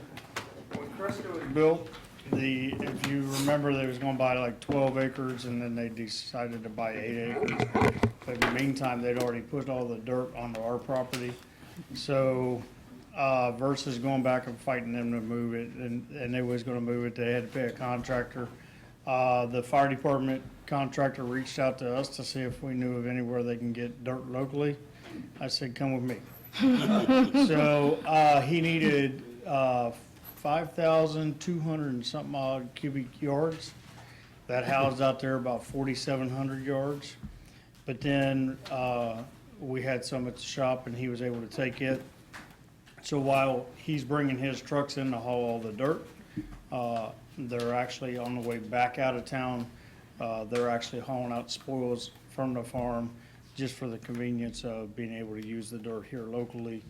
when Cresco was built, if you remember, they was gonna buy like 12 acres, and then they decided to buy 8 acres. But in the meantime, they'd already put all the dirt onto our property. So, versus going back and fighting them to move it, and they was gonna move it, they had to pay a contractor. The fire department contractor reached out to us to see if we knew of anywhere they can get dirt locally. I said, come with me. So, he needed, 5,200 and something odd cubic yards. That housed out there about 4,700 yards. But then, we had some at the shop and he was able to take it. So while he's bringing his trucks in to haul all the dirt, they're actually on the way back out of town. They're actually hauling out spoils from the farm just for the convenience of being able to use the dirt here locally.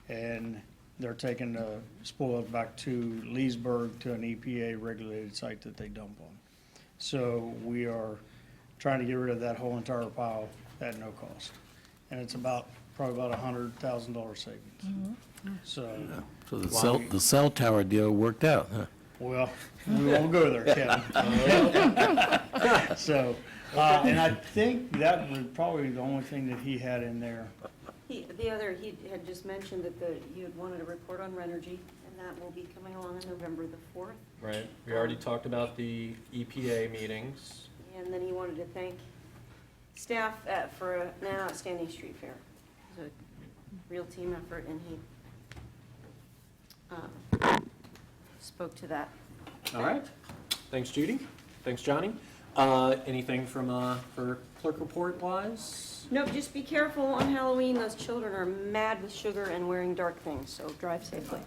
And they're taking the spoils back to Leesburg to an EPA regulated site that they dump on. So we are trying to get rid of that whole entire pile at no cost. And it's probably about $100,000 savings. So, So the cell tower deal worked out, huh? well, we won't go there, Kevin. So, and I think that was probably the only thing that he had in there. He had just mentioned that you had wanted a report on Renergy, and that will be coming along on November the 4th. Right, we already talked about the EPA meetings. And then he wanted to thank staff for an outstanding street fair. It was a real team effort, and he spoke to that. All right, thanks, Judy. Thanks, Johnny. Anything for clerk report wise? No, just be careful on Halloween. Those children are mad with sugar and wearing dark things, so drive safely.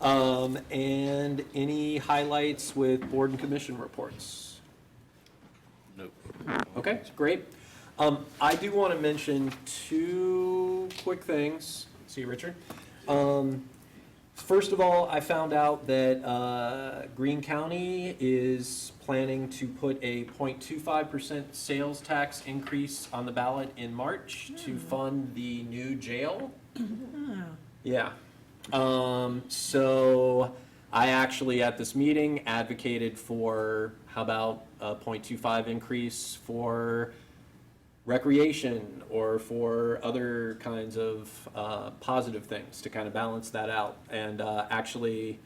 And any highlights with board and commission reports? Nope. Okay, great. I do want to mention two quick things. See you, Richard. First of all, I found out that Greene County is planning to put a 0.25% sales tax increase on the ballot in March to fund the new jail. Yeah. So I actually, at this meeting, advocated for, how about a 0.25 increase for recreation or for other kinds of positive things to kind of balance that out. And actually,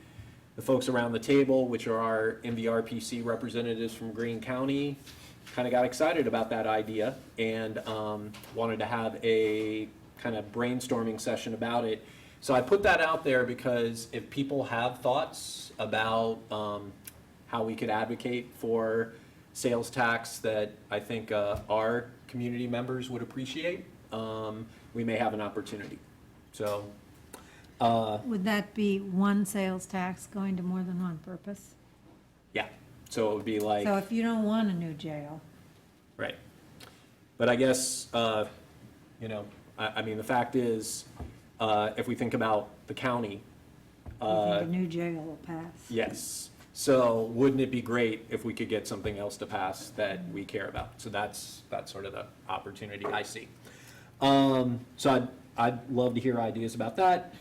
the folks around the table, which are our MVRPC representatives from Greene County, kind of got excited about that idea and wanted to have a kind of brainstorming session about it. So I put that out there because if people have thoughts about how we could advocate for sales tax that I think our community members would appreciate, we may have an opportunity. So, Would that be one sales tax going to more than one purpose? yeah, so it would be like, So if you don't want a new jail, right. But I guess, I mean, the fact is, if we think about the county, you think a new jail will pass? yes. So wouldn't it be great if we could get something else to pass that we care about? So that's sort of the opportunity I see. So I'd love to hear ideas about that.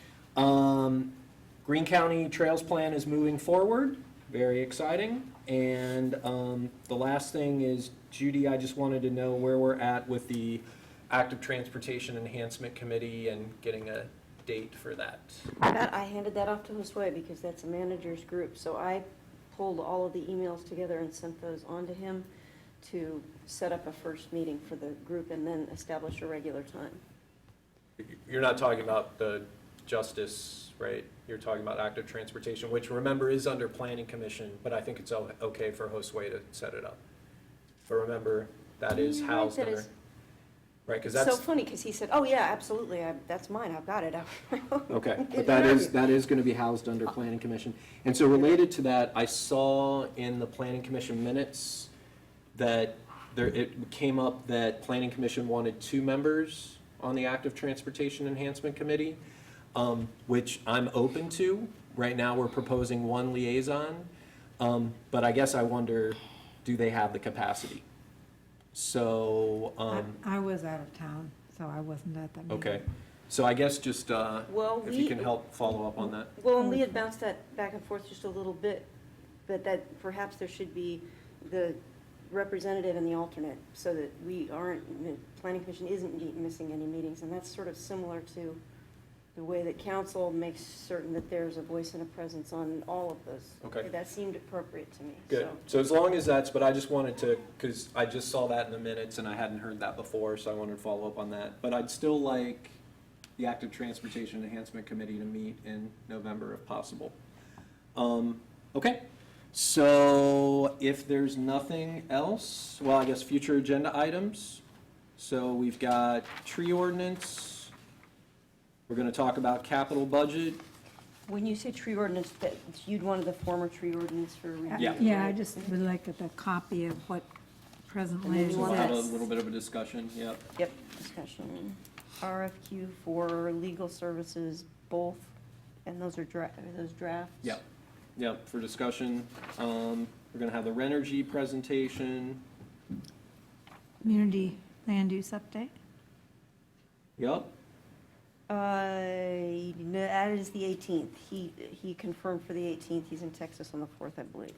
Greene County Trails Plan is moving forward, very exciting. And the last thing is, Judy, I just wanted to know where we're at with the Active Transportation Enhancement Committee and getting a date for that. I handed that off to Josue because that's a manager's group, so I pulled all of the emails together and sent those on to him to set up a first meeting for the group and then establish a regular time. You're not talking about the justice, right? You're talking about active transportation, which, remember, is under Planning Commission, but I think it's okay for Josue to set it up. But remember, that is housed That under, is- Right, because So that's, funny, because he said, oh, yeah, absolutely, that's mine, I've got it. okay, Get but it that out is, of that is gonna be housed under planning commission. And so related to that, I saw in the planning commission minutes that there, it came up that planning commission wanted 2 members on the active transportation enhancement committee, which I'm open to. Right now, we're proposing 1 liaison, but I guess I wonder, do they have the capacity? So, I was out of town, so I wasn't at that meeting. okay, so I guess just, Well, if you can help follow up on that. Well, and we had bounced that back and forth just a little bit, but that perhaps there should be the representative and the alternate, so that we aren't, the planning commission isn't missing any meetings, and that's sort of similar to the way that council makes certain that there's a voice and a presence on all of those. Okay. That seemed appropriate to me, Good, so as long as that's, but I just wanted to, because I just saw that in the minutes and I hadn't heard that before, so I wanted to follow up on that. But I'd still like the Active Transportation Enhancement Committee to meet in November if possible. Okay, so if there's nothing else, well, I guess future agenda items. So we've got tree ordinance. We're gonna talk about capital budget. When you say tree ordinance, that you'd wanted the former tree ordinance for review? Yeah. Yeah, I just would like a copy of what presently And then you We'll want have a exists. little bit of a discussion, yep. Yep, discussion. RFQ for legal services, both, and those are those drafts? Yep, yep, for discussion. We're gonna have the Renergy presentation. Community land use update? Yep, No, that is the 18th. He confirmed for the 18th. He's in Texas on the 4th, I believe.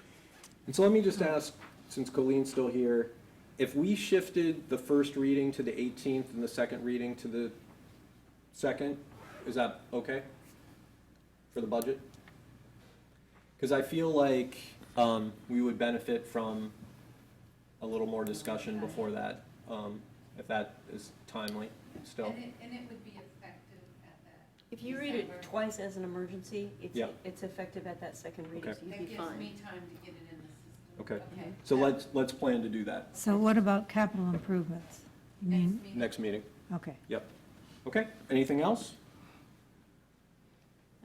and so let me just ask, since Colleen's still here, if we shifted the first reading to the 18th and the second reading to the 2nd, is that okay for the budget? Because I feel like we would benefit from a little more discussion before that, if that is timely still. And it would be effective at that. If you read it twice as an emergency, Yeah. it's effective at that second reading, Okay. so you'd That be gives fine. me time to get it in the system. Okay, Okay. so let's plan to do that So what about capital improvements? You mean, Next meeting. next meeting. okay. Yep. Okay, anything else?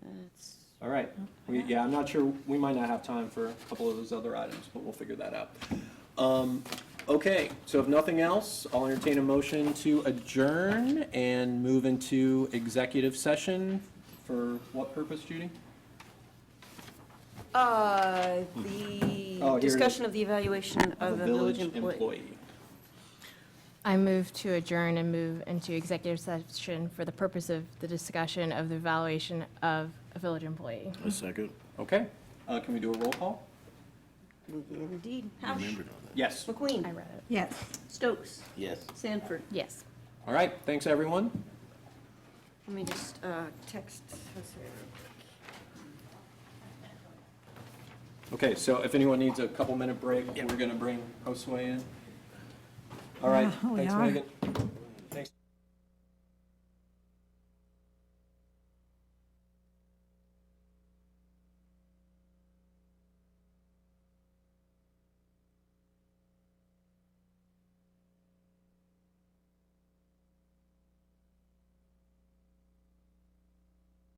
It's- All right. Yeah, I'm not sure, we might not have time for a couple of those other items, but we'll figure that out. Okay, so if nothing else, I'll entertain a motion to adjourn and move into executive session. For what purpose, Judy? The Oh, here it discussion is. of the evaluation of a village employee. I move to adjourn and move into executive session for the purpose of the discussion of the evaluation of a village employee. A second. Okay, can we do a roll call? Indeed. House, Yes. McQueen, I read it. Yes. Stokes, Yes. Sanford. Yes. All right, thanks, everyone. Let me just text. Let's see. Okay, so if anyone needs a couple-minute break, we're gonna bring Josue in. All right, Yeah, we thanks, are. Megan.